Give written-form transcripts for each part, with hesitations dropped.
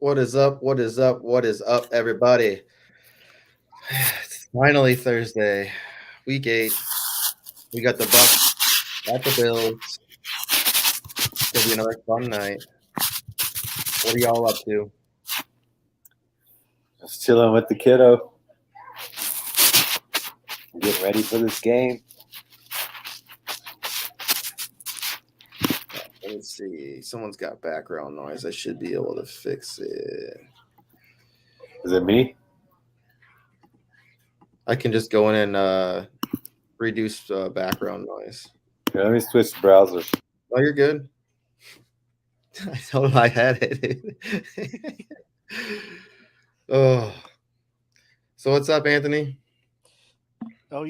What is up? What is up? What is up, everybody? It's finally Thursday, week 8. We got the Bucks at the Bills. It's gonna be another fun night. What are y'all up to? Just chilling with the kiddo. Getting ready for this game. Let me see. Someone's got background noise. I should be able to fix it. Is it me? I can just go in and reduce background noise. Okay, let me switch browsers. Oh, you're good. I thought I had it. Oh, so what's up, Anthony? Oh,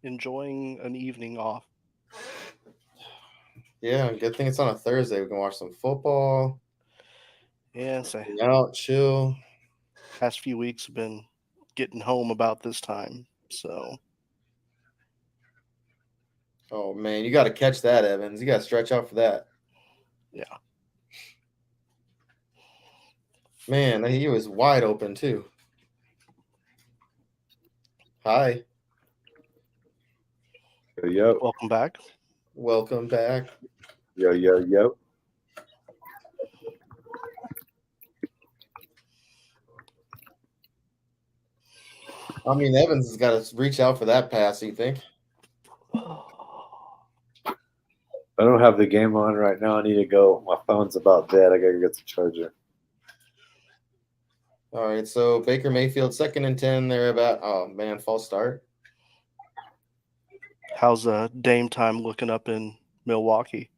enjoying an evening off. Yeah, good thing it's on a Thursday. We can watch some football. Yeah, so Hang out, chill. past few weeks have been getting home about this time. So Oh man, you got to catch that, Evans. You got to stretch out for that. yeah. Man, he was wide open too. Hi, Yo, Welcome back. welcome back. yo. I mean, Evans has got to reach out for that pass. You think? I don't have the game on right now. I need to go. My phone's about dead. I gotta get the charger. All right, so Baker Mayfield, 2nd and 10. They're about. Oh man, false start. How's Dame time looking up in Milwaukee?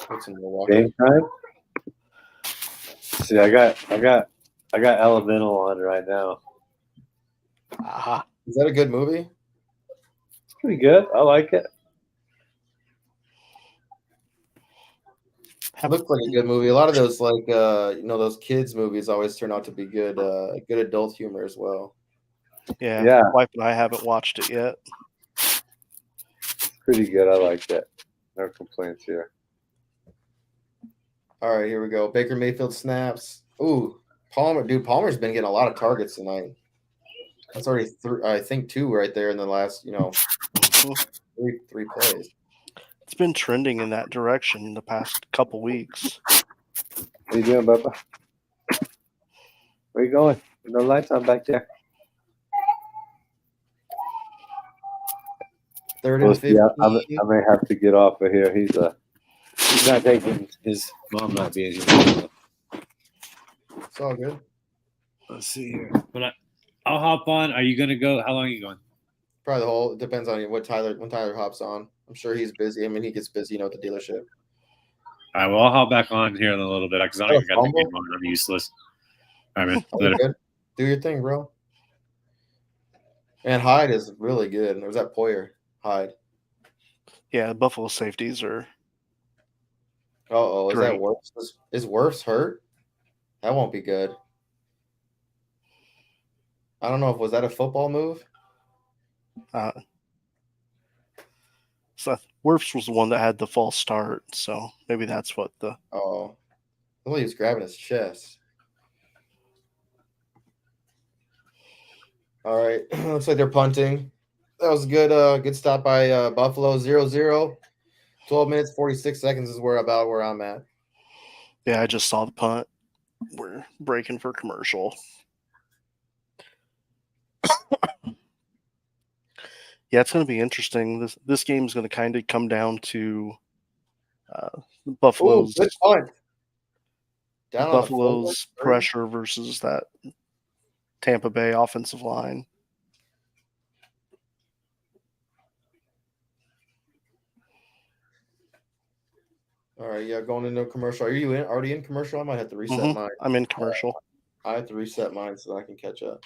What's in Milwaukee? Game time. See, I got Elemental on right now. Ah, Is that a good movie? It's pretty good. I like it. Looks like a good movie. A lot of those, like those kids movies always turn out to be good. Good adult humor as well. yeah. Yeah. Wife and I haven't watched it yet. It's pretty good. I like it. No complaints here. All right, here we go. Baker Mayfield snaps. Ooh, Palmer. Dude, Palmer's been getting a lot of targets tonight. That's already I think 2 right there in the last, three plays. It's been trending in that direction the past couple weeks. What are you doing, Bubba? Where you going? No lights on back there. 3rd and 15. I may have to get off of here. He's not taking his mom not being here. It's all good. Let's see here. But I'll hop on. Are you gonna go? How long are you going? Probably the whole. It depends on when Tyler hops on. I'm sure he's busy. I mean, he gets busy, at the dealership. All right, well, I'll hop back on here in a little bit because I don't even got the game on. I'm useless. All right, man. Later. Good. Do your thing, bro. And Hyde is really good. There was that Poyer Hyde. Yeah, Buffalo safeties are. Oh, is that Wirfs? Is Wirfs hurt? That won't be good. I don't know if was that a football move. So Wirfs was the one that had the false start, so maybe that's what the. Oh, I thought he was grabbing his chest. All right, looks like they're punting. That was a good stop by Buffalo. 0-0. 12 minutes, 46 seconds is where I'm at. Yeah, I just saw the punt. We're breaking for commercial. Yeah, it's going to be interesting. This game is going to kind of come down to Buffalo's. Ooh, good punt. Buffalo's pressure versus that Tampa Bay offensive line. All right, yeah, going into a commercial. Are you already in commercial? I might have to reset mine. I'm in commercial. I have to reset mine so that I can catch up.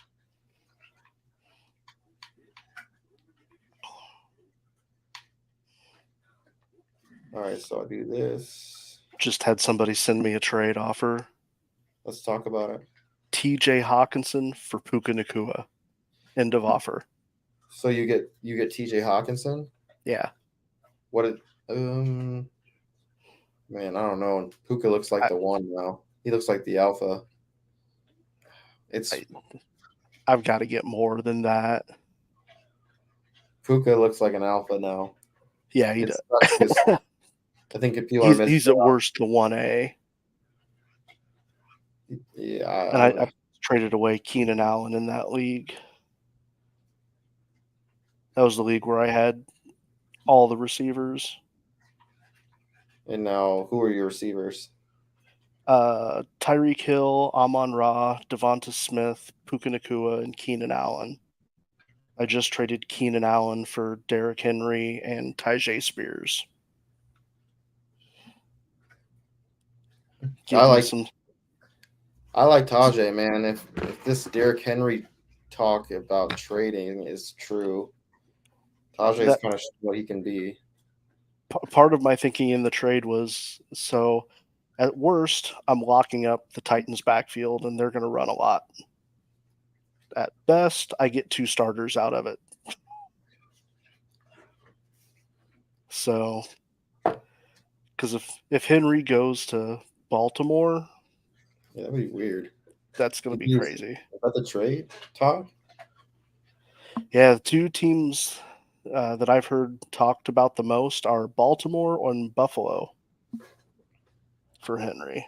All right, so I do this. Just had somebody send me a trade offer. Let's talk about it. TJ Hawkinson for Puka Nacua. End of offer. So you get TJ Hawkinson? Yeah. What Man, I don't know. Puka looks like the one now. He looks like the alpha. I've got to get more than that. Puka looks like an alpha now. Yeah, he It does. sucks 'cause I think if people are missing, He's at worst the 1A. yeah, And I traded away Keenan Allen in that league. That was the league where I had all the receivers. And now, who are your receivers? Tyreek Hill, Amon-Ra, Devonta Smith, Puka Nacua, and Keenan Allen. I just traded Keenan Allen for Derrick Henry and Tyjae Spears. I like Tajay, man. If this Derrick Henry talk about trading is true, Tajay is kind of what he can be. Part of my thinking in the trade was, so at worst, I'm locking up the Titans backfield and they're going to run a lot. At best, I get 2 starters out of it. So, because if Henry goes to Baltimore, yeah, that'd be weird. That's going to be crazy. About the trade talk? Yeah, the 2 teams that I've heard talked about the most are Baltimore and Buffalo for Henry.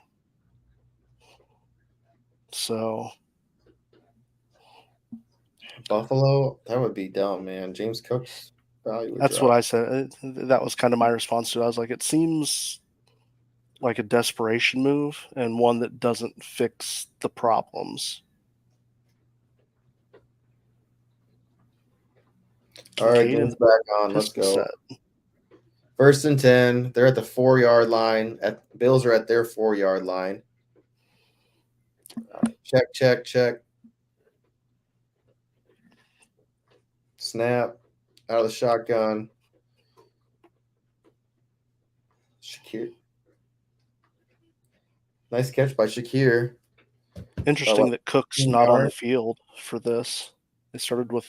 So Buffalo, that would be dumb, man. James Cook's value. That's what I said. That was kind of my response to it. I was like, it seems like a desperation move and one that doesn't fix the problems. All right, game's back on. Let's go. 1st and 10. They're at the 4-yard line. Bills are at their 4-yard line. Check. Snap. Out of the shotgun. Shakir. Nice catch by Shakir. Interesting that Cook's not on the field for this. They started with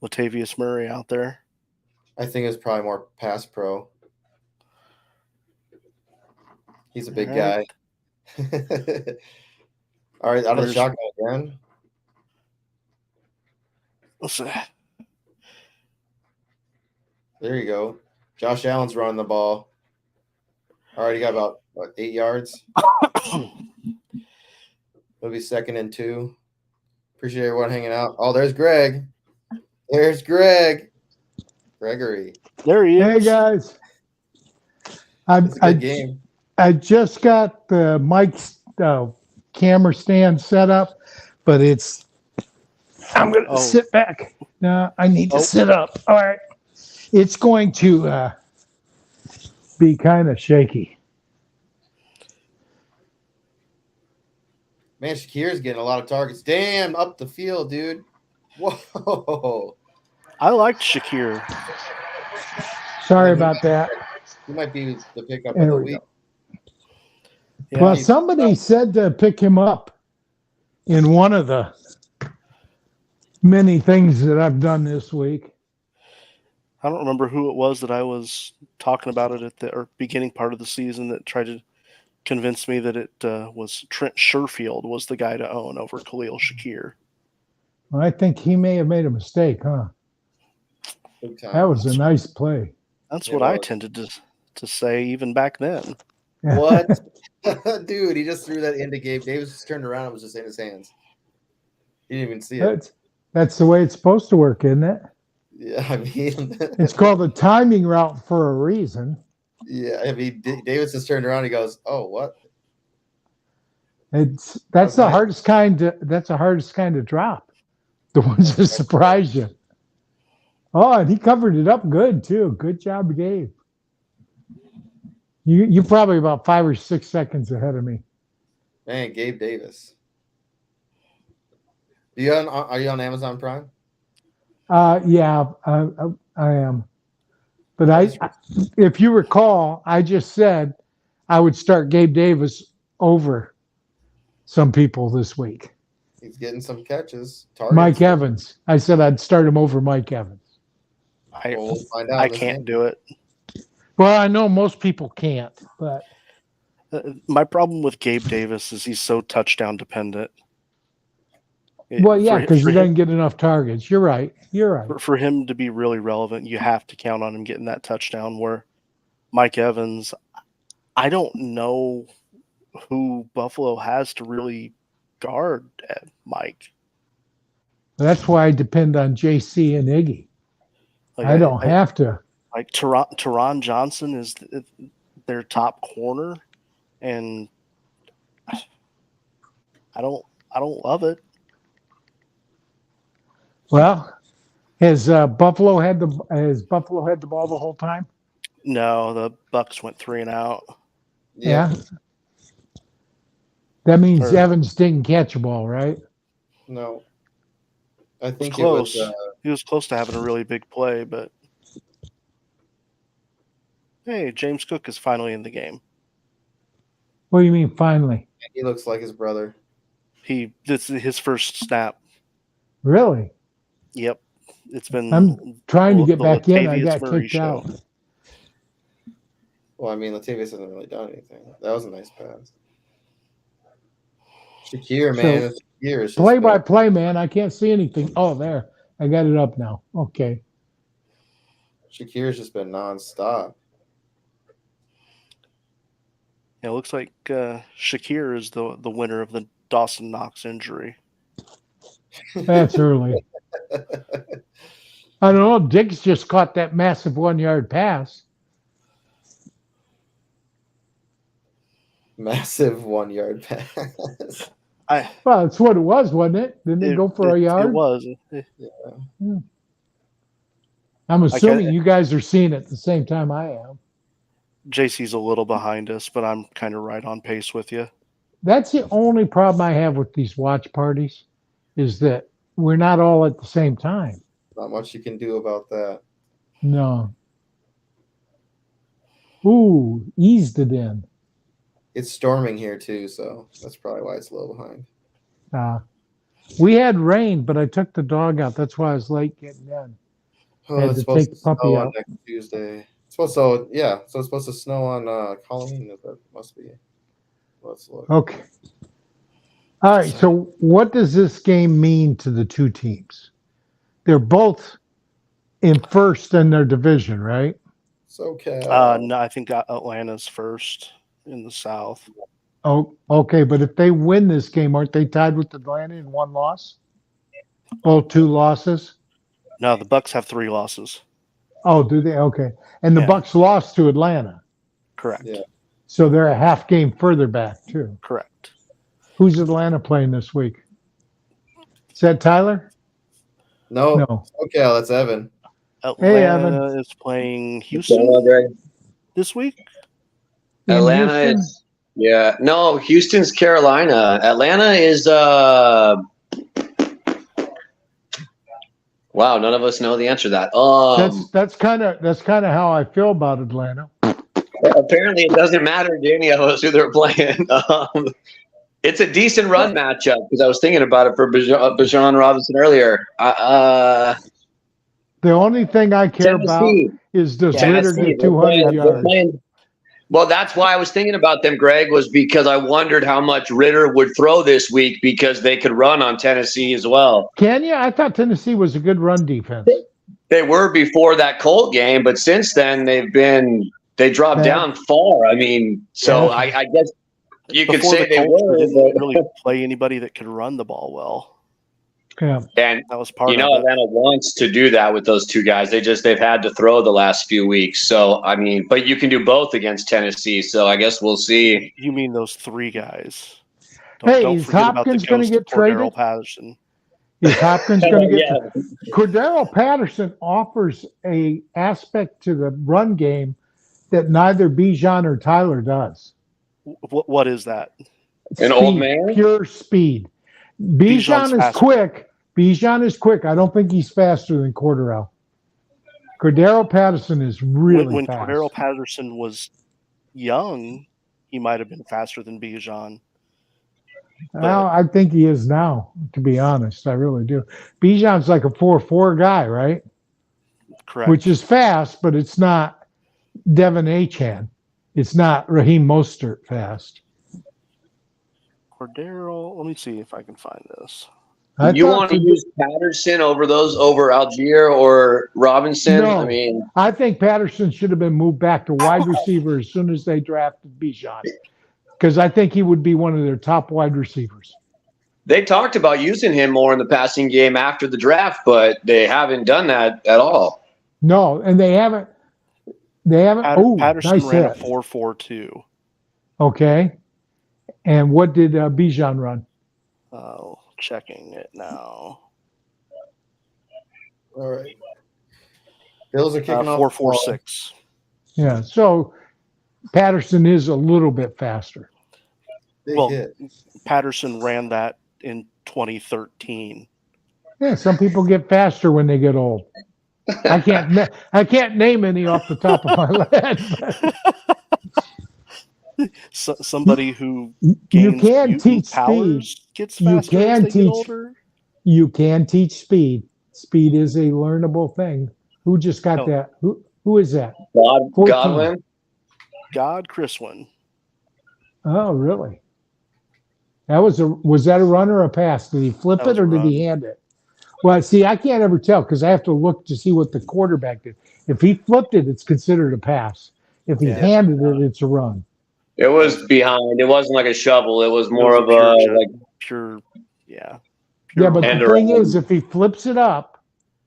Latavius Murray out there. I think it's probably more pass pro. He's a big guy. All right, out of the shotgun again. What's that? There you go. Josh Allen's running the ball. All right, he got about 8 yards. It'll be 2nd and 2. Appreciate everyone hanging out. Oh, there's Greg. There's Greg. Gregory. There he is. Hey guys. I just got the mic camera stand set up, but I'm going to sit back. No, I need to sit up. All right. It's going to be kind of shaky. Man, Shakir's getting a lot of targets. Damn, up the field, dude. Whoa. I liked Shakir. Sorry about that. He might be the pickup of the week. Yeah, well, somebody said to pick him up in one of the many things that I've done this week. I don't remember who it was that I was talking about it at the beginning part of the season that tried to convince me that it was Trent Sherfield was the guy to own over Khalil Shakir. Well, I think he may have made a mistake, huh? That was a nice play. That's what I tended to say even back then. What? Dude, he just threw that into Gabe Davis, just turned around and was just in his hands. He didn't even see it. That's the way it's supposed to work, isn't it? Yeah, I mean. It's called a timing route for a reason. Yeah, I mean, Davis just turned around and he goes, oh, what? That's the hardest kind to drop. The ones that surprise you. Oh, and he covered it up good too. Good job, Gabe. You're probably about 5 or 6 seconds ahead of me. Man, Gabe Davis. Are you on Amazon Prime? Yeah, I am. But if you recall, I just said I would start Gabe Davis over some people this week. He's getting some catches. Targets. Mike Evans. I said I'd start him over Mike Evans. I can't do it. Well, I know most people can't, but My problem with Gabe Davis is he's so touchdown dependent. Well, yeah, because he him, doesn't get enough targets. You're right. You're right. for him to be really relevant, you have to count on him getting that touchdown. Where Mike Evans, I don't know who Buffalo has to really guard at Mike. That's why I depend on JC and Iggy. Like, I don't have to. Like Teron Johnson is their top corner, and I don't love it. Well, has Buffalo had the ball the whole time? No, the Bucks went 3 and out. Yeah. That means Or- Evans didn't catch a ball, right? No. I think Close. it was. He was close to having a really big play, but hey, James Cook is finally in the game. What do you mean finally? He looks like his brother. This is his first snap. Really? Yep. It's been. I'm trying to get the back in. I Latavius got Murray kicked show. out. Well, I mean, Latavius hasn't really done anything. That was a nice pass. Shakir, man. Shakir is just Play by play, man. I can't see anything. Oh, there. I got it up now. Okay. Shakir's just been nonstop. Yeah, it looks like Shakir is the winner of the Dawson Knox injury. That's early. I don't know. Diggs just caught that massive 1-yard pass. Massive 1-yard pass. Well, that's what it was, wasn't it? Didn't it go for a yard? It was. I'm assuming you guys are seeing it at the same time I am. JC's a little behind us, but I'm kind of right on pace with you. That's the only problem I have with these watch parties is that we're not all at the same time. Not much you can do about that. No. Ooh, eased it in. It's storming here too, so that's probably why it's a little behind. We had rain, but I took the dog out. That's why I was late getting in. Oh, Had it's to take supposed the to puppy snow on out. next Tuesday. So it's supposed to snow on Halloween. That must be. Let's look. Okay. All right. So what does this game mean to the two teams? They're both in first in their division, right? SoCal. No, I think Atlanta's first in the South. Oh, okay. But if they win this game, aren't they tied with Atlanta in one loss? Both 2 losses? No, the Bucks have 3 losses. Oh, do they? Okay. And the Bucks lost to Atlanta. Correct. Yeah. So they're a half game further back, too. Correct. Who's Atlanta playing this week? Is that Tyler? No. No. SoCal, that's Evan. Atlanta is playing Houston this week. In Atlanta Houston? is no, Houston's Carolina. Atlanta is wow, none of us know the answer to that. That's kind of how I feel about Atlanta. Apparently it doesn't matter to any of us who they're playing. It's a decent run matchup because I was thinking about it for Bijan Robinson earlier. The only thing I care about is does Ritter get 200 yards? Well, that's why I was thinking about them, Greg, was because I wondered how much Ritter would throw this week because they could run on Tennessee as well. Can you? I thought Tennessee was a good run defense. They were before that Colt game, but since then they dropped down far. I mean, so I guess you could say they were. Didn't really play anybody that could run the ball well. Yeah, and that was part of it. Atlanta wants to do that with those 2 guys. They've had to throw the last few weeks. So I mean, but you can do both against Tennessee. So I guess we'll see. You mean those 3 guys? Is Hopkins going to get traded? Patterson. Is Hopkins going to get? Cordero Patterson offers a aspect to the run game that neither Bijan or Tyler does. What is that? Speed, old man? Pure speed. Bijan is quick. Bijan is quick. I don't think he's faster than Cordero. Cordero Patterson is really when fast. Cordero Patterson was young, he might have been faster than Bijan. Well, I think he is now, to be honest. I really do. Bijan's like a 4.4 guy, right? Correct. Which is fast, but it's not Devin Achane. It's not Raheem Mostert fast. Cordero. Let me see if I can find this. You want to use Patterson over Algier or Robinson? No. I mean, I think Patterson should have been moved back to wide receiver as soon as they drafted Bijan, because I think he would be one of their top wide receivers. they talked about using him more in the passing game after the draft, but they haven't done that at all. No, and they haven't. Patterson nice ran a hit. 4.42. Okay. And what did Bijan run? Oh, checking it now. All right. Bills are kicking off. 4.46. Yeah. So Patterson is a little bit faster. Big Well, hit. Patterson ran that in 2013. Yeah. Some people get faster when they get old. I can't name any off the top of my head. So, somebody who You gains can mutant teach powers speed. gets You faster can as they teach- get older. You can teach speed. Speed is a learnable thing. Who just got Oh. that? Who is that? 14. Godwin. God Chriswin. Oh, really? Was that a run or a pass? Did he flip That was it or a did he run. hand it? Well, see, I can't ever tell because I have to look to see what the quarterback did. If he flipped it, it's considered a pass. If he Yeah. handed it, it's a run. It was behind. It wasn't like a shovel. It was more It of was a pure, yeah. Yeah, but And the around. thing is, if he flips it up,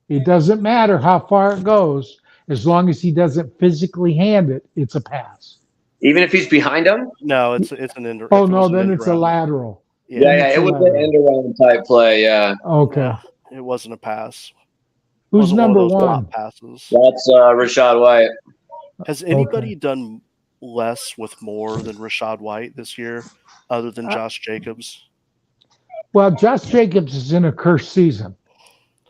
it doesn't matter how far it goes. As long as he doesn't physically hand it, it's a pass. Even if he's behind him. No, it's an end. Oh, no, then it's a lateral. Yeah, it was an end around type play. Yeah, Okay. Yeah, it wasn't a pass. Who's Wasn't number one? Of those one? flop passes. that's Rashad White. Has anybody done less with more than Rashad White this year, other than Josh Jacobs? Well, Josh Jacobs is in a cursed season.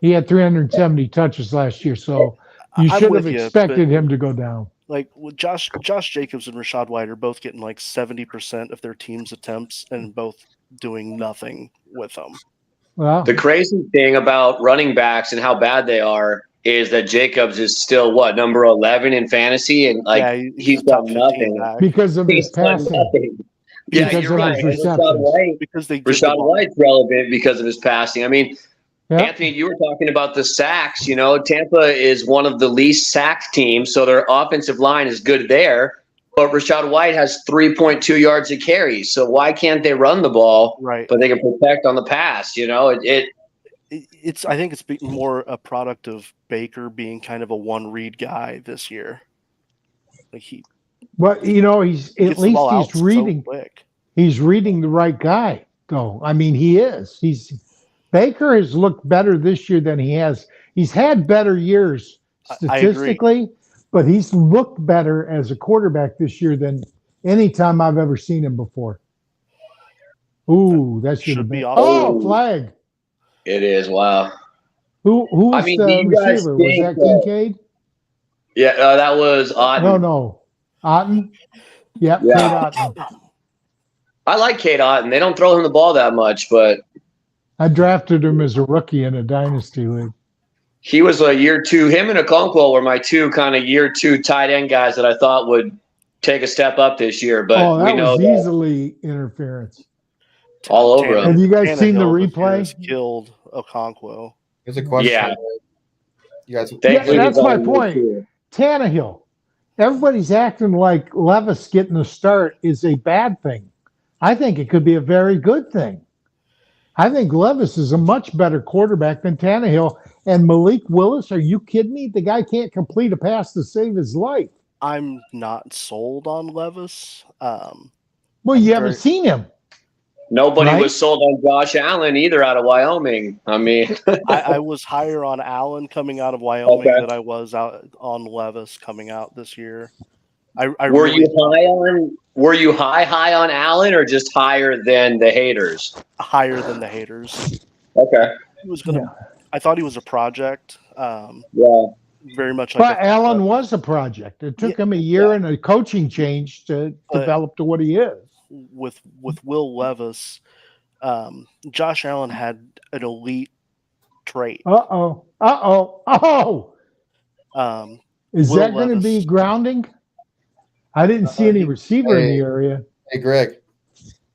He had 370 touches last year, so you I'm should with have you, expected him to go down. Like Josh Jacobs and Rashad White are both getting like 70% of their team's attempts and both doing nothing with them. Well, The crazy thing about running backs and how bad they are is that Jacobs is still number 11 in fantasy, and he's a got top 15 nothing. back because of his He's done passing. nothing. Yeah, Because you're of right. his And receptions. because they give the Rashad ball. White's relevant because of his passing. I mean, Yeah. Anthony, you were talking about the sacks. Tampa is one of the least sacked teams, so their offensive line is good there. But Rashad White has 3.2 yards a carry, so why can't they run the ball? Right. But they can protect on the pass. I think it's more a product of Baker being kind of a one-read guy this year. Like But he's gets at the least ball out he's reading. so quick. He's reading the right guy, though. I mean, he is. Baker has looked better this year than he has. He's had better years I agree. statistically, but he's looked better as a quarterback this year than any time I've ever seen him before. Ooh, that should be awesome. Oh, flag. It is. Wow. Who was do the you guys receiver? Was think that Kincaid? Yeah, that was Otten. No. Otten? Yep, Yeah. Cade Otten. I like Cade Otten. They don't throw him the ball that much, but I drafted him as a rookie in a dynasty league. he was a year two. Him and Okonkwo were my two kind of year two tight end guys that I thought would take a step up this year. But that we know was that easily interference. all over him. Have you guys seen the Tannehill this year replay? has killed Okonkwo. Here's a question. Yeah. You guys, Thankfully, that's he's my on year point. two. Tannehill. Everybody's acting like Levis getting the start is a bad thing. I think it could be a very good thing. I think Levis is a much better quarterback than Tannehill. And Malik Willis, are you kidding me? The guy can't complete a pass to save his life. I'm not sold on Levis. Well, you haven't seen him. Nobody Right? was sold on Josh Allen either out of Wyoming. I mean, I was higher on Allen coming out of Wyoming Okay. than I was out on Levis coming out this year. I were really you high on Allen or just higher than the haters? higher than the haters. Okay. He was gonna. I thought he was a project. Yeah. Very much like But Allen was a project. It took him a year and a coaching change to develop to what he is. with Will Levis. Josh Allen had an elite trait. Oh. Is Will that going to Levis. be grounding? I didn't see any receiver in the Hey. area. Hey, Greg,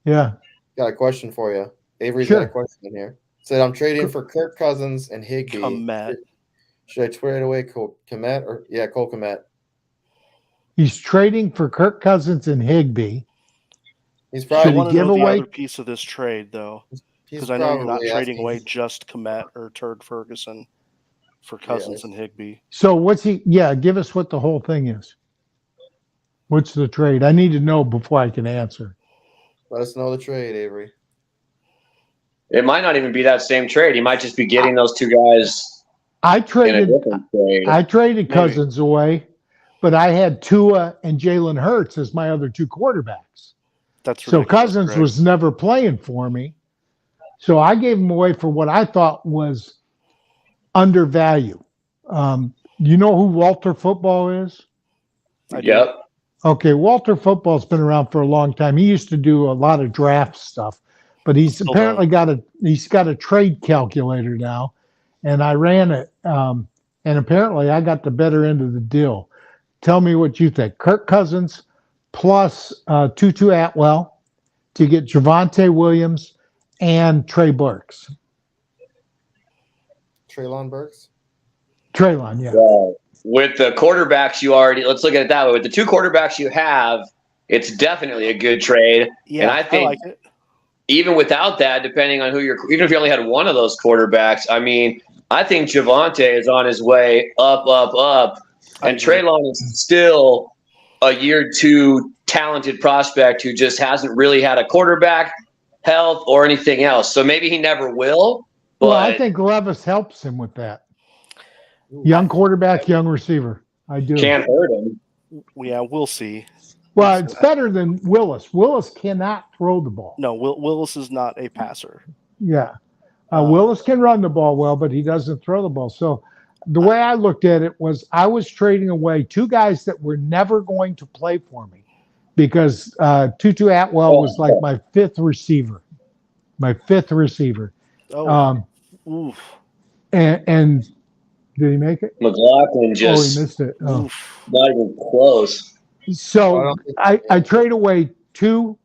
Yeah. got a question for you. Avery's Sure. got a question in here. Said, I'm trading for Kirk Cousins and Higbee. Komet. Should I trade away Cole Komet or Cole Komet? He's trading for Kirk Cousins and Higbee. He's I probably want to give know the away- other piece of this trade, though, he's because I know you're not probably trading asking- away just Komet or Turd Ferguson for Cousins and Higbee. So what's he? Yeah, give us what the whole thing is. What's the trade? I need to know before I can answer. Let us know the trade, Avery. It might not even be that same trade. He might just be getting those two guys I in a traded. different trade. I traded Maybe. Cousins away, but I had Tua and Jalen Hurts as my other two quarterbacks. That's So ridiculous, Cousins Greg. was never playing for me. So I gave him away for what I thought was undervalue. You know who Walter Football is? I do. Yep. Okay, Walter Football's been around for a long time. He used to do a lot of draft stuff, but he's Still apparently got a trade calculator now, and I ran it, and apparently I got the better end of the deal. Tell me what you think. Kirk Cousins plus Tutu Atwell to get Javonte Williams and Trey Burks. Treylon Burks? Treylon, yeah. Well, with the quarterbacks let's look at it that way. With the two quarterbacks you have, it's definitely a good trade. Yeah, And I think like it. even without that, depending on even if you only had one of those quarterbacks, I mean, I think Javonte is on his way up, up, up. And Treylon is still a year two talented prospect who just hasn't really had a quarterback health or anything else. So maybe he never will. But Well, I think Levis helps him with that. Young quarterback, young receiver. I do. can't hurt him. Yeah, we'll see. Well, it's better than Willis. Willis cannot throw the ball. No, Willis is not a passer. Yeah. Willis can run the ball well, but he doesn't throw the ball. So the way I looked at it was I was trading away two guys that were never going to play for me because Tutu Atwell was like my fifth receiver. Oh, oof. And did he make it? McLaughlin He just missed it. Oh. Oof. not even close. So I trade away two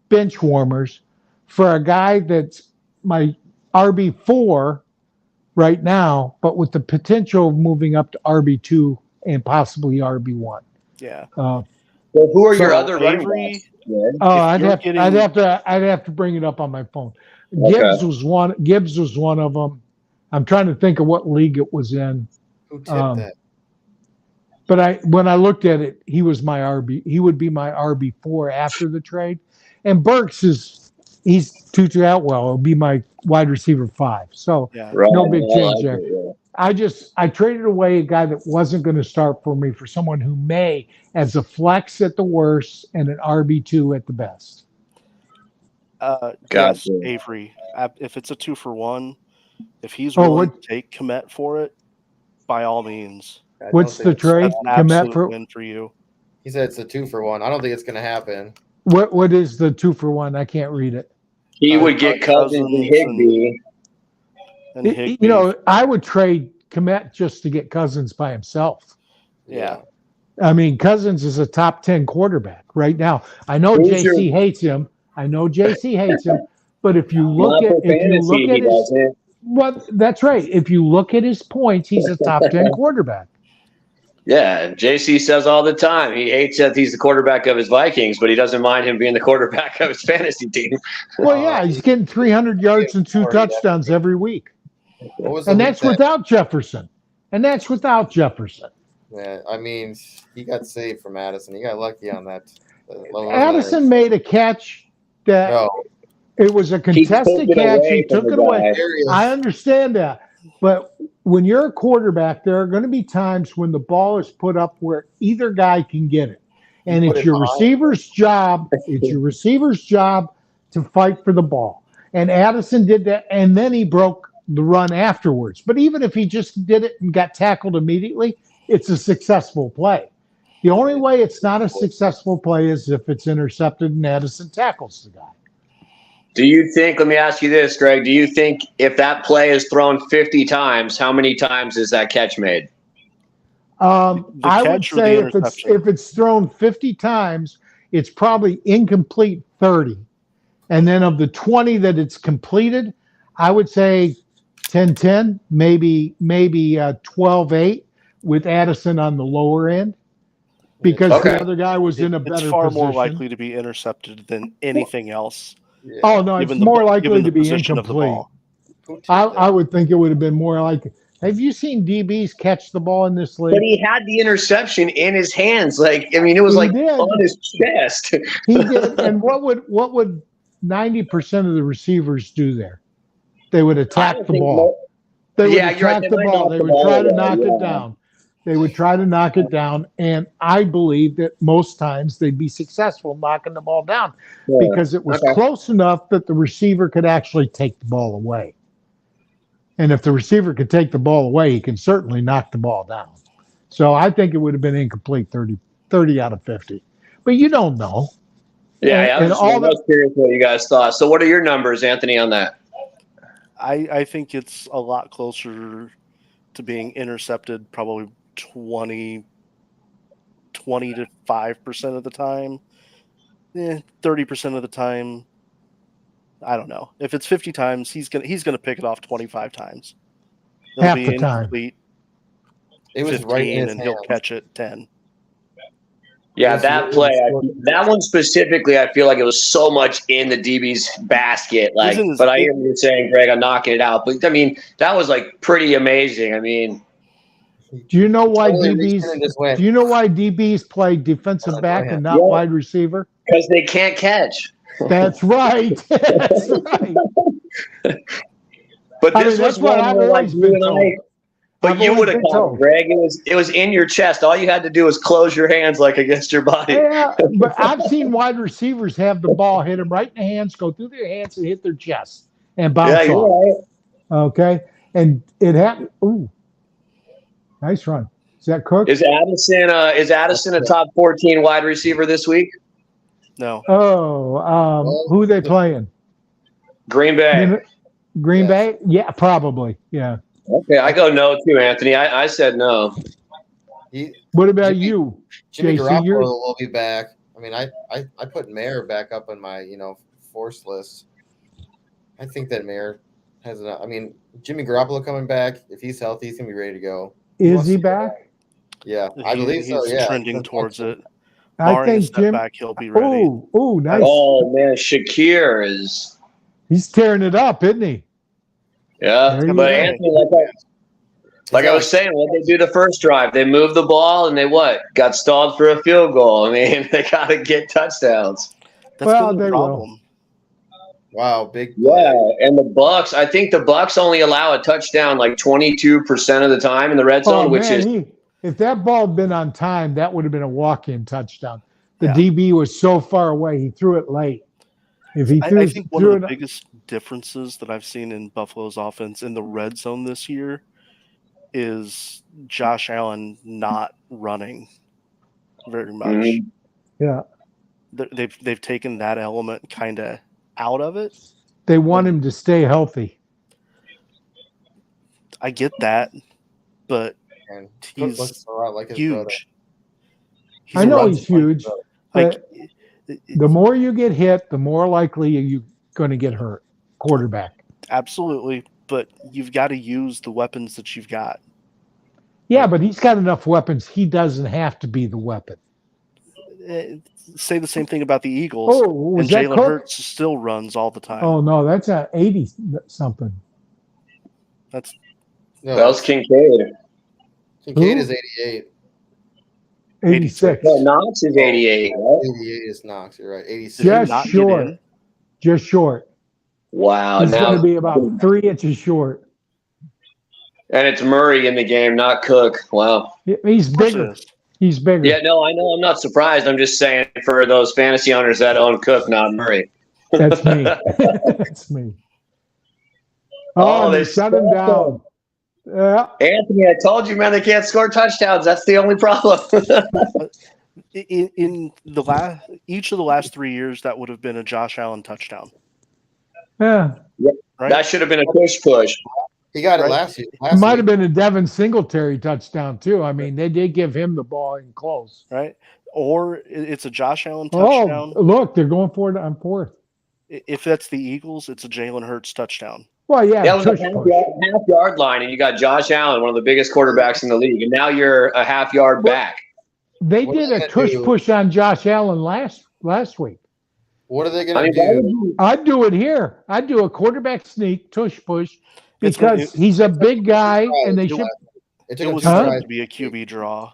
bench warmers for a guy that's my RB4 right now, but with the potential of moving up to RB2 and possibly RB1. Yeah. Well, who are your So, other running Avery- backs? Yeah. I'd you're have to bring it up on my phone. Okay. Gibbs was one of them. I'm trying to think of what league it was in. Who tipped that? But when I looked at it, he was my RB. He would be my RB4 after the trade. And Burks he's Tutu Atwell. It'll be my wide receiver 5. So Yeah. Right. no big I change like there. it, yeah. I traded away a guy that wasn't going to start for me for someone who may as a flex at the worst and an RB2 at the best. Gotcha. Yes, Avery. If it's a 2-for-1, if he's Oh, willing what- to take Komet for it, by all means, I don't What's think the it's- trade? that's an Komet absolute for win for you. He said it's a 2-for-1. I don't think it's going to happen. what is the 2-for-1? I can't read it. He would get Cousins and Higbee. And Higbee. You know, I would trade Komet just to get Cousins by himself. Yeah. I mean, Cousins is a top 10 quarterback right now. I know Who's JC your- hates him. But if you look Not at for fantasy, he his doesn't. well, that's right. If you look at his points, he's a top 10 quarterback. Yeah, JC says all the time he hates that he's the quarterback of his Vikings, but he doesn't mind him being the quarterback of his fantasy team. Well, yeah, he's getting 300 yards and 2 touchdowns every week. What was the And week that's that- without Jefferson. Yeah, I mean, he got saved from Addison. He got lucky on that. Addison made a catch that No, it was a He contested took it catch. away He from took the it away. guy. there he is. I understand that. But when you're a quarterback, there are going to be times when the ball is put up where either guy can get it. And Put it's it your behind. receiver's job to fight for the ball. And Addison did that, and then he broke the run afterwards. But even if he just did it and got tackled immediately, it's a successful play. The only way it's not a successful play is if it's intercepted and Addison tackles the guy. Do you think, let me ask you this, Greg, do you think if that play is thrown 50 times, how many times is that catch made? The I would catch or the say interception? if it's thrown 50 times, it's probably incomplete 30. And then of the 20 that it's completed, I would say 10-10, maybe 12-8 with Addison on the lower end because Okay. the other guy was in a It's better far position. more likely to be intercepted than anything else. Yeah. Oh no, it's Given the more bu- likely given the to be position of the incomplete. ball. Who took I that? would think it would have been more like. Have you seen DBs catch the ball in this But league? he had the interception in his hands. Like, I mean, it was He like did. on his chest. He did. And what would 90% of the receivers do there? They would I attack don't the think ball. They would Yeah, you're right. attack They the might ball. knock They the would ball try to away, knock yeah. it down. They would try to knock it down. And I believe that most times they'd be successful knocking the ball down because it was Okay. close enough that the receiver could actually take the ball away. And if the receiver could take the ball away, he can certainly knock the ball down. So I think it would have been incomplete 30 out of 50. But you don't know. Yeah, I And was all just curious what you guys thought. So, what are your numbers, Anthony, on that? I think it's a lot closer to being intercepted, probably 20 to 5% of the time. 30% of the time. I don't know. If it's 50 times, he's gonna pick it off 25 times. It'll Half be the time. incomplete It was 15, right in his and he'll hands. catch it 10. Yeah, This that is play, really that one specifically, I feel like it was so much in the DB's basket. Like, Isn't his- but I hear you saying, Greg, I'm knocking it out. But I mean, that was like pretty amazing. I mean, Do you know why Totally reached in DBs? and just went. Do you know why DBs play defensive back and not Yeah. wide receiver? because they can't catch. That's right. That's right. But I this mean, that's was what one I've where, like, always you been and told. I. But I've you always would have been caught it, told. Greg. It was in your chest. All you had to do was close your hands like against your body. Yeah, but I've seen wide receivers have the ball hit them right in the hands, go through their hands and hit their chest and Yeah, bounce you're off. right. Okay, and it happened. Ooh, nice run. Is that Cook? Is Addison a top 14 wide receiver this week? No. Who are they playing? Green Bay. Green Yes. Bay? Yeah, probably. Yeah. Okay, I go no too, Anthony. I said no. What about Jimmy- you? Jimmy JC, Garoppolo will be back. I mean, I put Mayer back up on my force list. I think that Mayer has enough. I mean, Jimmy Garoppolo coming back. If he's healthy, he's gonna be ready to go. Is he back? Yeah, I believe so. He's Yeah, trending towards it. I Barring a think Jim. setback, he'll be ready. Oh, nice. Oh man, Shakir is. He's tearing it up, isn't he? Yeah, There you but go. Anthony, like I was saying, what they do the first drive, they move the ball and they got stalled for a field goal. I mean, they got to get touchdowns. That's Well, been the they will. problem. Wow, big. Yeah, and the Bucks. I think the Bucks only allow a touchdown like 22% of the time in the red zone, which is if that ball had been on time, that would have been a walk-in touchdown. The Yeah. DB was so far away; he threw it late. If he I think one threw of the it, biggest differences that I've seen in Buffalo's offense in the red zone this year is Josh Allen not running very much. Mhm. yeah, They've taken that element kind of out of it. they want him to stay healthy. I get that, but And he's looks a lot like his brother. huge. I a know run- he's huge. like The more you get hit, the more likely you're going to get hurt. Quarterback. absolutely, but you've got to use the weapons that you've got. Yeah, but he's got enough weapons. He doesn't have to be the weapon. Say the same thing about the Eagles, Oh, and was that Jalen Cook? Hurts still runs all the time. Oh no, that's a 80 something. That's No, That was Kincaid. Kincaid Who? is 88. 86. No, Knox is 88. Right? 88 is Knox. You're right. 86. did he Just not get short. in? Just short. Wow. He's going Now, to be about 3 inches short. and it's Murray in the game, not Cook. Wow. He's Of course it bigger. is. He's bigger. Yeah, no, I know. I'm not surprised. I'm just saying for those fantasy owners that own Cook, not Murray. That's me. That's me. Oh, Oh, they they shut him down. Yeah. Anthony, I told you, man, they can't score touchdowns. That's the only problem. In each of the last 3 years, that would have been a Josh Allen touchdown. Yeah. Right? That should have been a push. He got it Right. last year. It might have been a Devin Singletary touchdown too. I mean, they did give him the ball in close. Right? Or it's a Josh Allen Oh, touchdown. look, they're going for it on fourth. If that's the Eagles, it's a Jalen Hurts touchdown. Well, yeah, That was tush a push. half yard line, and you got Josh Allen, one of the biggest quarterbacks in the league, and now you're a half yard back. They What are did they a gonna tush do? push on Josh Allen last week. What are they I going mean, to why do? would you- I'd do it here. I'd do a quarterback sneak tush push It's- because he's a big guy, and they It should. It It took him was two Huh? said tries. to be a QB draw.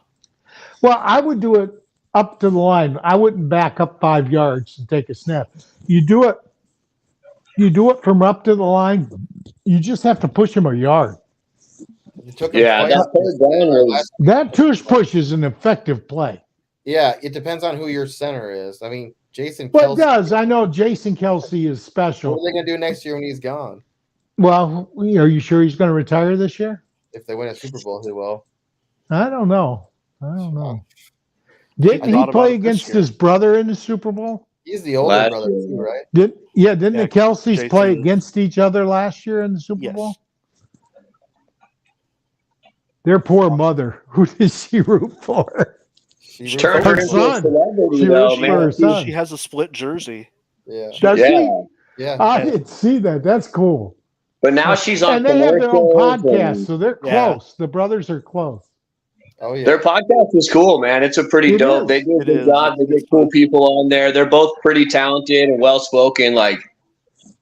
Well, I would do it up to the line. I wouldn't back up 5 yards and take a snap. You do it. You do it from up to the line. You just have to push him a yard. It took him Yeah, twice. that third down was. That tush push is an effective play. Yeah, it depends on who your center is. I mean, Jason Well, it Kelce. does. I know Jason Kelsey is What special. are they going to do next year when he's gone? Well, are you sure he's going to retire this year? If they win a Super Bowl, he will. I don't know. I don't know. I Didn't he thought about play it this against year. his brother in the Super Bowl? He's the older Last brother, year. too, right? Didn't Yeah, the Kelseys play Jason- against each other last year in the Super Yes. Bowl? Their poor mother. Who did she root for? She She roots turned for her her into a son. celebrity, She though, roots for man. her son. She has a split jersey. Yeah. Does Yeah. she? Yeah. I didn't see that. That's cool. But now she's on And they have their own commercials podcast, and so they're Yeah. close. The brothers are close. Oh, yeah. their podcast is cool, man. It's a pretty It dope. is. They do a It good is. job. They It's get cool fun. people on there. They're both pretty talented and well spoken. Like,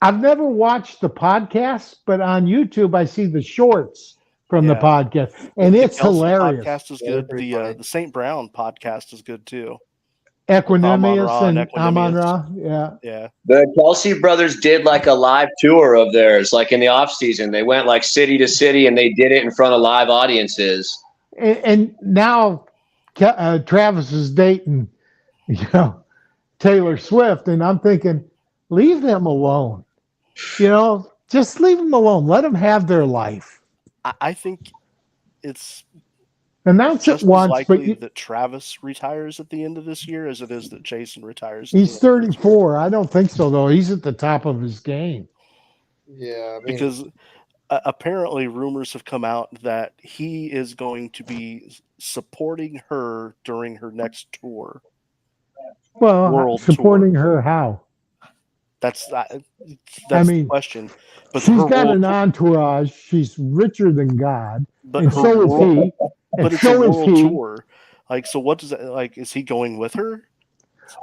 I've never watched the podcast, but on YouTube I see the shorts from the Yeah. podcast, and The it's Kelsey hilarious. Podcast is Yeah, they're good. pretty The funny. the St. Brown podcast is good too. Equanimous Amon-Ra and and Amon Equanimous. Ra. Yeah. Yeah. the Kelsey brothers did like a live tour of theirs, like in the off season. They went like city to city and they did it in front of live audiences. And now Travis is dating, Taylor Swift, and I'm thinking, leave them alone. Just leave them alone. Let them have their life. I think it's Announce just it as once, but likely that Travis retires at the end of this year as it is that Jason retires. at he's the end of this year. 34. I don't think so, though. He's at the top of his game. Yeah. I mean, Because apparently rumors have come out that he is going to be supporting her during her next tour. Well, World supporting her how? That's I the mean, question. But She's her got world- an entourage. She's richer than God, but and her so is world- he. And But it's a so is world he. tour. Like, so what does that like? Is he going with her?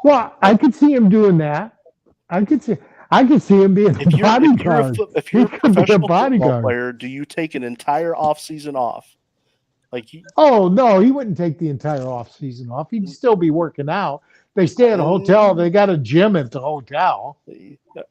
Well, I could see him doing that. I could see him being a If you're bodyguard. if you're a He could be a professional football bodyguard. player, do you take an entire off season off? Like, Oh no, he wouldn't take the entire off season off. He'd still be working out. They stay at a hotel. They got a gym at the hotel.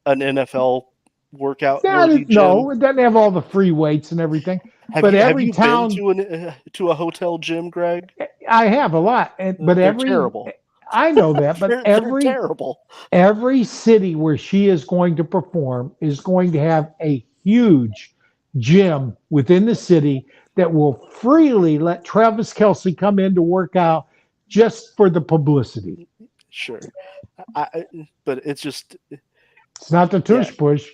an NFL workout? Yeah, worthy no, gym? it doesn't have all the free weights and everything. Have but you, every have you town- been to a hotel gym, Greg? I have a lot, but They're every terrible. I know that, but They're every terrible. every city where she is going to perform is going to have a huge gym within the city that will freely let Travis Kelce come in to work out just for the publicity. Sure, but it's just It's not the tush push.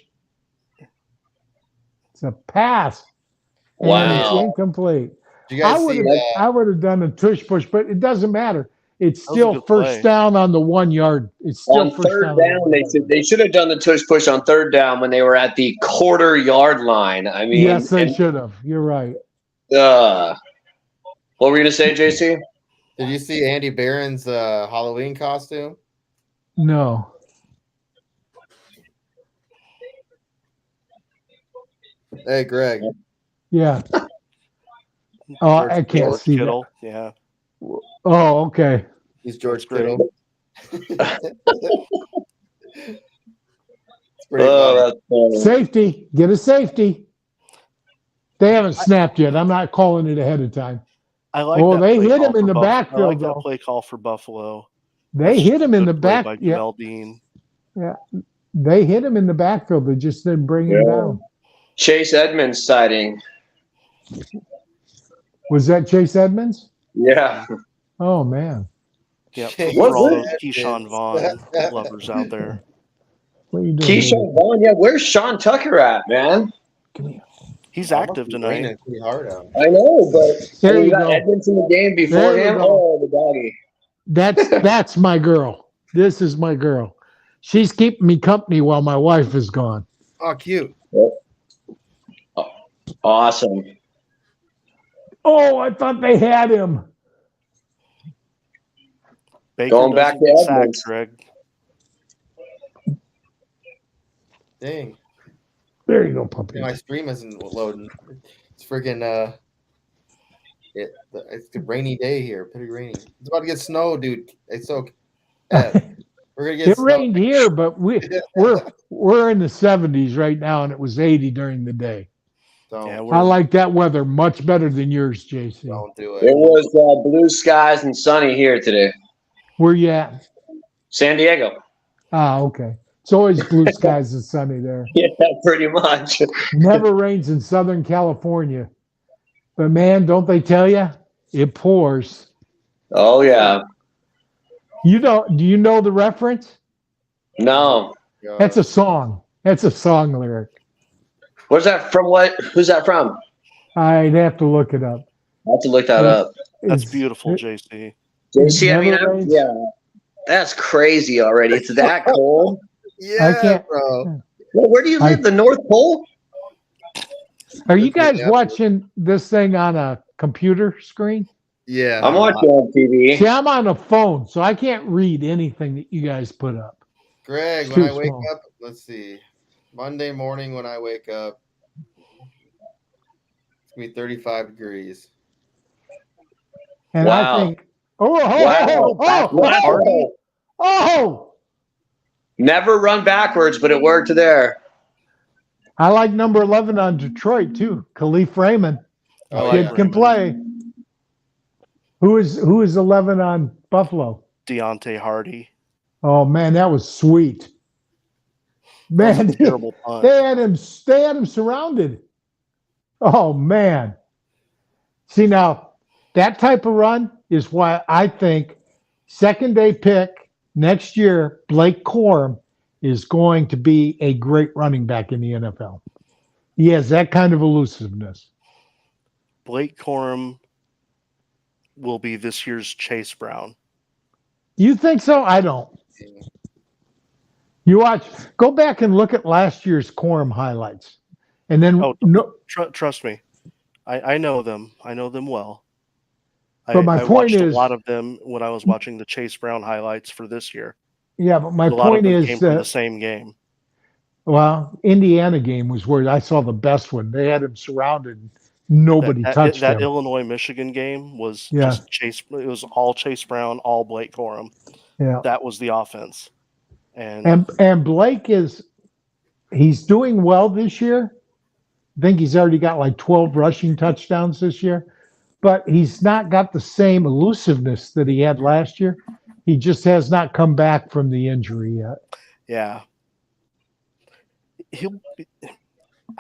It's a pass. And it's Wow. incomplete. did you guys see I would have done a tush push, but it doesn't matter. It's That was a still good first play. down on the 1 yard. It's still On first third down. on the down, 1 they yard. said they should have done the tush push on third down when they were at the quarter yard line. I mean, Yes, they and, should have. You're right. what were you gonna say, JC? Did you see Andy Barron's Halloween costume? No. Hey, Greg. Yeah. Oh, I can't George see Kittle. Yeah, that. Oh, okay. He's George That's great. Kittle. It's pretty funny. Oh, that's funny. Safety. Get a safety. They haven't snapped yet. I'm not calling it ahead of time. I like. Oh, that they play hit call him in for the Buff- I backfield, like that though. play call for Buffalo. They hit him in the Good play back. by Yeah, Jamel Dean. they hit him in the backfield. They just didn't bring him Yeah. down. Chase Edmonds sighting. Was that Chase Edmonds? Yeah. Oh man, Yep. Chase For all those Edmonds. Keyshawn Vaughn lovers out there. what are you doing? Keyshawn Vaughn. Yeah, where's Sean Tucker at, man? Come here. He's Almost active be tonight. raining pretty hard out. I know, but There you got go. Edmonton the game before There you him. go. Oh, the doggy. That's my girl. This is my girl. She's keeping me company while my wife is gone. Oh, cute. Awesome. Oh, I thought they had him. Baker Going back doesn't to get sacked, Edmonds. Greg. Dang. There you go, puppy. My stream isn't loading. It's freaking it's a rainy day here. Pretty rainy. It's about to get snow, dude. It's so we're gonna get It snow. rained here, but we're in the 70s right now, and it was 80 during the day. Yeah, Don't, I like that weather much better than yours, JC. don't do It it. was blue skies and sunny here today. Where you at? San Diego. Ah, okay. It's always blue skies and sunny there. Yeah, pretty much. Never rains in Southern California. But man, don't they tell you? It pours. Oh, yeah. Do you know the reference? No. That's a song. That's a song lyric. Where's that from? Who's that from? I'd have to look it up. I have to look that up. That's It's beautiful, JC. JC, I mean, never rains. yeah. That's crazy already. It's that cold. Yeah, I can't- bro. Well, where do you live? The North Pole? Are you guys watching this thing on a computer screen? Yeah. I'm watching on TV. See, I'm on a phone, so I can't read anything that you guys put up. Greg, It's when too I wake small. up, let's see. Monday morning when I wake up, it's gonna be 35 degrees. And Wow. I think, oh, Never run backwards, but it worked there. I like number 11 on Detroit too. Khalif Raymond. Oh, Kid yeah. can play. Who is 11 on Buffalo? Deontay Hardy. Oh man, that was sweet. That was Man, a terrible punt. they had him surrounded. Oh man. See now, that type of run is why I think second day pick next year, Blake Corum is going to be a great running back in the NFL. He has that kind of elusiveness. Blake Corum will be this year's Chase Brown. You think so? I don't. You go back and look at last year's Corum highlights. And then Trust me. I know them. I know them well. But my I point watched is, a lot of them when I was watching the Chase Brown highlights for this year. yeah, but my A lot of point them is came from the that, same game. well, Indiana game was where I saw the best one. They had him surrounded. Nobody touched that him. Illinois-Michigan game was Yeah. just Chase. It was all Chase Brown, all Blake Corum. Yeah. That was the offense. And And Blake he's doing well this year. I think he's already got like 12 rushing touchdowns this year, but he's not got the same elusiveness that he had last year. He just has not come back from the injury yet. yeah,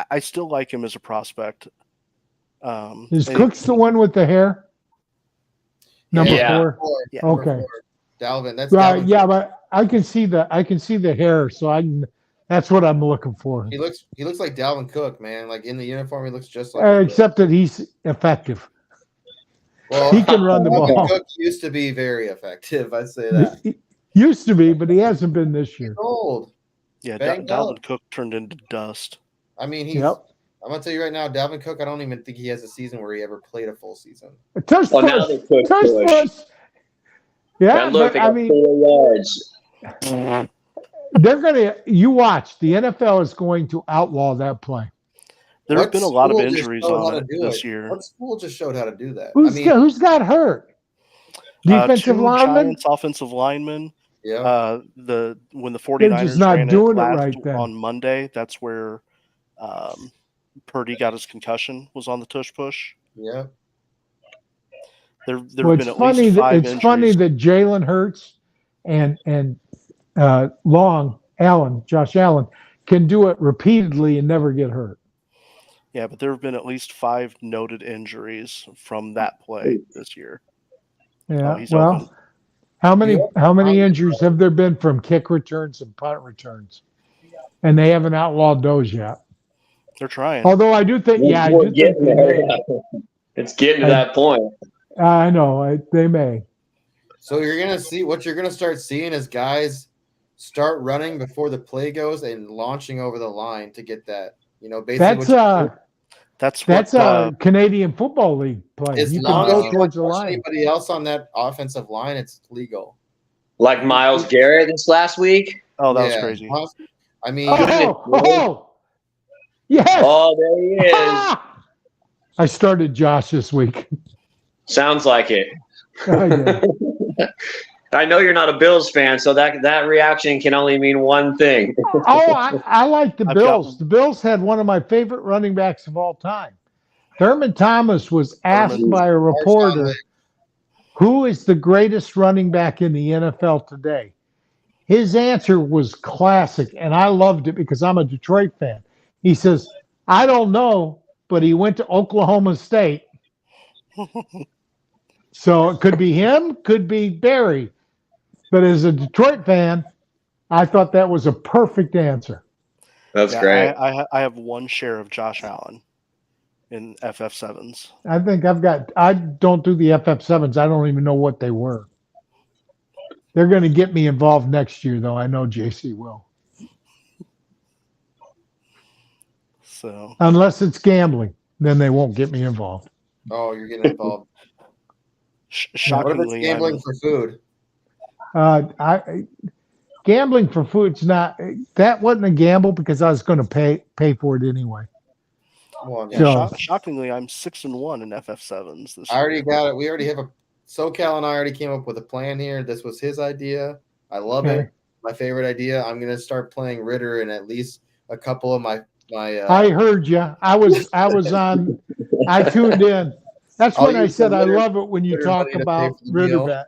I still like him as a prospect. Is and Cook's the one with the hair? Number Yeah. 4? Yeah. Okay. Dalvin. That's Right, Dalvin. yeah, but I can see the hair, so that's what I'm looking for. He looks like Dalvin Cook, man. Like in the uniform, he looks just like him. Except that he's effective. Well, He can run the Dalvin ball. Cook used to be very effective. I'd say that. He used to be, but he hasn't been this year. He's old. yeah, Banged Dalvin up. Cook turned into dust. I mean, Yep. I'm gonna tell you right now, Dalvin Cook. I don't even think he has a season where he ever played a full season. A touch Well, now they push. push. Touch push. Yeah, Now look, they but I got mean, 4 yards. they're gonna. You watch. The NFL is going to outlaw that play. There have What been a lot of school just injuries showed how on to it do this it? year. What school just showed how to do that? Who's got hurt? Defensive 2 lineman. Giants offensive linemen. yeah. When the 49ers They're just not ran doing it last right then. on Monday, that's where Purdy got his concussion, was on the tush push. Yeah. There have Well, been at least 5 injuries. it's funny that Jalen Hurts and Josh Allen can do it repeatedly and never get hurt. Yeah, but there have been at least 5 noted injuries from that play this year. Yeah. he's Well, open. how many injuries have there been from kick returns and punt returns? And they haven't outlawed those yet. They're trying. Although I do think, I We're do think getting they there. may. It's getting to that point. I know they may. So you're gonna see what you're gonna start seeing is guys start running before the play goes and launching over the line to get that. Basically That's That's what a Canadian Football League play. as You can long as go you don't towards the touch line. anybody else on that offensive line, it's legal. Like Myles Garrett this last week. that was crazy. I mean, Oh, yes. Oh, there he is. I started Josh this week. Sounds like it. I did. I know you're not a Bills fan, so that reaction can only mean one thing. I like the I've Bills. got- The Bills had one of my favorite running backs of all time. Thurman Thomas was asked by a reporter, who is the greatest running back in the NFL today? His answer was classic, and I loved it because I'm a Detroit fan. He says, I don't know, but he went to Oklahoma State. So it could be him, could be Barry. But as a Detroit fan, I thought that was a perfect answer. That's great. I have one share of Josh Allen in FF7s. I think I don't do the FF7s. I don't even know what they were. They're going to get me involved next year, though. I know JC will. So Unless it's gambling, then they won't get me involved. Oh, you're getting involved. What if it's shockingly, gambling for food? Gambling for food's not. That wasn't a gamble because I was going to pay for it anyway. Well, shockingly, I'm 6-1 in FF7s this I already year. got it. We already have SoCal and I already came up with a plan here. This was his idea. I love it. My favorite idea. I'm gonna start playing Ritter in at least a couple of my. I heard you. I was on. I tuned in. That's when I said I love it when you talk about Ritter bet.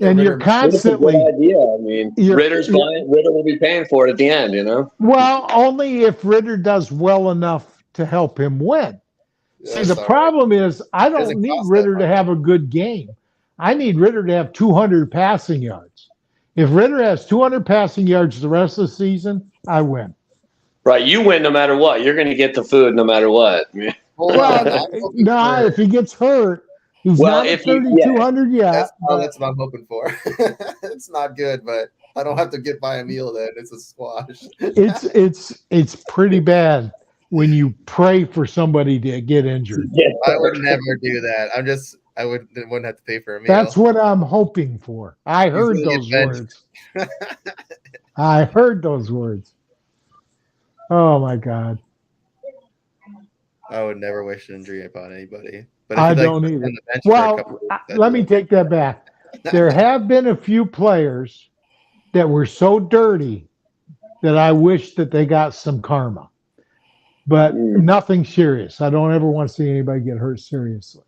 And you're constantly. That's a good idea. I mean, Ritter will be paying for it at the end. Well, only if Ritter does well enough to help him win. See, the problem is I don't need Ritter to have a good game. I need Ritter to have 200 passing yards. If Ritter has 200 passing yards the rest of the season, I win. Right, you win no matter what. You're going to get the food no matter what. Well, no, if he gets hurt, he's not at 3,200 yet. That's what I'm hoping for. It's not good, but I don't have to buy a meal then. It's a squash. It's pretty bad when you pray for somebody to get injured. I would never do that. I wouldn't have to pay for a meal. That's what I'm hoping for. I heard those words. I heard those words. Oh my God. I would never wish injury upon anybody. But I don't either. Well, let me take that back. There have been a few players that were so dirty that I wish that they got some karma. But nothing serious. I don't ever want to see anybody get hurt seriously.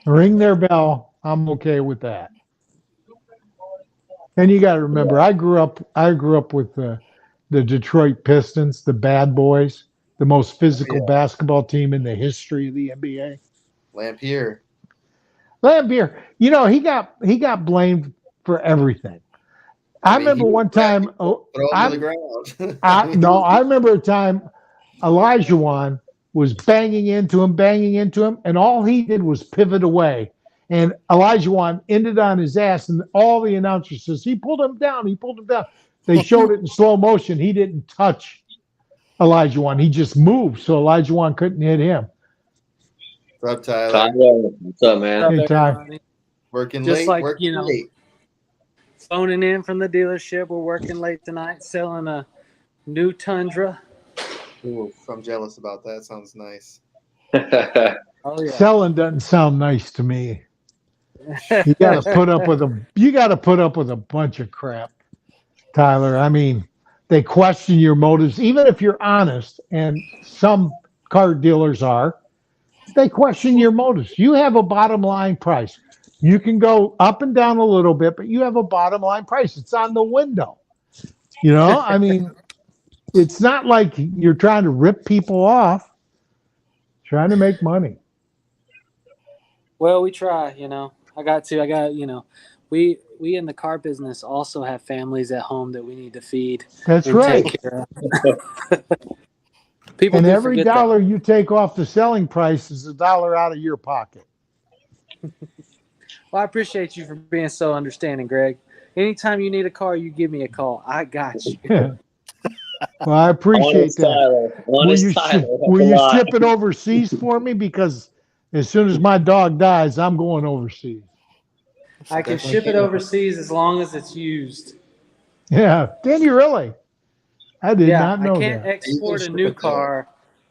Ring their bell. I'm okay with that. And you got to remember, I grew up with the Detroit Pistons, the bad boys, the most physical basketball team in the history of the NBA. Lampier. He got blamed for everything. I remember one time. I remember a time Elijah was banging into him, and all he did was pivot away. And Elijah ended on his ass, and all the announcers says he pulled him down. They showed it in slow motion. He didn't touch Elijah He just moved, so Elijah couldn't hit him. What's up, Tyler? What's up, man? Hey, Ty. Working Just late. like, working late. Phoning in from the dealership. We're working late tonight, selling a new Tundra. Ooh, I'm jealous about that. Sounds nice. Oh yeah. Selling doesn't sound nice to me. You got to put up with a bunch of crap, Tyler. I mean, they question your motives, even if you're honest, and some car dealers are. They question your motives. You have a bottom line price. You can go up and down a little bit, but you have a bottom line price. It's on the window. I mean, it's not like you're trying to rip people off. Trying to make money. Well, we try, I got, we we in the car business also have families at home that we need to feed. That's and right. Take care of. People And do every forget dollar you take off the selling price is $1 out of your pocket. that. Well, I appreciate you for being so understanding, Greg. Anytime you need a car, you give me a call. I got you. Well, I appreciate Honest that. Tyler. Honest Tyler. Will you ship it overseas for me? Because as soon as my dog dies, I'm going overseas. I can Definitely ship it can. overseas as long as it's used. Yeah. Can you really? I did Yeah, not know I can't that. export a ship new it, though. car,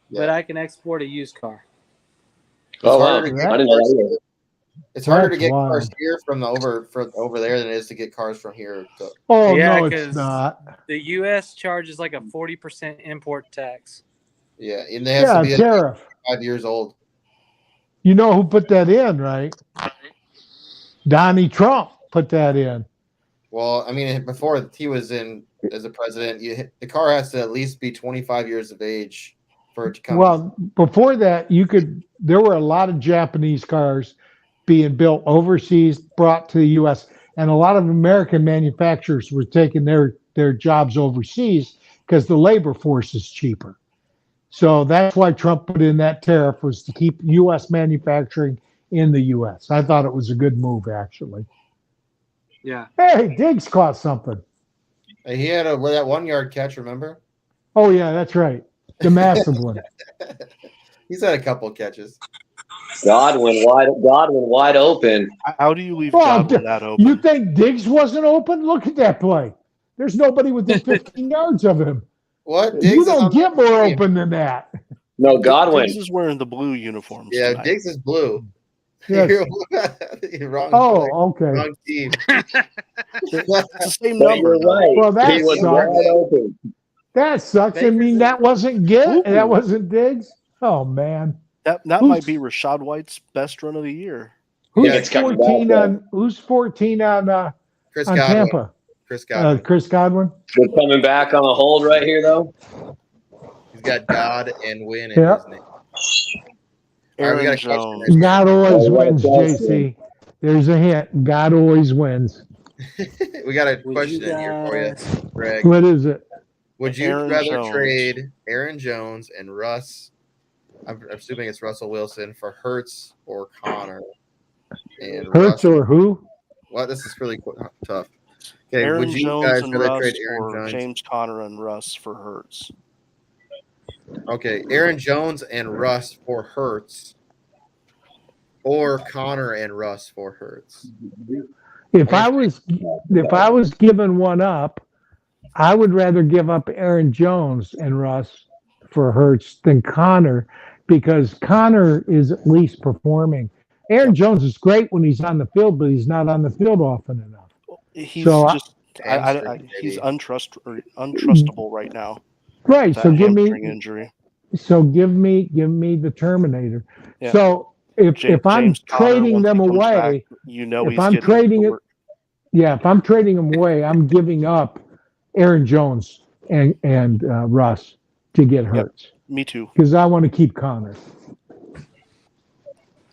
Yeah. but I can export a used car. Oh, wow. harder to I get didn't know cars. that either. It's harder to That's get cars wild. here from the over there than it is to get cars from here. Oh, Yeah, no, it's 'cause not. The U.S. charges like a 40% import tax. Yeah, and they have Yeah, to be at tariff. 5 years old. You know who put that in, right? Donnie Trump put that in. Well, I mean, before he was in as a president, the car has to at least be 25 years of age for it to come. Well, before that, there were a lot of Japanese cars being built overseas, brought to the U.S., and a lot of American manufacturers were taking their jobs overseas because the labor force is cheaper. So that's why Trump put in that tariff, was to keep U.S. manufacturing in the U.S. I thought it was a good move, actually. Yeah. Hey, Diggs caught something. He had that 1 yard catch, remember? Oh, yeah, that's right. The massive one. He's had a couple catches. Godwin wide open. How do you leave Well, Godwin that open? you think Diggs wasn't open? Look at that play. There's nobody within 15 yards of him. What? You Diggs is don't on get the more team. open than that. No, Godwin. Diggs is wearing the blue uniforms. Yeah, tonight. Diggs is blue. Yes. You're wrong. Oh, okay. Wrong team. It's the same But number. you're right. Well, that He was sucks. wide open. That sucks. I mean, that wasn't that wasn't Diggs. Oh man. That might be Rashad White's best run of the year. Who's it's coming 14 back, on? Who's 14 on Chris on Godwin. Tampa? Chris Godwin. Chris Godwin. We're coming back on a hold right here, though. He's got God and win in Yeah. his name. Aaron we got a Jones. question. God always Oh, yeah, wins, that's JC. There's a hint. God always wins. We got a Would question you in here for you, guys- Greg. What is it? Would you Aaron rather Jones. trade Aaron Jones and Russ? I'm assuming it's Russell Wilson for Hurts or Connor. And Hurts or who? What? This is really tough. Okay, Aaron would you Jones guys and rather Russ trade Aaron or Jones? James Conner and Russ for Hurts? Okay, Aaron Jones and Russ for Hurts, or Connor and Russ for Hurts. If I was given one up, I would rather give up Aaron Jones and Russ for Hurts than Connor, because Connor is at least performing. Aaron Jones is great when he's on the field, but he's not on the field often enough. He's So just he's untrustable right now. Right. That So give hamstring me injury. the Terminator. Yeah. So if I'm James Conner, trading once them he comes away, back, if if I'm trading it, if I'm trading them away, I'm giving up Aaron Jones and Russ to get Hurts. Me too. Because I want to keep Connor.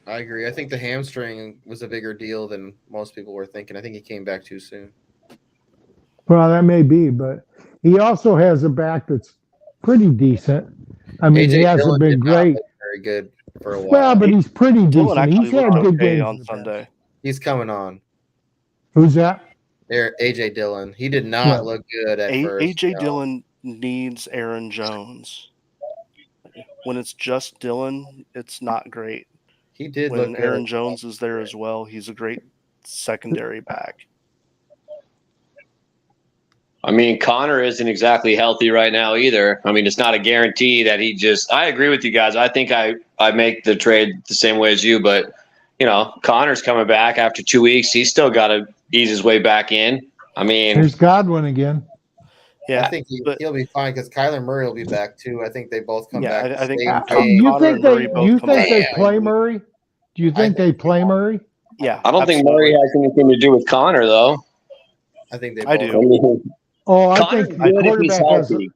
I agree. I think the hamstring was a bigger deal than most people were thinking. I think he came back too soon. Well, that may be, but he also has a back that's pretty decent. I mean, he hasn't Dillon been did not great. look very good for a while. Well, but he's pretty Dylan decent. He's actually had looked good okay games on in the past. Sunday. He's coming on. Who's that? AJ Dillon. He did not look good at first. AJ Dillon needs Aaron Jones. When it's just Dillon, it's not great. He did When look good. Aaron Jones is there as well, he's a great secondary back. I mean, Connor isn't exactly healthy right now either. I mean, it's not a guarantee that he just – I agree with you guys. I think I make the trade the same way as you, but, you know, Connor's coming back after 2 weeks. He's still got to ease his way back in. I mean – Here's Godwin again. Yeah, I think he'll be fine because Kyler Murray will be back too. I think they both come back. I think You think Murray both come back. they play Murray? Do you think they play Murray? Yeah, I don't think Murray has anything to do with Connor, though. I think they. I both. do. Oh, I Connor's think good the if he's quarterback has. healthy.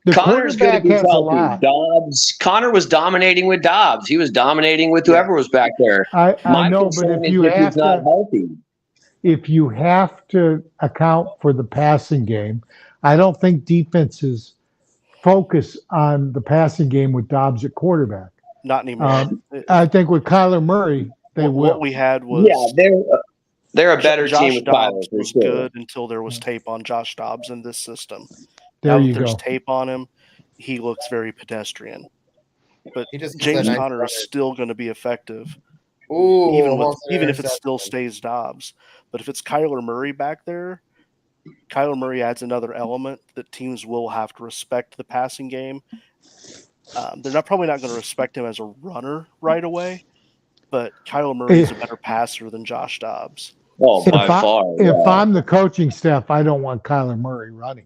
The Connor's good if quarterback he's has a healthy. lot. Connor was dominating with Dobbs. He was dominating with whoever was back there. I My know, but concern if is you if have he's not to, healthy. if you have to account for the passing game, I don't think defenses focus on the passing game with Dobbs at quarterback. Not anymore. I think with Kyler Murray, they will. What we had was they're a better Josh team with Dobbs Kyler for was sure. good until there was tape on Josh Dobbs in this system. There Now you that there's go. tape on him, he looks very pedestrian. But He just James said Conner nice is still going to be effective, Ooh, even if it still stays Dobbs. But if it's Kyler Murray back there, Kyler Murray adds another element that teams will have to respect the passing game. They're probably not going to respect him as a runner right away, but Kyler Murray is a better passer than Josh Dobbs. Oh, by far. If I'm the coaching staff, I don't want Kyler Murray running.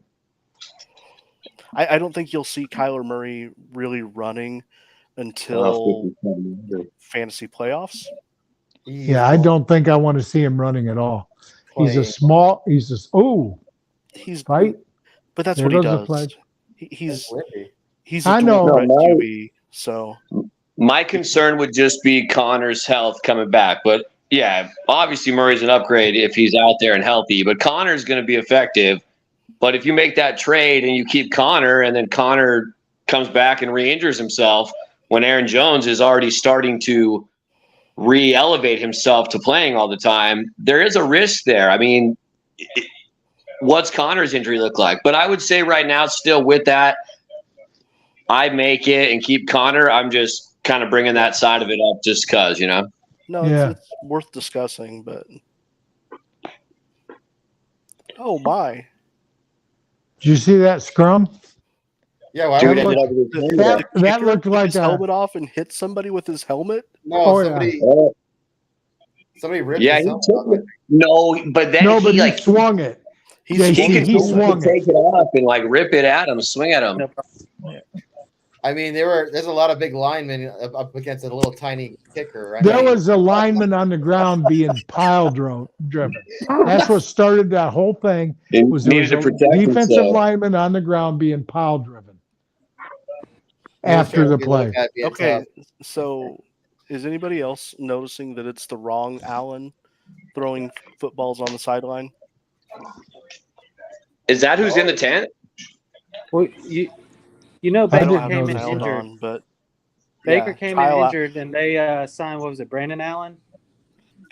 I don't think you'll see Kyler Murray really running until fantasy playoffs. Yeah, I don't think I want to see him running at all. He's fight. But that's There what he goes the does. flag. He's I a know. dual threat QB, so My concern would just be Connor's health coming back. But yeah, obviously Murray's an upgrade if he's out there and healthy. But Connor's going to be effective. But if you make that trade and you keep Connor, and then Connor comes back and re-injures himself when Aaron Jones is already starting to re-elevate himself to playing all the time, there is a risk there. I mean, what's Connor's injury look like? But I would say right now, still with that, I make it and keep Connor. I'm just kind of bringing that side of it up just because, you know? No, it's worth discussing, but oh my. Did you see that scrum? Yeah, why Dude would ended up with his hand up. That looked took like his helmet off and hit somebody with his helmet. No, Oh, somebody ripped Yeah, his he helmet took off. it. No, but then but he like swung it. he He could swung it. take it off and like rip it at him, swing at him. I mean, there's a lot of big linemen up against a little tiny kicker, right? There was a lineman on the ground being pile driven. That's what started that whole thing. He Was there needed was to a protect defensive himself. lineman on the ground being pile driven after the play. Okay, so is anybody else noticing that it's the wrong Allen throwing footballs on the sideline? Is that who's in the tent? Well, you know, I don't Baker have came the in sound injured. on, but Baker yeah, came Kyle- in injured, and they signed, what was it, Brandon Allen?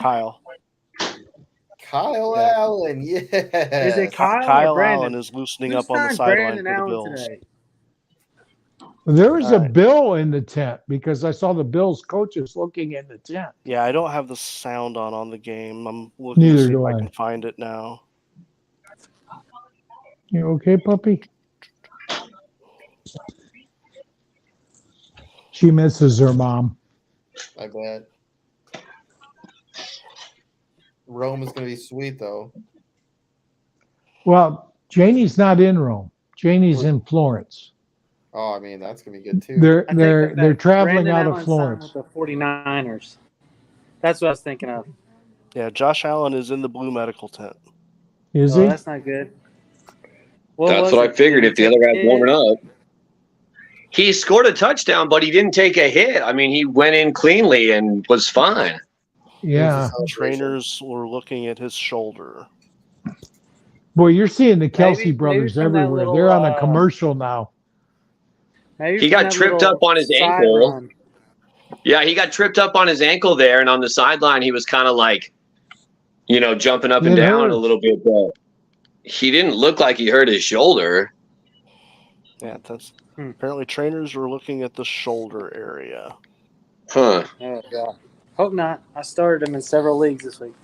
Kyle. Kyle Yeah. Allen, yeah. Is it Kyle or Kyle Brandon? Allen is loosening Who up on the signed sideline Brandon for the Allen Bills. today? There was All a right. bill in the tent because I saw the Bills coaches looking in the tent. Yeah, I don't have the sound on the game. I'm looking Neither to see do if I I. can find it now. You okay, puppy? She misses her mom. I bet. Rome is going to be sweet, though. Well, Janie's not in Rome. Janie's in Florence. Oh, I mean, that's going to be good, too. They're traveling Brandon out Allen of Florence. signed with the 49ers. That's what I was thinking of. Yeah, Josh Allen is in the blue medical tent. Is Oh, he? that's not good. That's what I figured if the other guy's warming up. He scored a touchdown, but he didn't take a hit. I mean, he went in cleanly and was fine. Yeah. Trainers were looking at his shoulder. Boy, you're seeing the Kelsey Maybe brothers from that everywhere. little, They're on a commercial now. Maybe He from got that tripped little up on his side ankle. run. Yeah, he got tripped up on his ankle there, and on the sideline, he was kind of like, jumping up and It down hurts. a little bit, but he didn't look like he hurt his shoulder. Yeah, that's apparently trainers were looking at the shoulder area. Huh. Oh, God. Hope not. I started him in several leagues this week.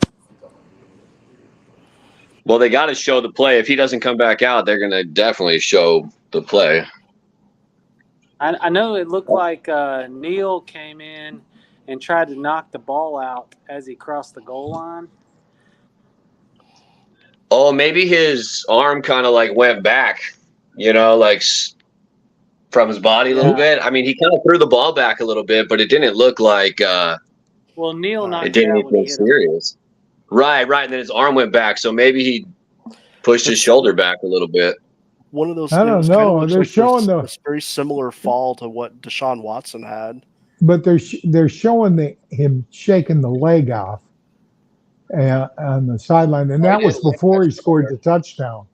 Well, they got to show the play. If he doesn't come back out, they're going to definitely show the play. I know it looked like Neal came in and tried to knock the ball out as he crossed the goal line. Oh, maybe his arm kind of like went back, like from his body a little bit. I mean, he kind of threw the ball back a little bit, but it didn't look like Well, Neal knocked it didn't it out when he look hit him. serious. Right. And then his arm went back, so maybe he pushed his shoulder back a little bit. One of those. I don't things kinda know. looks They're like showing this very similar fall to what Deshaun Watson had. But they're showing him shaking the leg off. on the sideline, and that was before he scored the touchdown.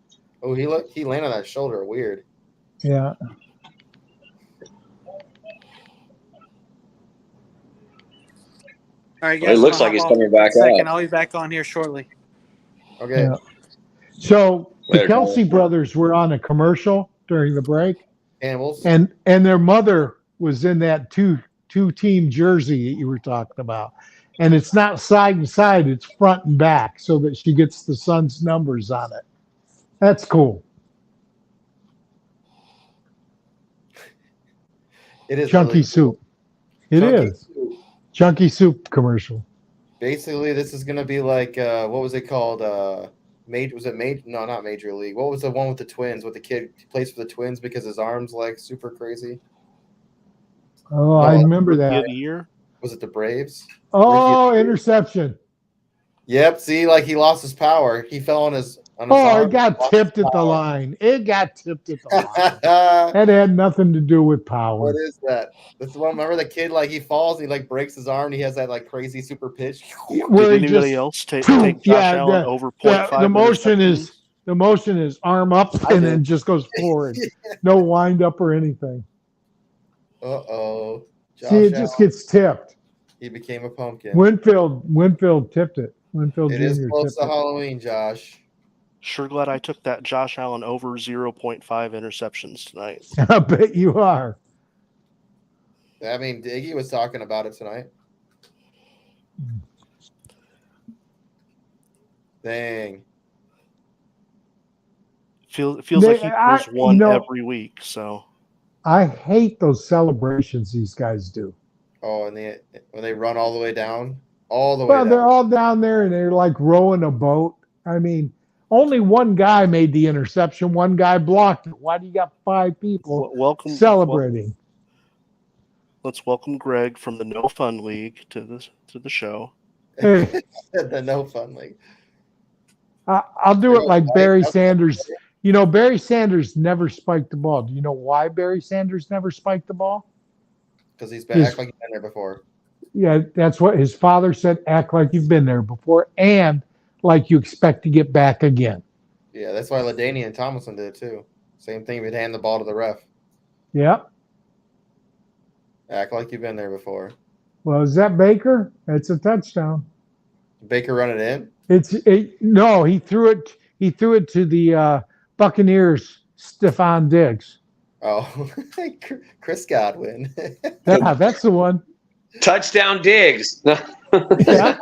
Oh, he landed on that shoulder. Weird. Yeah. All right, Well, it guys. looks I'm like he's gonna hop coming off for a back second. out. I'll be back on here shortly. Okay. Yeah. So the Later, Kelsey brothers were on a commercial during the break, Camels. and their mother was in that two-team jersey that you were talking about. And it's not side and side, it's front and back so that she gets the son's numbers on it. That's cool. It is Chunky really soup. It Chunky is. soup. Chunky soup commercial. Basically, this is gonna be like what was it called? No, not Major League. What was the one with the Twins? With the kid who plays for the Twins because his arm's like super crazy. Oh, I remember that. of the year. Was it the Braves? Oh, interception. Yep. See, like he lost his power. He fell on his arm. Oh, it got tipped at the line. It got tipped at the line. That had nothing to do with power. What is that? That's the one. Remember the kid? Like he falls, he like breaks his arm. And he has that like crazy super pitch. Where Did he anybody just else take Josh Allen over 0.5? The motion is arm up and then just goes forward. No wind up or anything. Uh-oh. See, it just gets tipped. He became a pumpkin. Winfield tipped it. Winfield It Jr. is close tipped to Halloween, Josh. Sure glad I took that Josh Allen over 0.5 interceptions tonight. I bet you are. I mean, Diggy was talking about it tonight. Dang. Feels like he throws one every week. So I hate those celebrations these guys do. Oh, and when they run all the way down, all the way Well, down. they're all down there and they're like rowing a boat. I mean, only one guy made the interception. One guy blocked it. Why do you got 5 people celebrating? Let's welcome Greg from the No Fun League to the show. The No Fun League. I'll do it like Barry Sanders. You know, Barry Sanders never spiked the ball. Do you know why Barry Sanders never spiked the ball? Because he's been act like he's been there before. Yeah, that's what his father said. Act like you've been there before, and like you expect to get back again. Yeah, that's why LaDainian and Tomlinson did it too. Same thing. We'd hand the ball to the ref. Yeah. Act like you've been there before. Well, is that Baker? It's a touchdown. Baker run it in? No, he threw it. He threw it to the Buccaneers. Stephon Diggs. Oh, Chris Godwin. Yeah, that's the one. Touchdown Diggs. Yeah,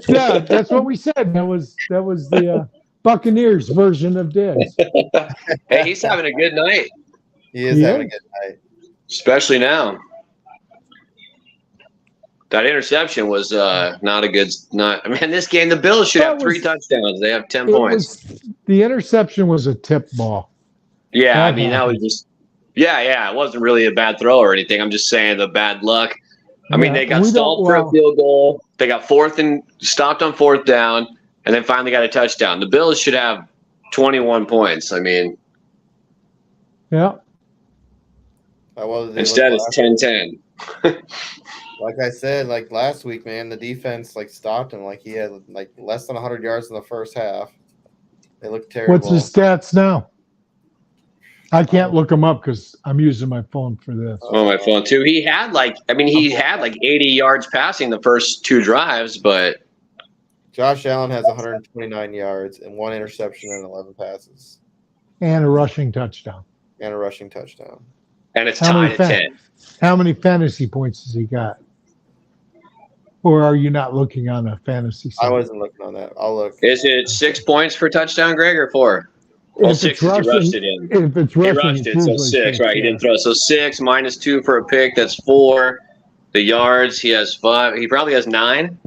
that's what we said. That was the Buccaneers version of Diggs. Hey, he's having a good night. He is having a good night, especially now. That interception was not a good. This game, the Bills should have 3 touchdowns. They have 10 points. The interception was a tip ball. Yeah, that was just. Yeah. It wasn't really a bad throw or anything. I'm just saying the bad luck. They got stalled for a field goal. They got stopped on 4th down, and then finally got a touchdown. The Bills should have 21 points. Yeah. Instead, it's 10-10. Like I said, like last week, man, the defense stopped him. Like he had less than 100 yards in the first half. They looked terrible. What's his stats now? I can't look them up because I'm using my phone for this. Oh, my phone too. He had 80 yards passing the first 2 drives, but Josh Allen has 129 yards and 1 interception and 11 passes. And a rushing touchdown. And a rushing touchdown. And it's tied at 10. How many fantasy points has he got? Or are you not looking on a fantasy site? I wasn't looking on that. I'll look. Is it 6 points for touchdown, Greg, or 4? Well, 6 because he rushed it in. If it's rushing, he rushed it, so 6, right? He didn't throw. So 6 minus 2 for a pick, that's 4. The yards, he has 5. He probably has 9.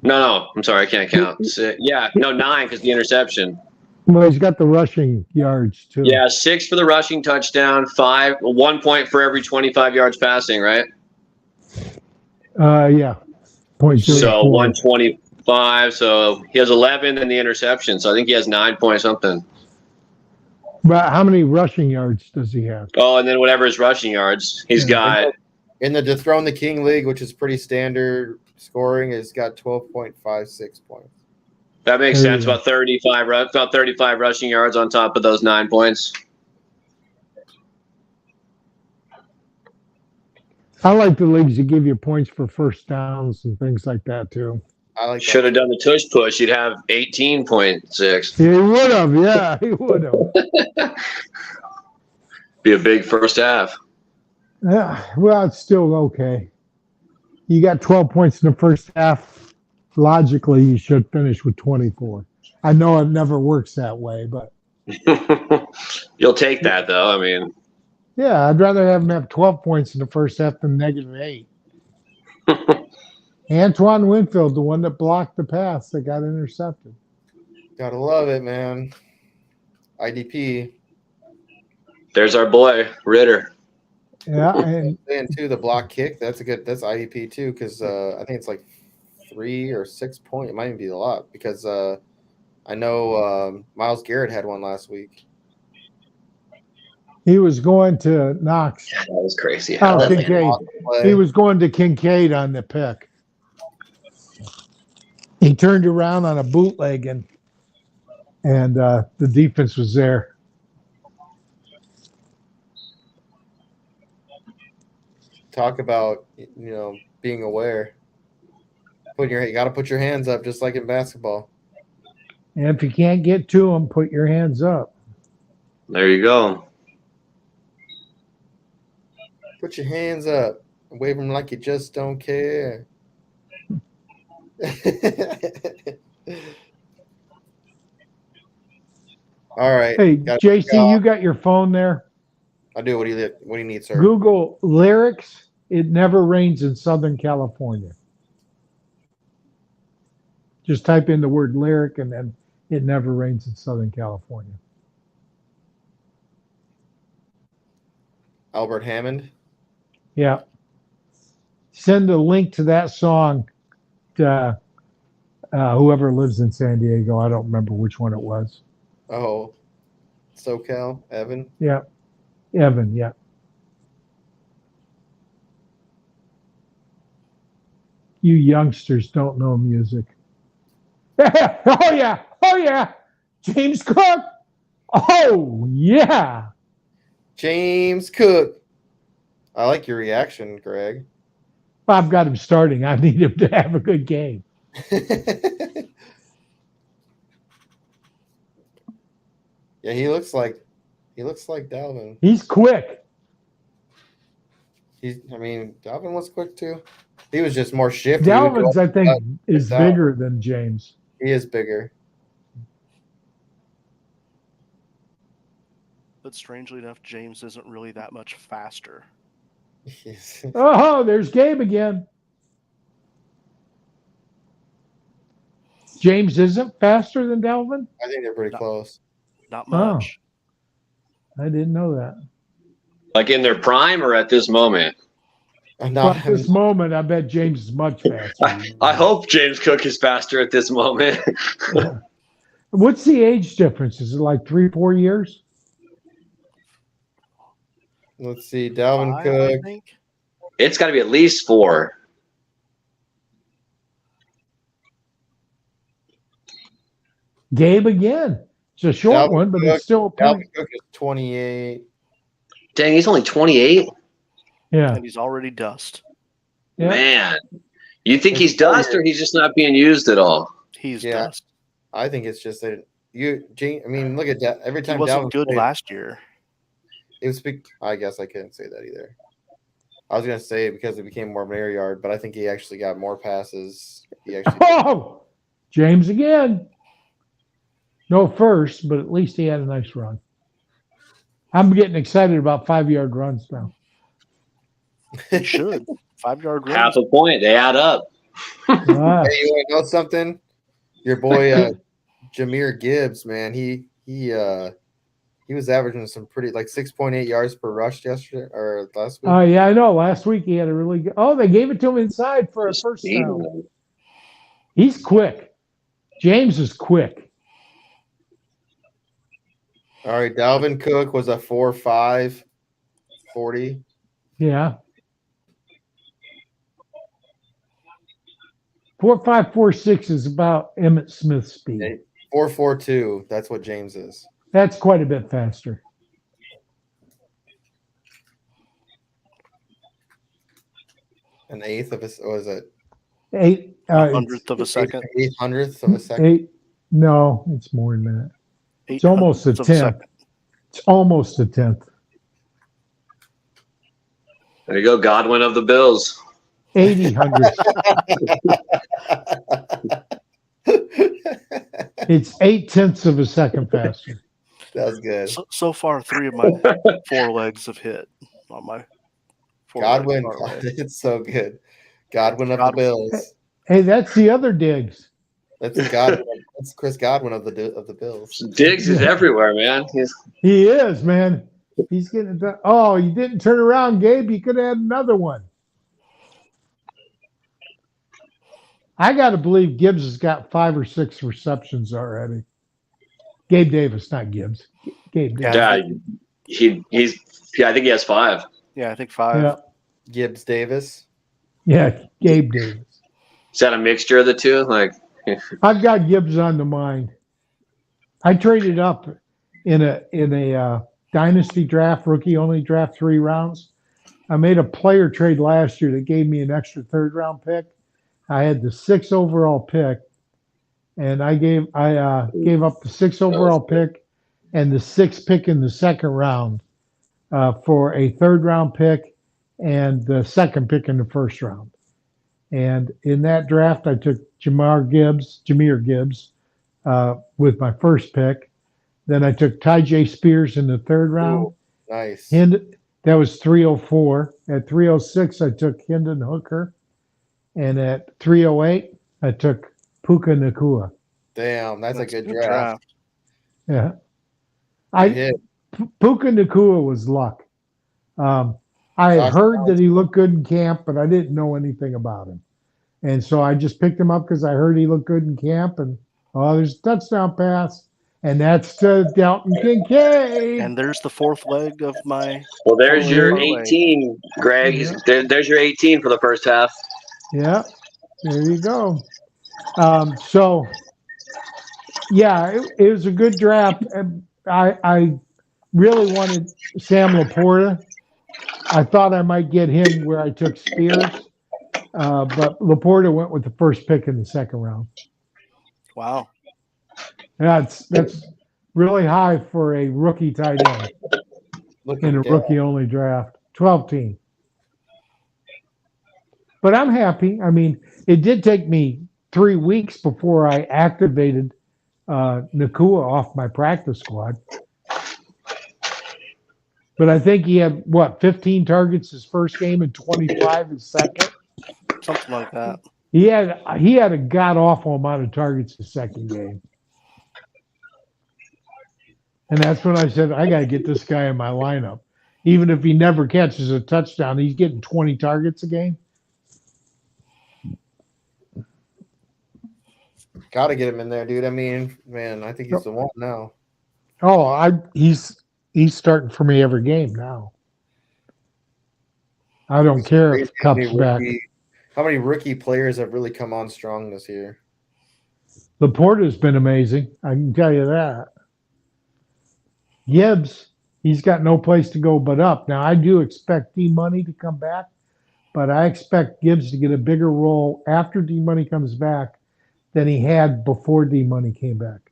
No, I'm sorry, I can't count. 9 because the interception. Well, he's got the rushing yards too. Yeah, 6 for the rushing touchdown, 1 point for every 25 yards passing, right? Yeah. So 125. So he has 11 in the interception. So I think he has 9 point something. But how many rushing yards does he have? Oh, and then whatever his rushing yards, he's got. In the Dethrone the King League, which is pretty standard scoring, has got 12.56 points. That makes There you sense. go. About 35 rushing yards on top of those 9 points. I like the leagues that give you points for first downs and things like that too. I like Should have that. done the tush push. You'd have 18.6. He would have, yeah, he would have. Be a big first half. Yeah, well, it's still okay. You got 12 points in the first half. Logically, you should finish with 24. I know it never works that way, but You'll take that, though. I mean, yeah, I'd rather have them have 12 points in the first half than -8. Antoine Winfield, the one that blocked the pass that got intercepted. Gotta love it, man. IDP. there's our boy, Ritter. Yeah, and And too, the block kick, that's IDP too, because I think it's like 3 or 6 points. It might even be a lot because I know Myles Garrett had one last week. he was going to Knox. That was crazy. Oh, How Kincaid. He was going to Kincaid on the pick. He turned around on a bootleg and the defense was there. Talk about being aware. You got to put your hands up just like in basketball. And if you can't get to them, put your hands up. There you go. Put your hands up. Wave them like you just don't care. All right. Hey, JC, you got your phone there? I do. What do you need, sir? Google lyrics. It never rains in Southern California. Just type in the word lyric and then it never rains in Southern California. Albert Hammond. Yeah. Send a link to that song to whoever lives in San Diego. I don't remember which one it was. Oh, SoCal, Evan. Yeah. Evan, yeah. You youngsters don't know music. Oh, yeah. Oh, yeah. James Cook. Oh, yeah. James Cook. I like your reaction, Greg. I've got him starting. I need him to have a good game. Yeah, he looks like Dalvin. He's quick. Dalvin was quick too. He was just more shifty. Dalvin's, I think, is bigger than James. He is bigger. But strangely enough, James isn't really that much faster. Oh, there's Gabe again. James isn't faster than Dalvin? I think they're pretty close. Not much. I didn't know that. Like in their prime or at this moment? Well, at this moment, I bet James is much faster. I hope James Cook is faster at this moment. Yeah. What's the age difference? Is it like 3-4 years? Let's see, Dalvin 5, Cook. I think. It's got to be at least 4. Gabe again. It's a short Dalvin one, but Cook- it's still a point. Dalvin Cook is 28. Dang, he's only 28? Yeah. And he's already dust. Yeah. Man. You think It's he's dust or he's just not being used at all? He's Yeah. dust. I think it's just that look at that. Every He time wasn't Dalvin good played, last year. it was big. I guess I couldn't say that either. I was gonna say it because it became more of an air yard, but I think he actually got more passes. He actually Oh, James again. No first, but at least he had a nice run. I'm getting excited about 5-yard runs now. He should. 5-yard run. Half a point. They add up. Ah, Hey, you want to know something? Your boy Jahmyr Gibbs, man, he was averaging some pretty 6.8 yards per rush yesterday or last week. yeah, I know. Last week he had a really good. Oh, they gave it to him inside for a first down. He's quick. James is quick. All right, Dalvin Cook was a 4.5 40. Yeah. 4546 is about Emmett Smith's speed. 442. That's what James is. That's quite a bit faster. An eighth of a, or is it Eight A hundredth of a eight second. 800th of a second? eight. No, it's more than that. It's almost a 800ths of tenth. second. It's almost a tenth. There you go, Godwin of the Bills. 80 hundredths. It's 8/10 of a second faster. That was good. So far, 3 of my 4 legs have hit on my Godwin, parlay. it's so good. Godwin of the Godwin. Bills. Hey, that's the other Diggs. That's Godwin. That's Chris Godwin of the Bills. Diggs is everywhere, man. He is, man. He's getting it done. Oh, you didn't turn around, Gabe. You could have had another one. I got to believe Gibbs has got 5 or 6 receptions already. Gabe Davis, not Gibbs. Gabe Davis. Yeah, I think he has 5. Yeah, I think 5. Yeah, Gibbs Davis. yeah, Gabe Davis. Is that a mixture of the two? Like, I've got Gibbs on the mind. I traded up in a dynasty draft, rookie only draft, 3 rounds. I made a player trade last year that gave me an extra 3rd round pick. I had the 6th overall pick, and I gave up the 6th overall pick and the 6th pick in the 2nd round for a 3rd round pick and the 2nd pick in the 1st round. And in that draft, I took Jahmyr Gibbs with my 1st pick. Then I took Tyjae Spears in the 3rd round. Ooh, nice. That was 304. At 306, I took Hendon Hooker. And at 308, I took Puka Nacua. Damn, that's a good draft. Yeah. Hit. Puka Nacua was luck. I had heard that he looked good in camp, but I didn't know anything about him. And so I just picked him up because I heard he looked good in camp. And, there's a touchdown pass. And that's to Dalton Kincaid. And there's the 4th leg of my. Well, there's your parlay. 18, Greg. Yeah. There's your 18 for the first half. Yeah, there you go. So, yeah, it was a good draft. I really wanted Sam Laporta. I thought I might get him where I took Spears, but Laporta went with the 1st pick in the 2nd round. Wow. That's really high for a rookie tight end in a rookie-only draft. 12 team. But I'm happy. I mean, it did take me 3 weeks before I activated Nacua off my practice squad. But I think he had, 15 targets his first game and 25 his second? Something like that. He had a god-awful amount of targets his second game. And that's when I said, I got to get this guy in my lineup. Even if he never catches a touchdown, he's getting 20 targets a game. Got to get him in there, dude. I mean, man, I think he's the one now. Oh, he's starting for me every game now. I don't care if Cup's back. How many rookie players have really come on strong this year? Laporta's been amazing. I can tell you that. Gibbs, he's got no place to go but up. Now, I do expect D-Money to come back, but I expect Gibbs to get a bigger role after D-Money comes back than he had before D-Money came back.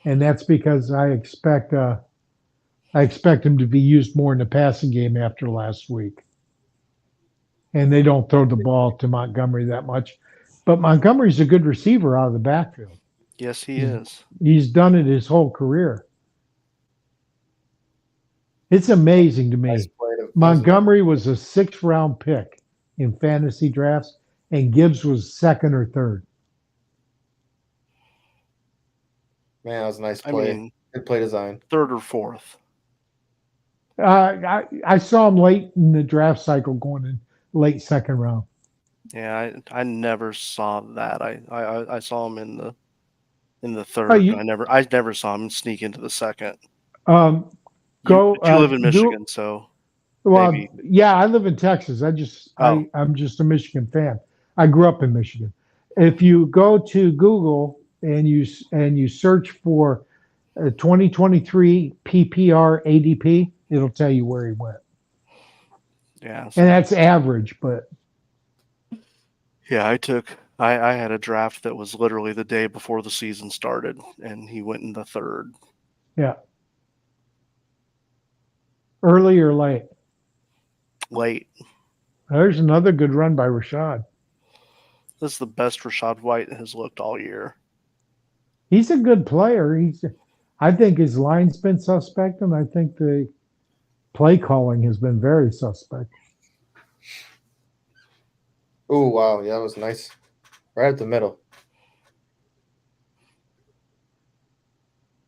And that's because I expect him to be used more in the passing game after last week. And they don't throw the ball to Montgomery that much. But Montgomery's a good receiver out of the backfield. Yes, he is. He's done it his whole career. It's amazing to me. Nice play to- Montgomery was a 6th round pick in fantasy drafts, and Gibbs was 2nd or 3rd. Man, that was a nice play. I mean, Good play design. 3rd or 4th. I saw him late in the draft cycle going in late 2nd round. Yeah, I never saw that. I saw him in the 3rd. I never saw him sneak into the 2nd. You live in Michigan, so maybe. Yeah, I live in Texas. I'm just a Michigan fan. I grew up in Michigan. If you go to Google and you search for 2023 PPR ADP, it'll tell you where he went, Yeah. and that's average. But Yeah, I had a draft that was literally the day before the season started, and he went in the third. yeah, early or late. Late. There's another good run by Rashad. This is the best Rashad White has looked all year. He's a good player. I think his line's been suspect, and I think the play calling has been very suspect. Oh wow, yeah, that was nice. Right at the middle.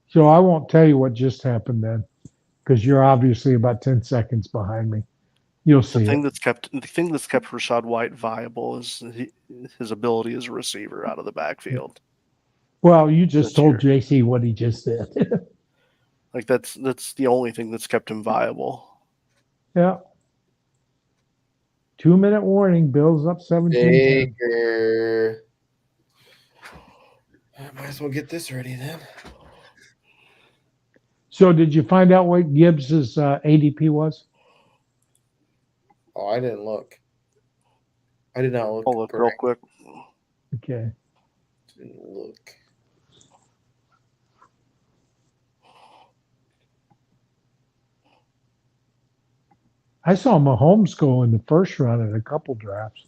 So I won't tell you what just happened then, because you're obviously about 10 seconds behind me. You'll The see thing it. that's kept Rashad White viable is his ability as a receiver out of the backfield. Well, you just This told year. JC what he just did. Like that's the only thing that's kept him viable. Yeah. 2-minute warning. Bills up 17-10. Baker. I might as well get this ready then. So did you find out what Gibbs's ADP was? Oh, I didn't look. I did not look. I'll look real quick. Okay. Didn't look. I saw Mahomes go in the first round in a couple drafts.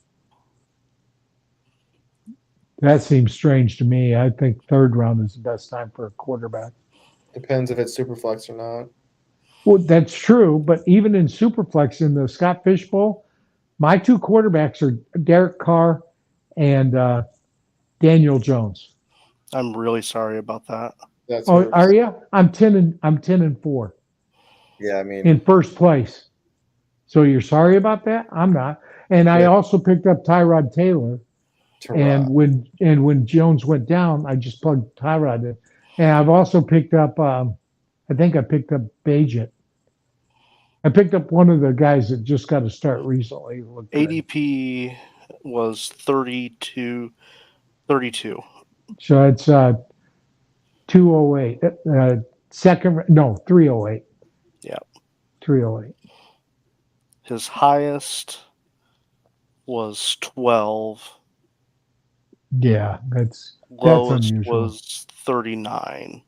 That seems strange to me. I think third round is the best time for a quarterback. Depends if it's super flex or not. Well, that's true, but even in Superflex in the Scott Fish Bowl, my two quarterbacks are Derek Carr and Daniel Jones. I'm really sorry about that. That's Oh, what are you? I'm 10-4 yeah, I mean, in first place. So you're sorry about that? I'm not. And I Yeah. also picked up Tyrod Taylor. And Tyrod. when Jones went down, I just plugged Tyrod in. And I've also picked up. I think I picked up Bajent. I picked up one of the guys that just got to start recently. Looked good. ADP was 32. So it's 208. Second, no, 308. Yeah. 308. His highest was 12. Yeah, that's Lowest unusual. was 39.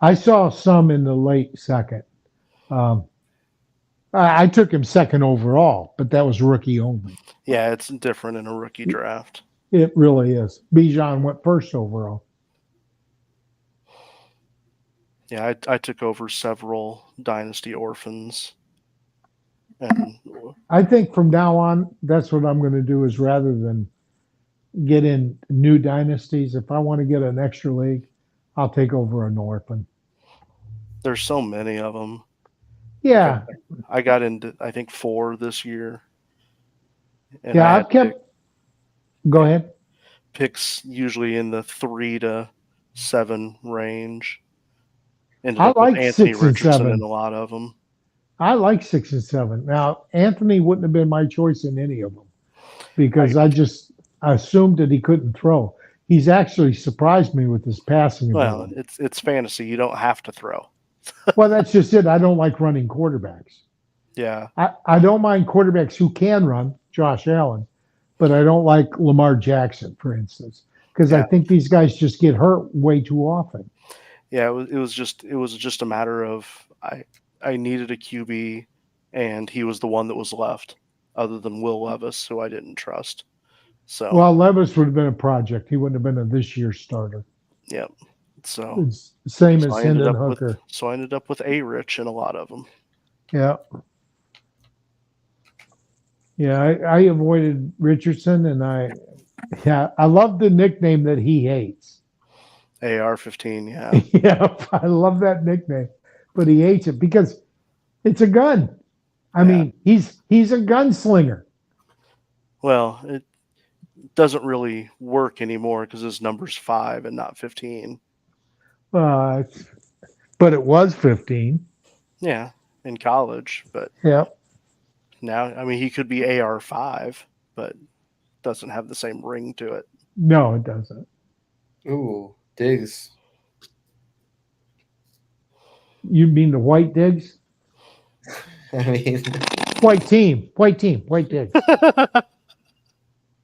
I saw some in the late second. I took him second overall, but that was rookie only. Yeah, it's different in a rookie draft. It really is. Bijan went first overall. Yeah, I took over several dynasty orphans. And I think from now on, that's what I'm going to do is rather than get in new dynasties, if I want to get an extra league, I'll take over an orphan. there's so many of them. Yeah. I got into, I think, 4 this year. And Yeah, I I've kept. Go ahead. picks usually in the 3 to 7 range. Ended I up like with Anthony 6 and Richardson 7. in a lot of them. I like 6 and 7. Now, Anthony wouldn't have been my choice in any of them because I just assumed that he couldn't throw. He's actually surprised me with his passing ability. Well, it's fantasy. You don't have to throw. Well, that's just it. I don't like running quarterbacks. Yeah. I don't mind quarterbacks who can run, Josh Allen, but I don't like Lamar Jackson, for instance, because I think these guys just get hurt way too often. Yeah, it was just a matter of I needed a QB, and he was the one that was left, other than Will Levis, who I didn't trust. So Well, Levis would have been a project. He wouldn't have been a this year's starter. yeah. So It's the same so as I ended Hendon up with Hooker. so I ended up with A-Rich in a lot of them. Yeah. Yeah, I avoided Richardson, and I love the nickname that he hates. AR-15, yeah. Yeah, I love that nickname, but he hates it because it's a gun. I mean, he's a gunslinger. Well, it doesn't really work anymore because his number's 5 and not 15. But it was 15. Yeah, in college, but Yeah. now, I mean, he could be AR-5, but doesn't have the same ring to it. No, it doesn't. Ooh, Diggs. You mean the white Diggs? I mean, White team. White Diggs.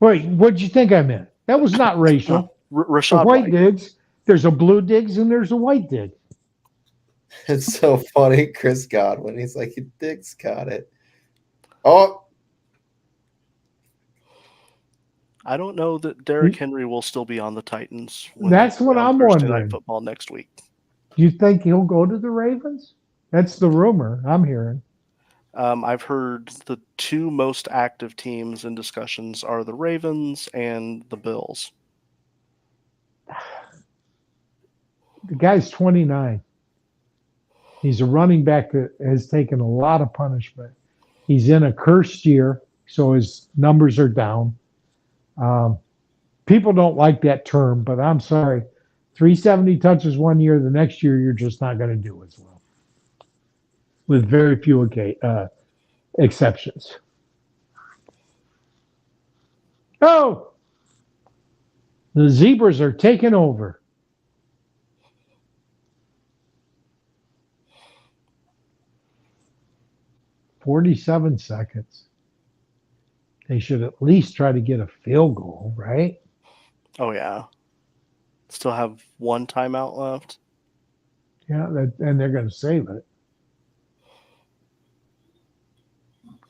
Wait, what'd you think I meant? That was not racial. The Rashad white White. Diggs. There's a blue Diggs and there's a white Diggs. it's so funny. Chris Godwin. He's like, Diggs got it. Oh, I don't know that Derrick Henry will still be on the Titans. That's what I'm Thursday Night wondering. Football next week. Do you think he'll go to the Ravens? That's the rumor I'm hearing. I've heard the two most active teams in discussions are the Ravens and the Bills. The guy's 29. He's a running back that has taken a lot of punishment. He's in a cursed year, so his numbers are down. People don't like that term, but I'm sorry. 370 touches one year, the next year you're just not going to do as well, with very few exceptions. Oh, the Zebras are taking over. "47 seconds. They should at least try to get a field goal, right?" Oh yeah. Still have one timeout left. Yeah, and they're going to save it.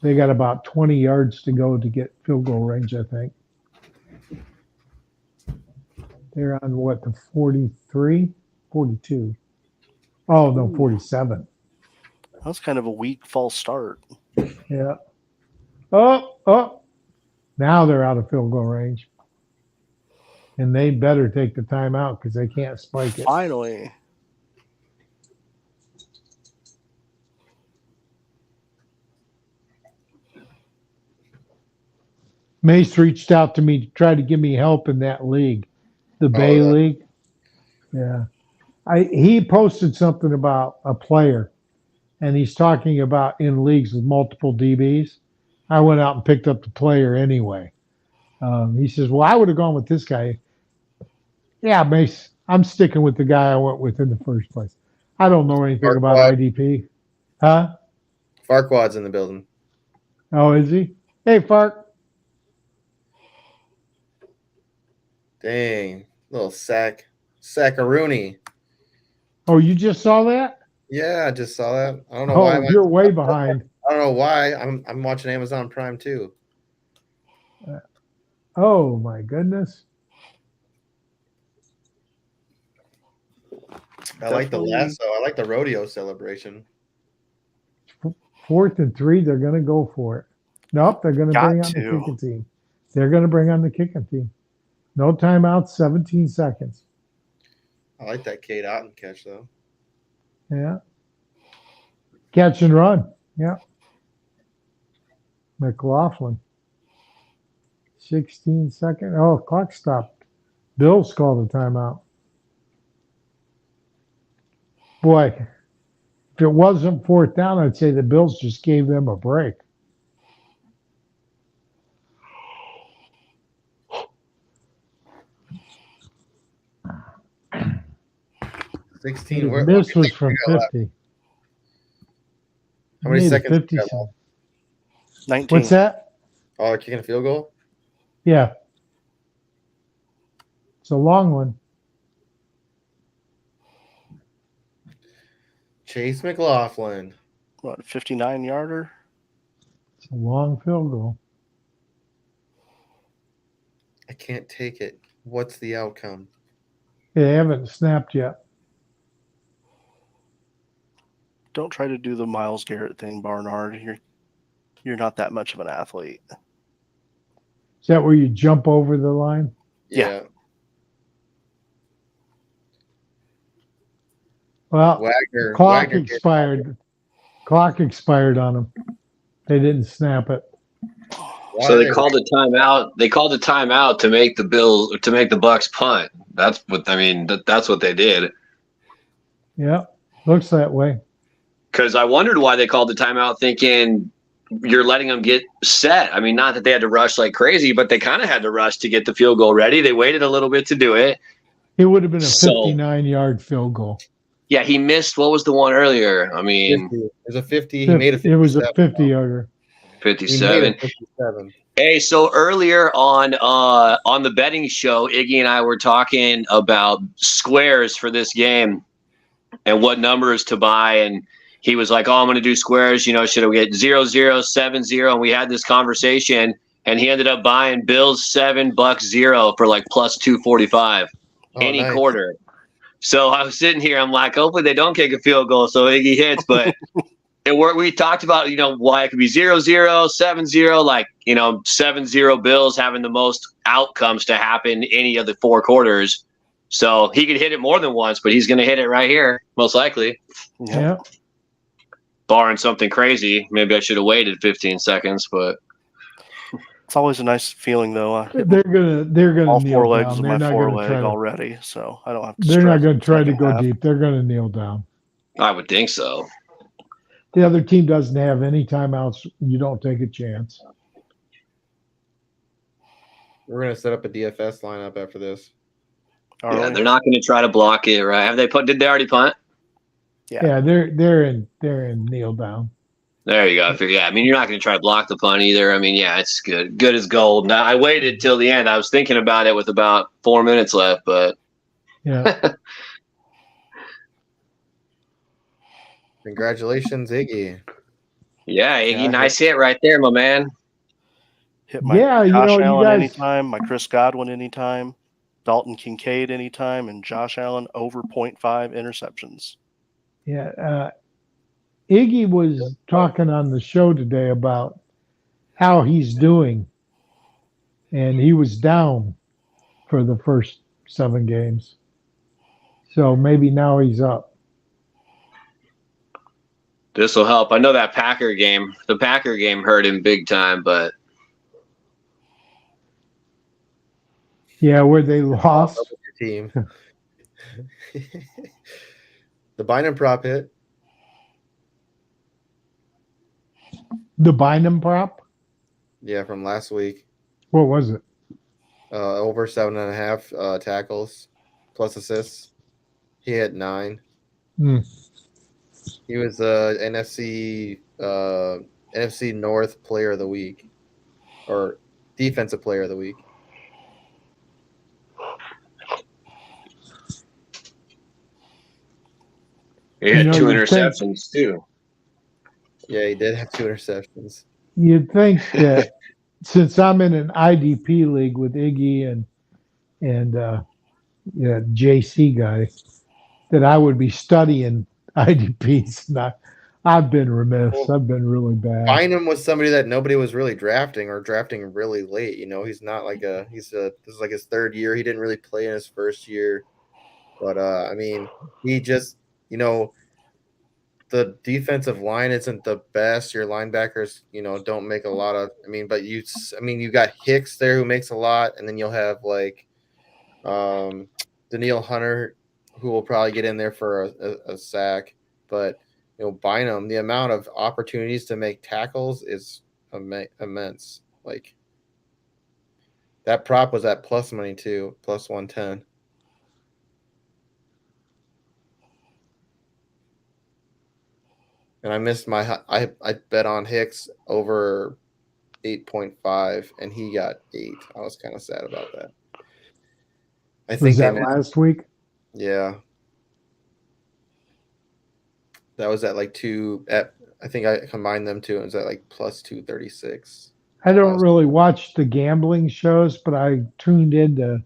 They got about 20 yards to go to get field goal range, I think. They're on what, the 43? 42. Oh, no, 47. That was kind of a weak false start. Yeah. Oh. Now they're out of field goal range. And they better take the timeout because they can't spike it. Finally. Mace reached out to me to try to give me help in that league, the Bay League. Yeah. He posted something about a player, and he's talking about in leagues with multiple DBs. I went out and picked up the player anyway. He says, well, I would have gone with this guy. Yeah, Mace, I'm sticking with the guy I went with in the first place. I don't know anything about IDP. Huh? Farquad's in the building. Oh, is he? Hey, Fark. Dang. Little Sackaroonie. Oh, you just saw that? Yeah, I just saw that. I don't know why. You're way behind. I don't know why. I'm watching Amazon Prime too. Oh my goodness. I like the lasso. I like the rodeo celebration. 4th and 3, they're going to go for it. Nope, they're going to bring on the kicking team. They're going to bring on the kicking team. No timeouts, 17 seconds. I like that Kate Otten catch, though. Yeah. Catch and run. Yeah. McLaughlin. 16 seconds. Oh, clock stopped. Bills called a timeout. Boy, if it wasn't 4th down, I'd say the Bills just gave them a break. This was from 50. How many seconds? 50 19. What's that? Oh, they're kicking a field goal? Yeah. It's a long one. Chase McLaughlin. What, 59-yarder? It's a long field goal. I can't take it. What's the outcome? They haven't snapped yet. Don't try to do the Myles Garrett thing, Barnard. You're not that much of an athlete. Is that where you jump over the line? Yeah. Well, Wagner expired. Clock expired on them. They didn't snap it. So they called a timeout. They called a timeout to make the Bucks punt. That's what I mean. That's what they did. Yeah, looks that way. Because I wondered why they called the timeout, thinking, you're letting them get set. I mean, not that they had to rush like crazy, but they kind of had to rush to get the field goal ready. They waited a little bit to do it. It would have been a So- 59-yard fild goal. Yeah, he missed. What was the one earlier? I mean, 50. It was a 50. He made a 57. It was a 50-yarder. He made 57. a 57. Hey, so earlier on the betting show, Iggy and I were talking about squares for this game and what numbers to buy, and he was like, "Oh, I'm going to do squares. You know, should we get 0-0, 7-0?" And we had this conversation, and he ended up buying Bills $7 for like plus 245 any nice. quarter. So I was sitting here, I'm like, hopefully they don't kick a field goal so Iggy hits, but. We talked about, why it could be 0-0, 7-0, like, 7-0 Bills having the most outcomes to happen any of the 4 quarters. So he could hit it more than once, but he's going to hit it right here, most likely. Yeah. Barring something crazy. Maybe I should have waited 15 seconds, but. It's always a nice feeling, though. They're gonna All kneel 4 legs down. of They're my not 4 gonna leg try to, already, so I don't have to they're not stress going to the try to second go half. deep. They're going to kneel down. I would think so. The other team doesn't have any timeouts. You don't take a chance. We're gonna set up a DFS lineup after this. Are Yeah, we? they're not going to try to block it, right? Did they already punt? Yeah, they're in kneel down. There you go. Yeah, I mean, you're not going to try to block the punt either. I mean, yeah, it's good. Good as gold. Now, I waited till the end. I was thinking about it with about 4 minutes left, but. Yeah. Congratulations, Iggy. Yeah, Iggy, Yeah, nice hit right there, my man. Hit my Yeah, Josh you Allen guys- anytime, my Chris Godwin anytime, Dalton Kincaid anytime, and Josh Allen over 0.5 interceptions. Yeah. Iggy was talking on the show today about how he's doing, and he was down for the first 7 games. So maybe now he's up. This will help. I know the Packer game hurt him big time, but Yeah, where they lost. Up with your team. The Bynum prop hit. The Bynum prop? Yeah, from last week. What was it? Over 7.5 tackles plus assists. He had 9. Hmm. He was NFC North Player of the Week, or Defensive Player of the Week. he had You know, 2 you'd think- interceptions too. Yeah, he did have 2 interceptions. You'd think that since I'm in an IDP league with Iggy and JC guy, that I would be studying IDPs. I've been remiss. I've been really bad. Bynum was somebody that nobody was really drafting or drafting really late. He's not like this is like his 3rd year. He didn't really play in his 1st year, but I mean, he just the defensive line isn't the best. Your linebackers, don't make a lot of. But you got Hicks there who makes a lot, and then you'll have like Daniil Hunter, who will probably get in there for a sack. But Bynum, the amount of opportunities to make tackles is immense. Like that prop was at plus money too, plus 110. And I missed I bet on Hicks over 8.5, and he got 8. I was kind of sad about that. I think Was that last week? Yeah. That was at like 2 at I think I combined them two. It was at like plus 236. I don't really watch the gambling shows, but I tuned into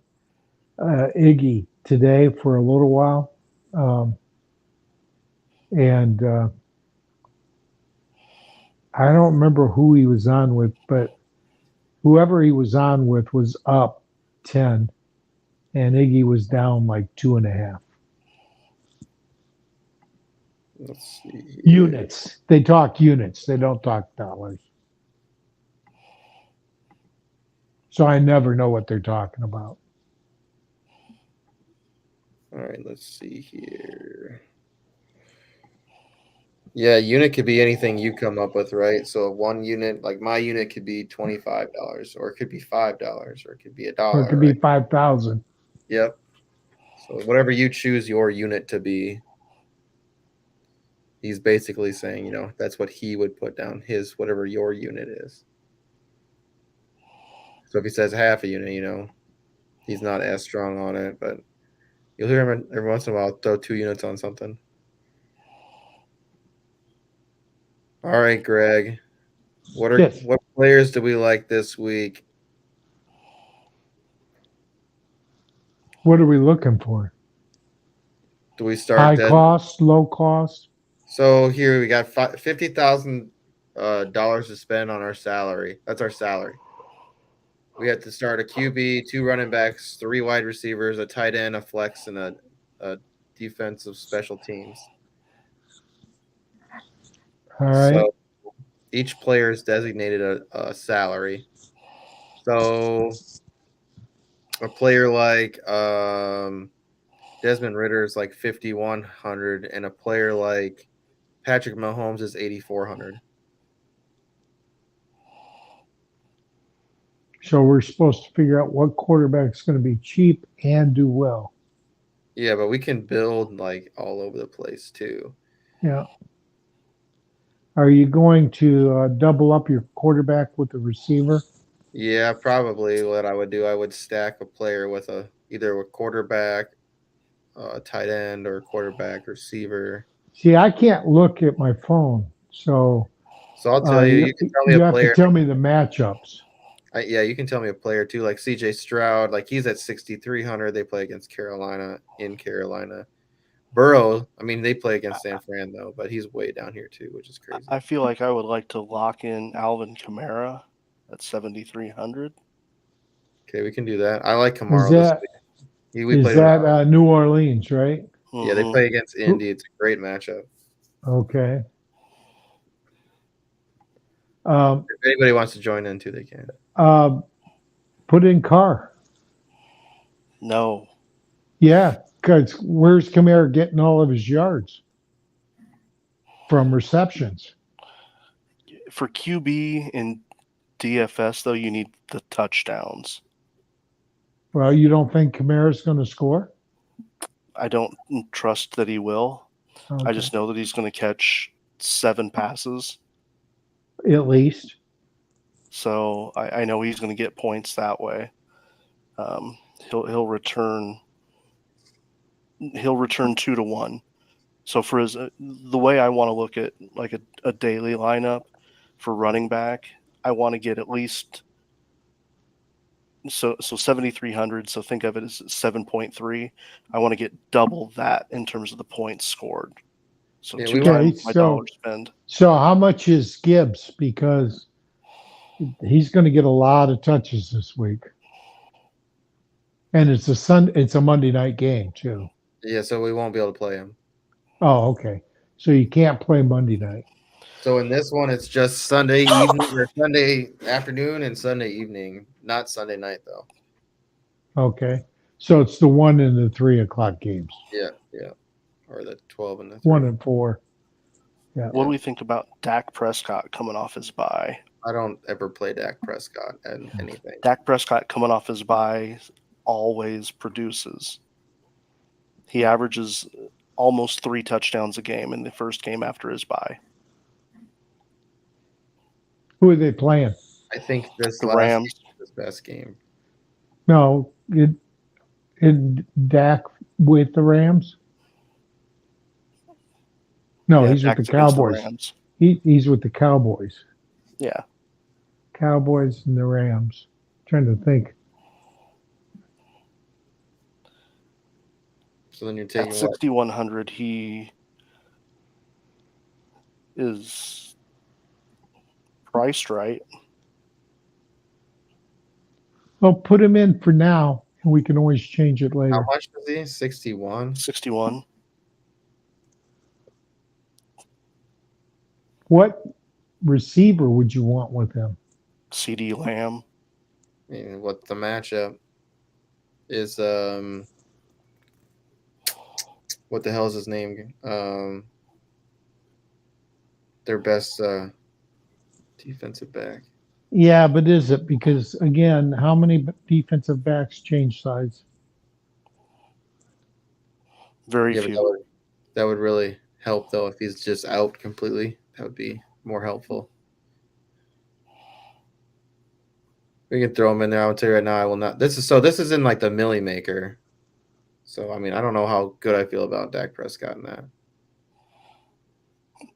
Iggy today for a little while. And I don't remember who he was on with, but whoever he was on with was up 10, and Iggy was down like 2.5. Let's see. Units. They talk units. They don't talk dollars. So I never know what they're talking about. All right, let's see here. Yeah, unit could be anything you come up with, right? So one unit, like my unit, could be $25, or it could be $5, or it could be Or it $1, could right? be 5,000. Yep. So whatever you choose your unit to be, he's basically saying, that's what he would put down, his whatever your unit is. So if he says half a unit, he's not as strong on it, but you'll hear him every once in a while throw 2 units on something. All right, Greg. Yes. What players do we like this week? What are we looking for? Do we start High dead? cost, low cost? So here we got $50,000 to spend on our salary. That's our salary. We have to start a QB, 2 running backs, 3 wide receivers, a tight end, a flex, and a defensive special teams. All right. So each player is designated a salary. So a player like Desmond Ritter is like 5,100, and a player like Patrick Mahomes is 8,400. So we're supposed to figure out what quarterback's going to be cheap and do well. Yeah, but we can build like all over the place too. Yeah. Are you going to double up your quarterback with the receiver? Yeah, probably what I would do, I would stack a player with either a quarterback, a tight end, or a quarterback receiver. See, I can't look at my phone, so So I'll tell you, you, you can tell me you a have to player. tell me the matchups. Yeah, you can tell me a player too, like CJ Stroud. Like he's at 6,300. They play against Carolina in Carolina. Burrow, I mean, they play against San Fran though, but he's way down here too, which is crazy. I feel like I would like to lock in Alvin Kamara at 7,300. Okay, we can do that. I like Is Kamara this that week. We is played that New Orleans, right? Yeah, they Mhm. play against Indy. It's a great matchup. Okay. If anybody wants to join in too, they can. Put in Carr. No. Yeah, because where's Kamara getting all of his yards? From receptions. For QB and DFS, though, you need the touchdowns. Well, you don't think Kamara's going to score? I don't trust that he will. Okay. I just know that he's going to catch 7 passes. At least. So I know he's going to get points that way. He'll return 2-1. So for the way I want to look at like a daily lineup for running back, I want to get at least so 7,300. So think of it as 7.3. I want to get double that in terms of the points scored. So Yeah, 2 we times my so- dollar spend. So how much is Gibbs? Because he's going to get a lot of touches this week. And it's a Monday night game too. Yeah, so we won't be able to play him. Oh, okay. So you can't play Monday night. So in this one, it's just Sunday evening or Sunday afternoon and Sunday evening, not Sunday night though. Okay. So it's the 1 and the 3 o'clock games. Yeah, or the 12 and the 3. 1 and 4. Yeah. What do we think about Dak Prescott coming off his bye? I don't ever play Dak Prescott and anything. Dak Prescott coming off his bye always produces. He averages almost 3 touchdowns a game in the first game after his bye. Who are they playing? I think this The last Rams. game is his best game. No, Dak with the Rams? No, Yeah, he's with Dak's the against Cowboys. Rams. He's with the Cowboys. Yeah. Cowboys and the Rams. Trying to think. So then you're taking At what? 6,100, he is priced right. Well, put him in for now, and we can always change it How later. much was he? 61. 61. What receiver would you want with him? CD Lamb. I mean, what the matchup is? What the hell is his name? their best defensive back. Yeah, but is it? Because again, how many defensive backs change sides? Very Yeah, but few. that would really help though if he's just out completely. That would be more helpful. We can throw him in there. I'll tell you right now, I will not. This is in like the Millie Maker. So I mean, I don't know how good I feel about Dak Prescott in that.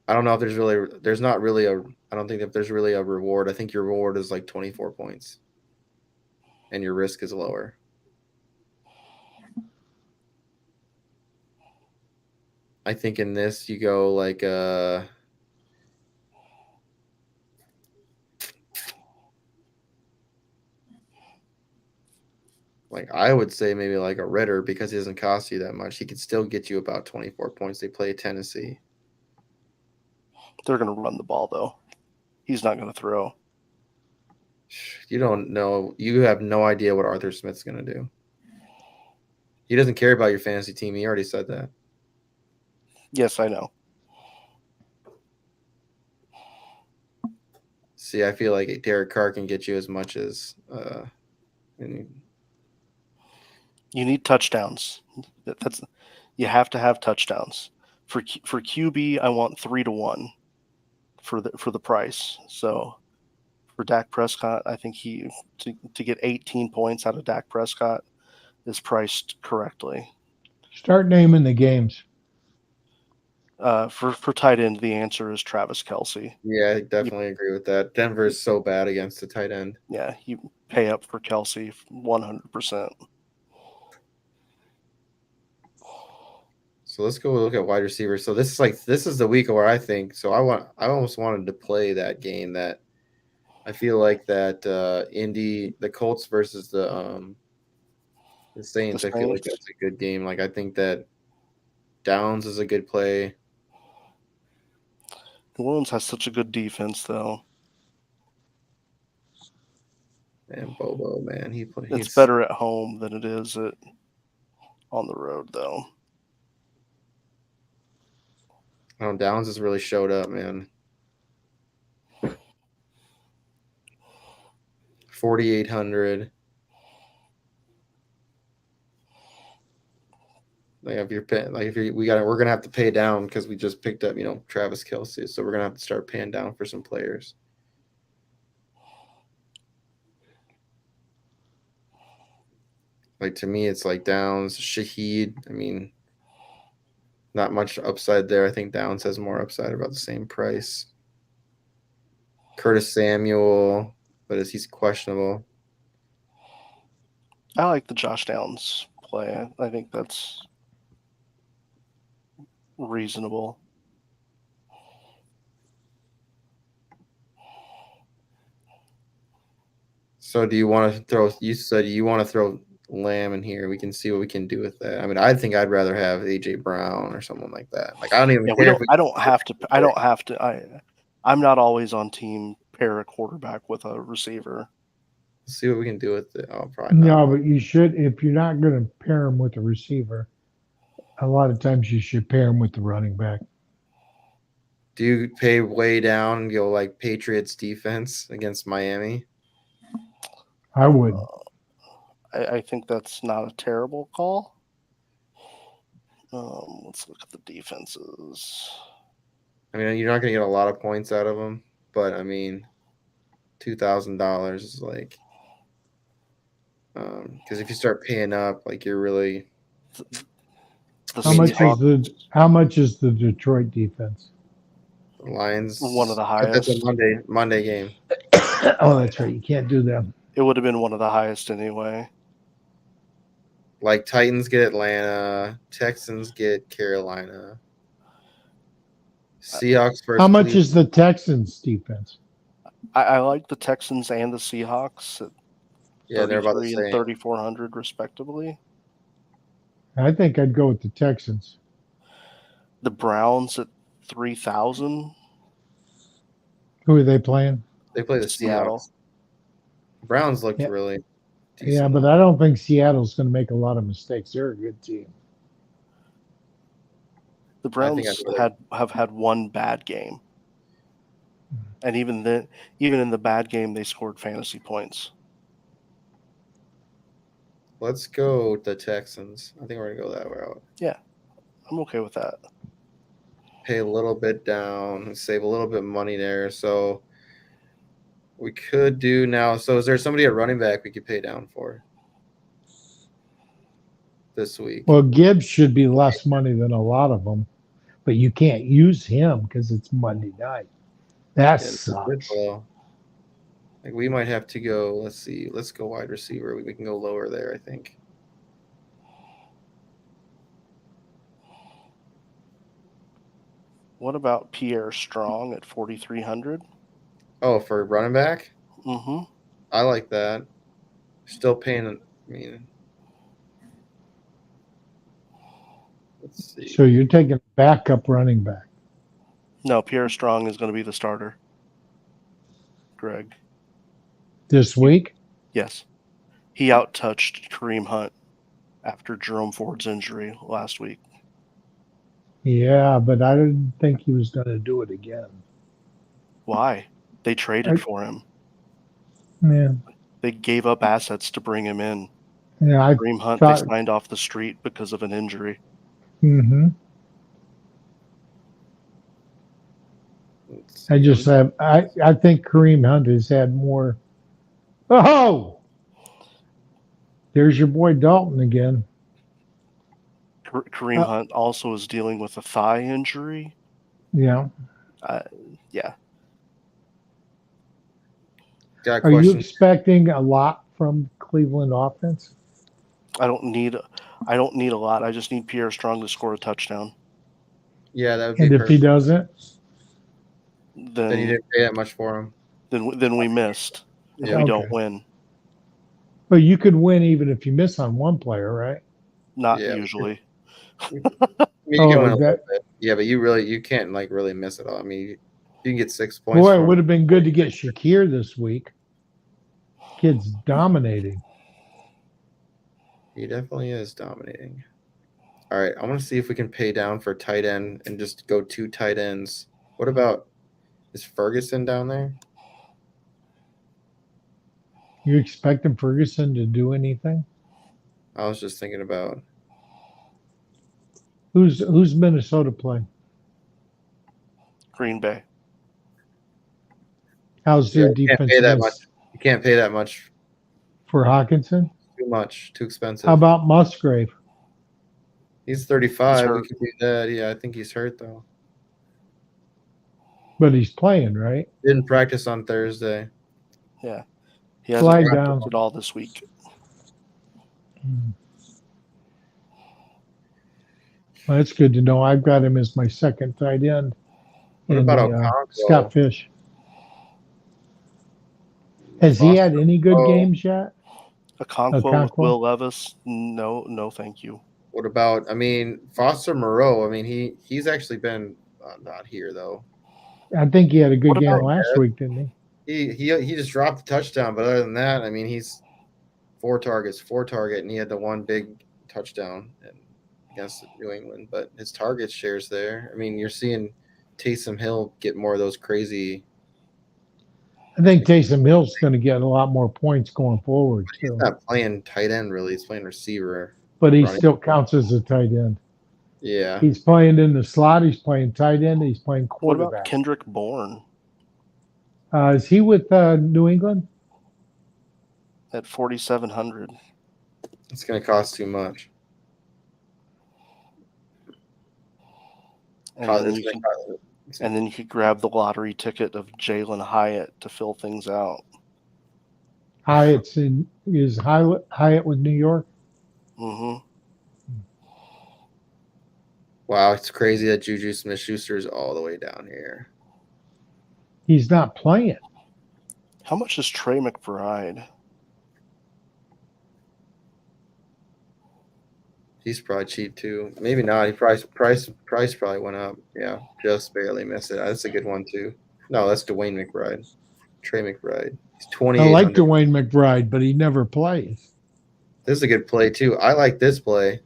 I don't know if there's not really a. I don't think if there's really a reward. I think your reward is like 24 points, and your risk is lower. I think in this you go like I would say maybe like a Ritter because he doesn't cost you that much. He could still get you about 24 points. They play Tennessee. They're going to run the ball, though. He's not going to throw. You don't know. You have no idea what Arthur Smith's going to do. He doesn't care about your fantasy team. He already said that. Yes, I know. See, I feel like Derek Carr can get you as much as you need touchdowns. You have to have touchdowns. For QB, I want 3-1 for the price. So for Dak Prescott, I think to get 18 points out of Dak Prescott is priced correctly. Start naming the games. For tight end, the answer is Travis Kelce. Yeah, I definitely agree with that. Denver is so bad against the tight end. Yeah, you pay up for Kelce 100%. So let's go look at wide receivers. So this is the week where I think so. I almost wanted to play that game that I feel like that the Colts versus the Saints. I feel like that's a good game. Like I think that Downs is a good play. New Orleans has such a good defense, though. And Bobo, man, It's better at home than it is on the road, though. Downs has really showed up, man. 4,800. We're gonna have to pay down because we just picked up, Travis Kelce, so we're gonna have to start paying down for some players. Like to me, it's like Downs, Shaheed. I mean, not much upside there. I think Downs has more upside, about the same price. Curtis Samuel, but he's questionable. I like the Josh Downs play. I think that's reasonable. So do you want to throw? You said you want to throw Lamb in here. We can see what we can do with that. I mean, I think I'd rather have AJ Brown or someone like that. Like I don't even care. I don't have to. I'm not always on team pair a quarterback with a receiver. Let's see what we can do with it. Oh, probably No, not. but you should, if you're not going to pair him with a receiver, a lot of times you should pair him with the running back. Do you pay way down and go like Patriots defense against Miami? I would. I think that's not a terrible call. Let's look at the defenses. I mean, you're not going to get a lot of points out of them, but I mean, $2,000 is like, because if you start paying up, like you're really. How much is the Detroit defense? The Lions, one of the highest. That's a Monday game. Oh, that's right. You can't do that. It would have been one of the highest anyway. Like Titans get Atlanta, Texans get Carolina, Seahawks versus. How much is the Texans defense? I like the Texans and the Seahawks at they're about the same. and 3,400 respectively. I think I'd go with the Texans. The Browns at 3,000. Who are they playing? They play the Seattle. Seahawks. Browns looked really decent. Yeah, but I don't think Seattle's going to make a lot of mistakes. They're a good team. The Browns have had one bad game. And even in the bad game, they scored fantasy points. Let's go the Texans. I think we're gonna go that route. Yeah, I'm okay with that. Pay a little bit down, save a little bit of money there. So we could do now. So is there somebody at running back we could pay down for this week? Well, Gibbs should be less money than a lot of them, but you can't use him because it's Monday night. That sucks. Well, like we might have to go. Let's see. Let's go wide receiver. We can go lower there, I think. What about Pierre Strong at 4,300? Oh, for running back? Mm-hmm. I like that. Still paying. I mean, let's see. So you're taking backup running back. No, Pierre Strong is going to be the starter. Greg. This week? Yes. He out-touched Kareem Hunt after Jerome Ford's injury last week. Yeah, but I didn't think he was going to do it again. Why? They traded for him. Yeah. They gave up assets to bring him in. Yeah, I Kareem Hunt, thought- they signed off the street because of an injury. Mm-hmm. I just have I think Kareem Hunt has had more. Oh, there's your boy Dalton again. Kareem Hunt also is dealing with a thigh injury. Yeah. Yeah. Got a Are you question. expecting a lot from Cleveland offense? I don't need a lot. I just need Pierre Strong to score a touchdown. Yeah, that would be And if he perfect. doesn't, Then you Then didn't pay that much for him. then we missed. And Yeah. we Okay. don't win. but you could win even if you miss on one player, right? Not Yeah. usually. I mean, you can Oh, win a that- little bit. Yeah, but you can't like really miss it all. I mean, you can get 6 points. Boy, it for would him. have been good to get Shakir this week. Kid's dominating. He definitely is dominating. All right, I want to see if we can pay down for tight end and just go 2 tight ends. What about is Ferguson down there? You expecting Ferguson to do anything? I was just thinking about. Who's Minnesota playing? Green Bay. How's Yeah, their you can't defense pay that much. You can't pay that much. for Hawkinson? Too much. Too expensive. How about Musgrave? He's 35. He's We hurt. can do that. Yeah, I think he's hurt though. But he's playing, right? Didn't practice on Thursday. Yeah. He hasn't Flag practiced down. at all this week. Well, that's good to know. I've got him as my second tight end. What in about the, Okonkwo? Scott Fish. Has he had any good Oh. games yet? Okonkwo with Okonkwo? Will Levis. No, thank you. What about? I mean, Foster Moreau. I mean, he's actually been not here though. I think he had a good What game about last week, didn't he? He just dropped a touchdown, but other than that, I mean, he's 4 targets, and he had the one big touchdown against New England. But his target share's there. I mean, you're seeing Taysom Hill get more of those crazy. I think Taysom Hill's going to get a lot more points going forward He's too. not playing tight end really. He's playing receiver. But he running. still counts as a tight end. Yeah. He's playing in the slot. He's playing tight end. He's playing What about quarterback. Kendrick Bourne Is he with New England? at 4,700? It's going to cost too much. And then you could grab the lottery ticket of Jalen Hyatt to fill things out. Is Hyatt with New York? Mm-hmm. Wow, it's crazy that Juju Smith-Schuster is all the way down here. He's not playing. How much is Trey McBride? He's probably cheap too. Maybe not. He price probably went up. Yeah, just barely missed it. That's a good one too. No, that's Dwayne McBride. Trey McBride. He's 28. I like Dwayne McBride, but he never plays. This is a good play too. I like this play.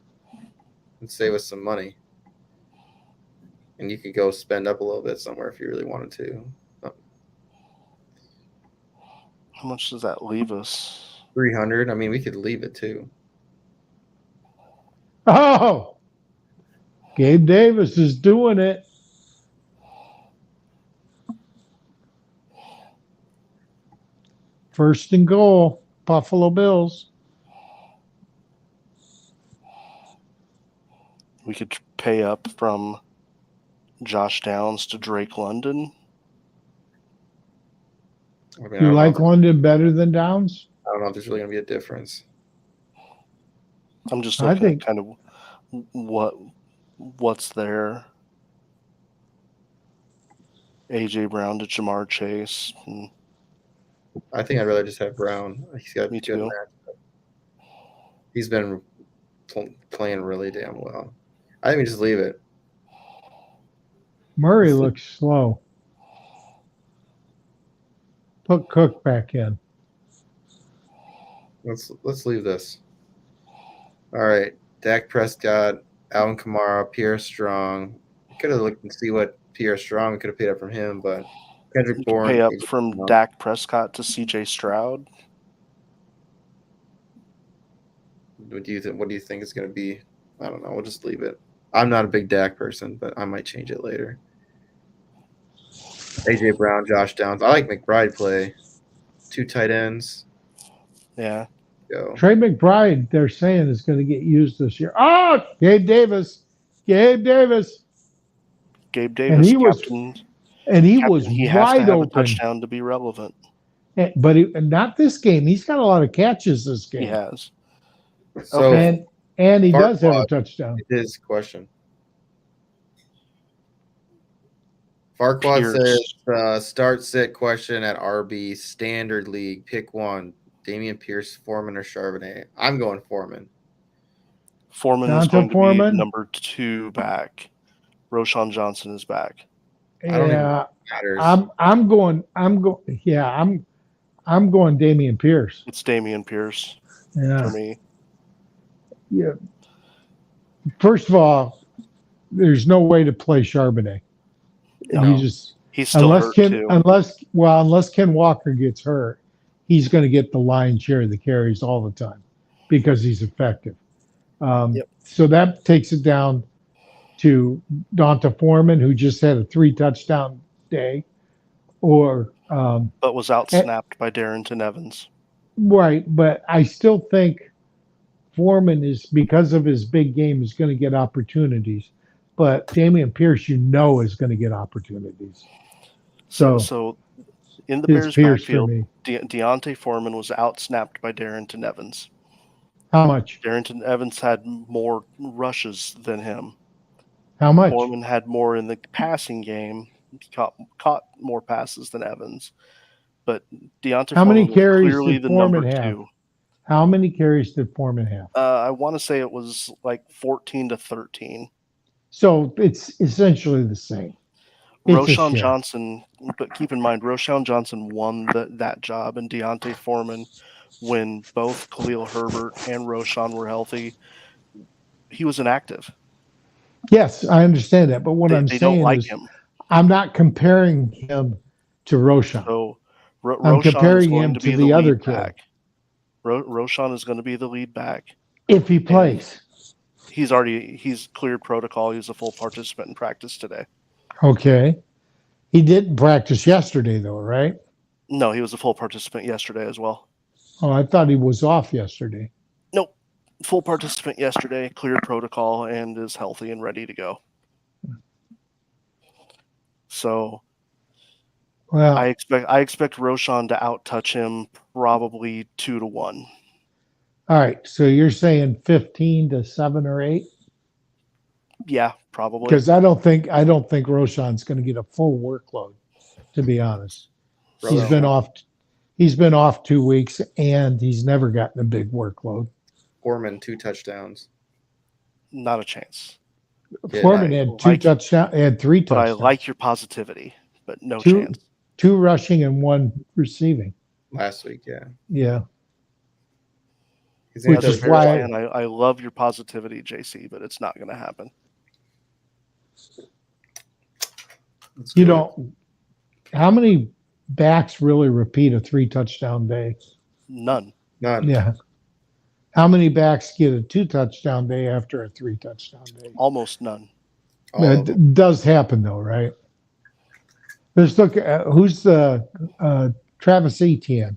And save us some money. And you could go spend up a little bit somewhere if you really wanted to. How much does that leave us? 300. I mean, we could leave it too. Oh, Gabe Davis is doing it. First and goal, Buffalo Bills. We could pay up from Josh Downs to Drake London. I mean, I You don't like know. London better than Downs? I don't know if there's really gonna be a difference. I'm just I looking think- at kind of what's there. AJ Brown to Jamar Chase. I think I'd rather just have Brown. He's got Me good too. matchup. He's been playing really damn well. I think we just leave it. Murray looks slow. Put Cook back in. Let's leave this. All right, Dak Prescott, Alvin Kamara, Pierre Strong. We could have looked and see what Pierre Strong could have paid up from him, but Kendrick You could Bourne. pay up from Dak Prescott to CJ Stroud. What do you think is going to be? I don't know. We'll just leave it. I'm not a big Dak person, but I might change it later. AJ Brown, Josh Downs. I like McBride play. 2 tight ends. Yeah. Go. Trey McBride, they're saying, is going to get used this year. Oh, Gabe Davis. Gabe Davis, he was- captain. And he Captain, was he has to wide have a open. touchdown to be relevant. But not this game. He's got a lot of catches this game. He has. So And he does have a Farquaad touchdown. his question. Farquaad Pierce. says start sit question at RB standard league. Pick one. Damian Pierce, Foreman, or Charbonnet. I'm going Foreman. Foreman is Donta going to Foreman? be number 2 back. Roshan Johnson is back. I don't even Yeah, know if it matters. I'm going Damian Pierce. It's Damian Pierce Yeah. for me. Yeah. First of all, there's no way to play Charbonnet. No. You just He's still hurt too. unless Ken Walker gets hurt, he's going to get the lion's share of the carries all the time because he's effective. Yep. So that takes it down to Donta Foreman, who just had a 3-touchdown day, or but was outsnapped by Darrington Evans. right. But I still think Foreman is, because of his big game, is going to get opportunities. But Damian Pierce, is going to get opportunities. So in the it's Bears Pierce for backfield, me. Deontay Foreman was outsnapped by Darrington Evans. How much? Darrington Evans had more rushes than him. How much? Foreman had more in the passing game. He caught more passes than Evans. But Deontay How many Foreman was carries clearly did the Foreman number have? 2. How many carries did Foreman have? I want to say it was like 14 to 13. So it's essentially the same. It's a Roshan share. Johnson, but keep in mind, Roshan Johnson won that job, and Deontay Foreman, when both Khalil Herbert and Roshan were healthy, he was inactive. Yes, I understand that. But what They I'm don't saying like is him. I'm not comparing him to Roshan. So I'm Roshan is comparing going him to to be the the other lead kid. back. Roshan is going to be the lead back. If he plays. He's cleared protocol. He's a full participant in practice today. Okay. He didn't practice yesterday, though, right? No, he was a full participant yesterday as well. Oh, I thought he was off yesterday. Nope. Full participant yesterday, cleared protocol, and is healthy and ready to go. So Well, I expect Roshan to outtouch him probably 2-1. all right. So you're saying 15 to 7 or 8? Yeah, probably. Because I don't think Roshan's going to get a full workload, to be honest. He's been off 2 weeks, and he's never gotten a big workload. Foreman 2 touchdowns. Not a chance. Yeah, Foreman had 2 touchdowns, had 3 But I touchdowns. like your positivity, but no 2 chance. 2 rushing and 1 receiving. Last week, yeah. Yeah. He's Which gonna is have why- And I love your positivity, JC, but it's not going to happen. Let's You go. know, how many backs really repeat a 3-touchdown day? None. None. Yeah. How many backs get a 2-touchdown day after a 3-touchdown day? Almost none. All of them. It does happen though, right? Let's look at who's the Travis Etienne.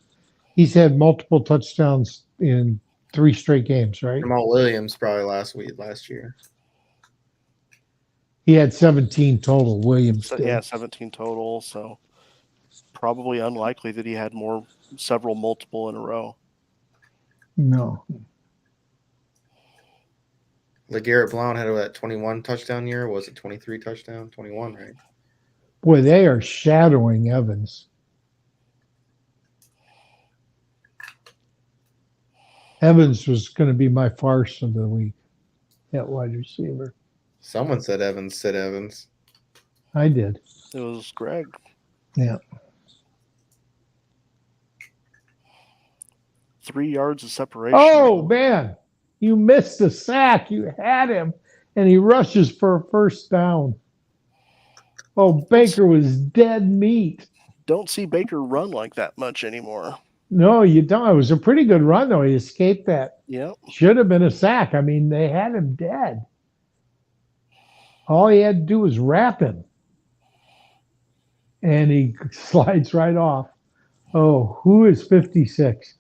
He's had multiple touchdowns in 3 straight games, right? Jamal Williams probably last year. He had 17 total. Williams So, did. yeah, 17 total. So probably unlikely that he had several multiple in a row. No. LeGarrette Blount had a 21 touchdown year. Was it 23 touchdown? 21, right? Boy, they are shadowing Evans. Evans was going to be my farce of the week at wide receiver. Someone said Evans. Said Evans. I did. It was Greg. Yeah. 3 yards of separation. Oh, man. You missed the sack. You had him, and he rushes for a first down. Oh, Baker was dead meat. Don't see Baker run like that much anymore. No, you don't. It was a pretty good run, though. He escaped that. Yeah. Should have been a sack. I mean, they had him dead. All he had to do was wrap him. And he slides right off. Oh, who is 56?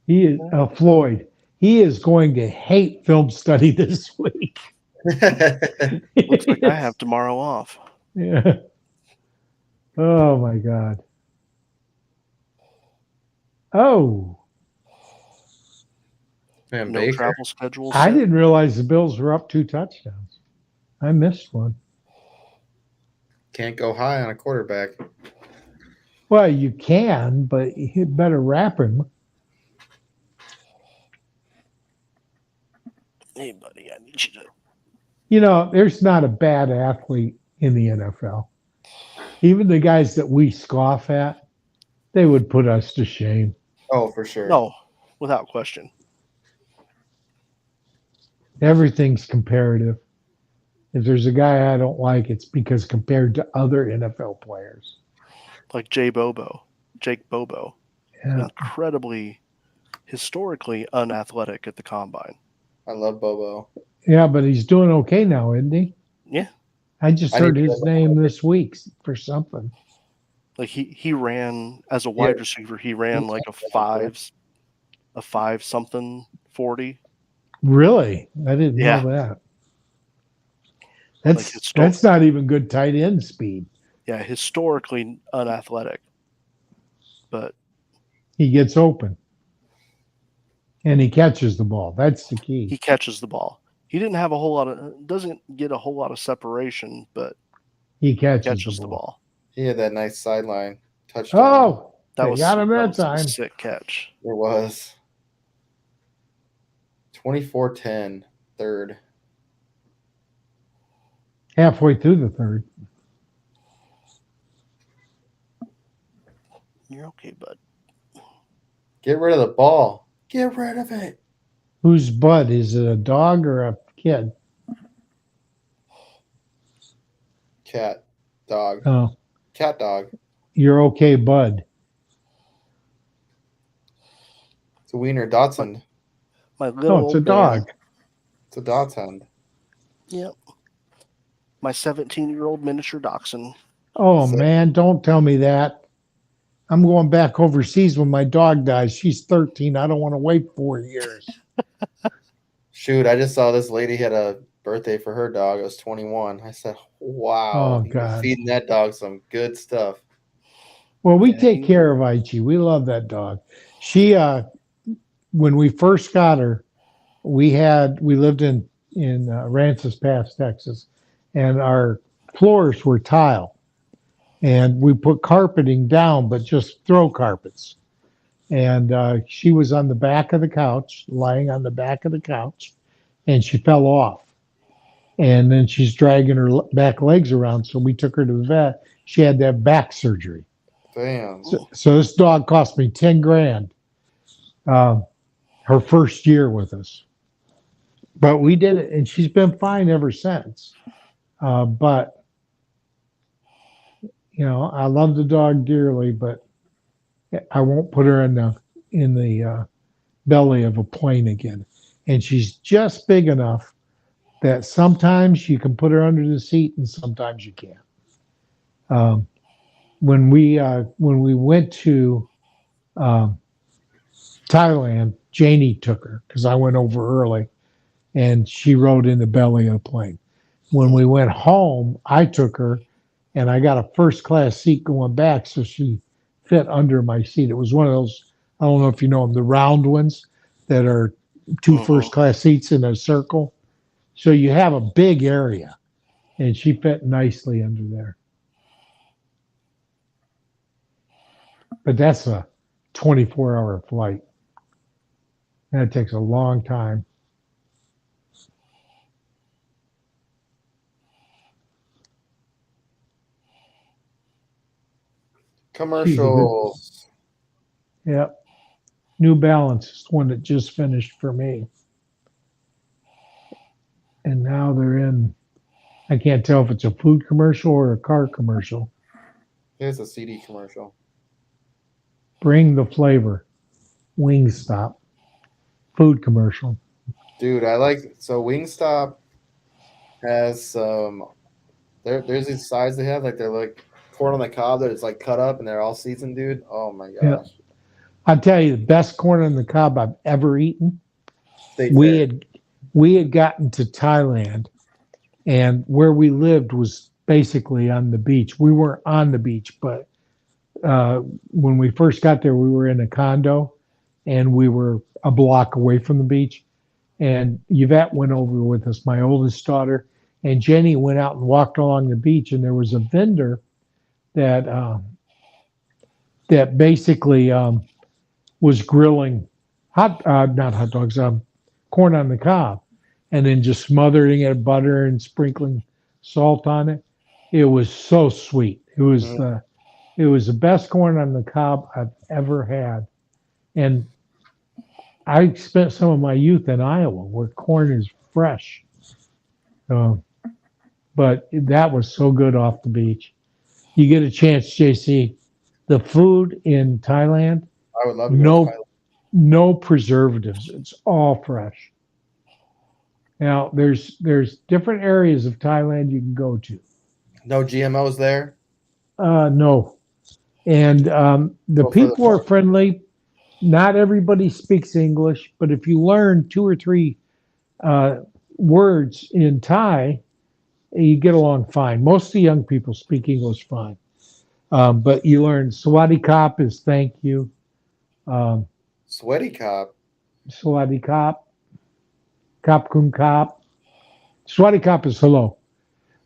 He is Floyd. He is going to hate film study this week. Looks like I have tomorrow off. Yeah. Oh my God. Oh, Man, No Baker. travel schedule. I set. didn't realize the Bills were up 2 touchdowns. I missed one. Can't go high on a quarterback. Well, you can, but you better wrap him. Hey, buddy, I need you to. You know, there's not a bad athlete in the NFL. Even the guys that we scoff at, they would put us to shame. Oh, for sure. No, without question. Everything's comparative. If there's a guy I don't like, it's because compared to other NFL players. Like Jake Bobo. Yeah. Incredibly, historically unathletic at the combine. I love Bobo. Yeah, but he's doing okay now, isn't he? Yeah. I just I heard need to his go name this week for something. Like he ran as a wide receiver. He ran like a 5 something 40. Really? I didn't Yeah. know that. Like That's not even good tight end speed. Yeah, historically unathletic. But He gets open. And he catches the ball. That's the key. he catches the ball. He doesn't get a whole lot of separation, but He catches the ball. He had that nice sideline touchdown. Oh, That they was got him that was a time. sick catch. There was. 24-10, third. Halfway through the third. You're okay, bud. Get rid of the ball. Get rid of it. Whose bud? Is it a dog or a kid? Cat. Dog. Oh, Cat dog. you're okay, bud. It's a wiener dachshund. My little Oh, it's a old man. dog. It's a dachshund. Yep. My 17-year-old miniature dachshund. Oh, So- man, don't tell me that. I'm going back overseas when my dog dies. She's 13. I don't want to wait 4 years. Shoot, I just saw this lady had a birthday for her dog. It was 21. I said, wow. Oh, you're God. feeding that dog some good stuff. Well, we Yeah, take care of Aichi. We love that dog. She, when we first got her, we lived in Rances Pass, Texas, and our floors were tile, and we put carpeting down, but just throw carpets. And she was on the back of the couch, lying on the back of the couch, and she fell off. And then she's dragging her back legs around, so we took her to the vet. She had to have back surgery. Damn. So this dog cost me 10 grand her first year with us. But we did it, and she's been fine ever since. But, I love the dog dearly, but I won't put her in the belly of a plane again. And she's just big enough that sometimes you can put her under the seat and sometimes you can't. Um, when we went to um, Thailand, Janie took her because I went over early, and she rode in the belly of the plane. When we went home, I took her, and I got a first class seat going back, so she fit under my seat. It was one of those, I don't know if you know them, the round ones that are two first class seats in a circle. So you have a big area, and she fit nicely under there. But that's a 24-hour flight. That takes a long time. Commercials. Yep. New Balance is the one that just finished for me. And now they're in, I can't tell if it's a food commercial or a car commercial. Here's a CD commercial. Bring the flavor. Wingstop. Food commercial. Dude, so Wingstop has there's these sides they have, like they're like corn on the cob that it's like cut up and they're all seasoned, dude. Oh my gosh. Yeah. I'll tell you the best corn on the cob I've ever eaten. State We fair. had gotten to Thailand, and where we lived was basically on the beach. We weren't on the beach, but when we first got there, we were in a condo, and we were a block away from the beach. And Yvette went over with us, my oldest daughter, and Jenny went out and walked along the beach, and there was a vendor that that basically was grilling not hot dogs, corn on the cob, and then just smothering it in butter and sprinkling salt on it. It was so sweet. It was the best corn on the cob I've ever had, and I spent some of my youth in Iowa where corn is fresh. But that was so good off the beach. You get a chance, JC. The food in Thailand, I would love to go to Thailand. no preservatives. It's all fresh. Now there's different areas of Thailand you can go to. No GMOs there. No, and the Go for the people are farm. friendly. Not everybody speaks English, but if you learn two or three words in Thai, you get along fine. Most of the young people speak English fine, but you learn Sawadi Kop is thank you. Sweaty cop. Sawadi Kop, Kop Kun Kop. Sawadi Kop is hello.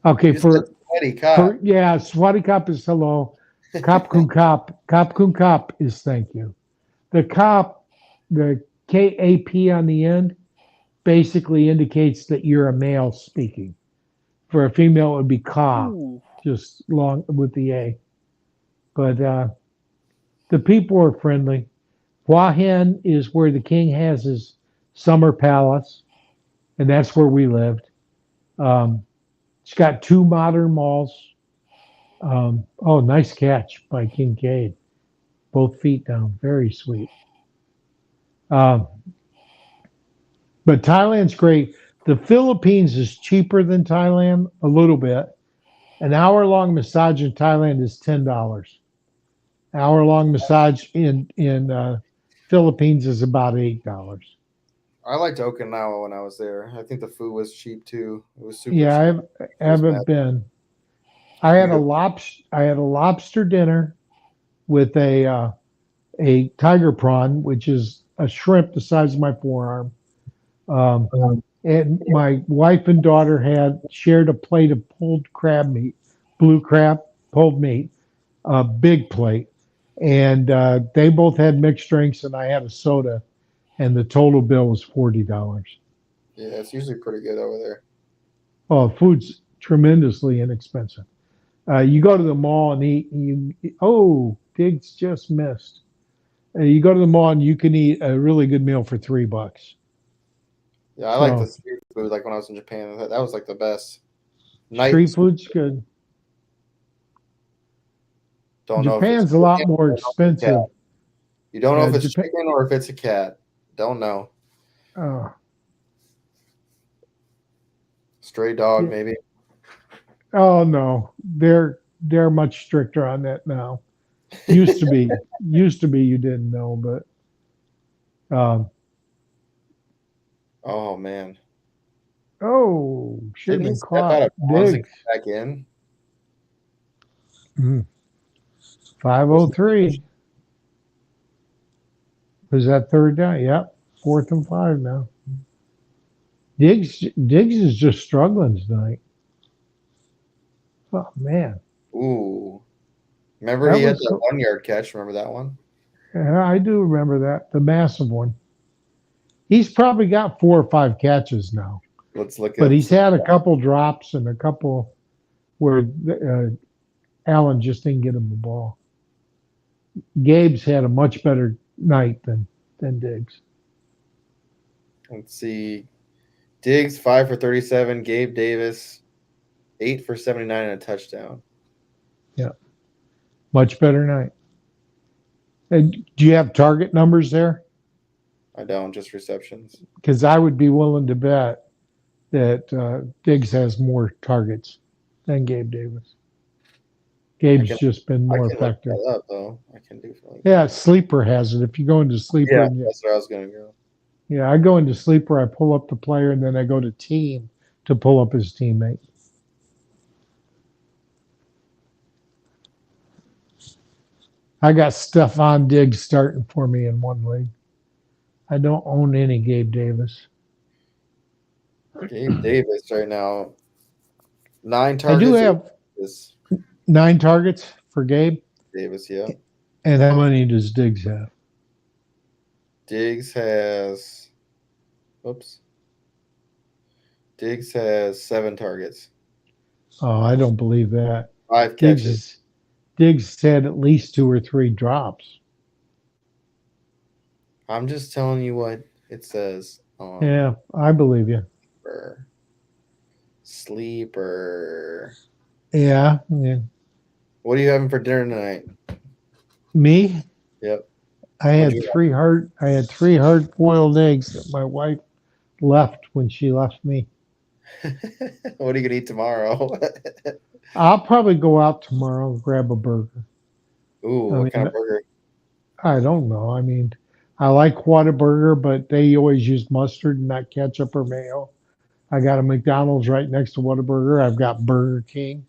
Okay, You said sweaty cop. Sawadi Kop is hello. Kop Kun Kop, Kop Kun Kop is thank you. The Kop, the KAP on the end, basically indicates that you're a male speaking. For a female, it would be Ka, just long with the A. But the people are friendly. Hua Hin is where the king has his summer palace, and that's where we lived. It's got two modern malls. Nice catch by Kincaid. Both feet down. Very sweet. But Thailand's great. The Philippines is cheaper than Thailand a little bit. An hour-long massage in Thailand is $10. Hour-long massage in Philippines is about $8. I liked Okinawa when I was there. I think the food was cheap too. It was super Yeah, cheap. I haven't been. I had a lobster dinner with a tiger prawn, which is a shrimp the size of my forearm. And my wife and daughter had shared a plate of pulled crab meat, blue crab, pulled meat, a big plate. And they both had mixed drinks, and I had a soda, and the total bill was $40. Yeah, it's usually pretty good over there. Oh, food's tremendously inexpensive. You go to the mall and eat, and Diggs just missed. You go to the mall and you can eat a really good meal for $3. Yeah, I like the street food. Like when I was in Japan, that was like the best. Street food's good. Don't know if it's Japan's a lot chicken more or if it's a cat. expensive. You don't know if it's Japan. chicken or if it's a cat. Don't know. Stray dog, Yeah. maybe. Oh no, they're much stricter on that now. Used to be, you didn't know, but Oh man. should have Didn't he been step out caught. of bounds and Diggs. come back in? 5:03. Was that third down? Yep. 4th and 5 now. Diggs is just struggling tonight. Oh man. Ooh. Remember That he had was that 1 yard catch. Remember that one? Yeah, I do remember that. The massive one. He's probably got 4 or 5 catches now. Let's look But at he's had a couple drops and a couple where Allen just didn't get him the ball. Gabe's had a much better night than Diggs. Let's see. Diggs 5 for 37. Gabe Davis 8 for 79 and a touchdown. Yeah. Much better night. And do you have target numbers there? I don't, just receptions. Because I would be willing to bet that Diggs has more targets than Gabe Davis. Gabe's just been I more can look effective. that up though. I can do for Yeah, Sleeper has it. If you go into Sleeper, Yeah, and that's where I was gonna go. I go into Sleeper, I pull up the player, and then I go to Team to pull up his teammate. I got Stephon Diggs starting for me in one league. I don't own any Gabe Davis. Gabe Davis right now. 9 I targets. do have This 9 targets for Gabe. Davis, yeah. And how many does Diggs have? Diggs has Diggs has 7 targets. Oh, I don't believe that. 5 catches. Diggs had at least 2 or 3 drops. I'm just telling you what it says on Yeah, I believe you. Sleeper. Yeah. What are you having for dinner tonight? Me? Yep. I had 3 hard boiled eggs that my wife left when she left me. What are you gonna eat tomorrow? I'll probably go out tomorrow and grab a burger. Ooh, what kind of burger? I don't know. I mean, I like Whataburger, but they always use mustard and not ketchup or mayo. I got a McDonald's right next to Whataburger. I've got Burger King.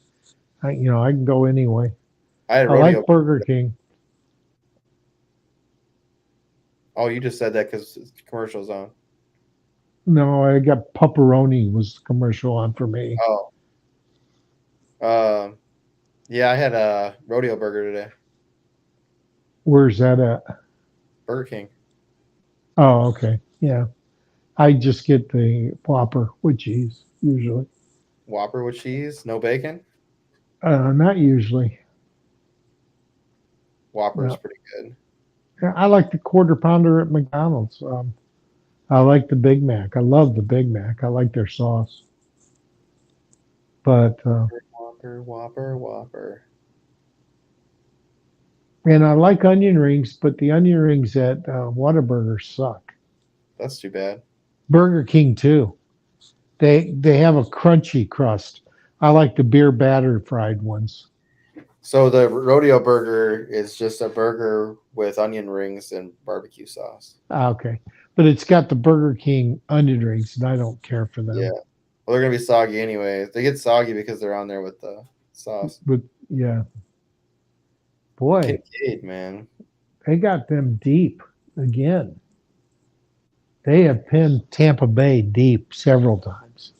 I can go anyway. I had I rodeo. like Burger King. Oh, you just said that because commercials on. No, I got pepperoni was the commercial on for me. Oh. Yeah, I had a rodeo burger today. Where's that at? Burger King. Oh, okay. Yeah. I just get the Whopper with cheese, usually. Whopper with cheese, no bacon? Not usually. Whopper's No. pretty good. I like the quarter pounder at McDonald's. I like the Big Mac. I love the Big Mac. I like their sauce. But Whopper. And I like onion rings, but the onion rings at Whataburger suck. That's too bad. Burger King too. They have a crunchy crust. I like the beer battered fried ones. So the rodeo burger is just a burger with onion rings and barbecue sauce. Okay. But it's got the Burger King onion rings, and I don't care for them. Yeah. Well, they're gonna be soggy anyway. They get soggy because they're on there with the sauce. But yeah. Boy, Kincaid, man. they got them deep again. They have pinned Tampa Bay deep several times.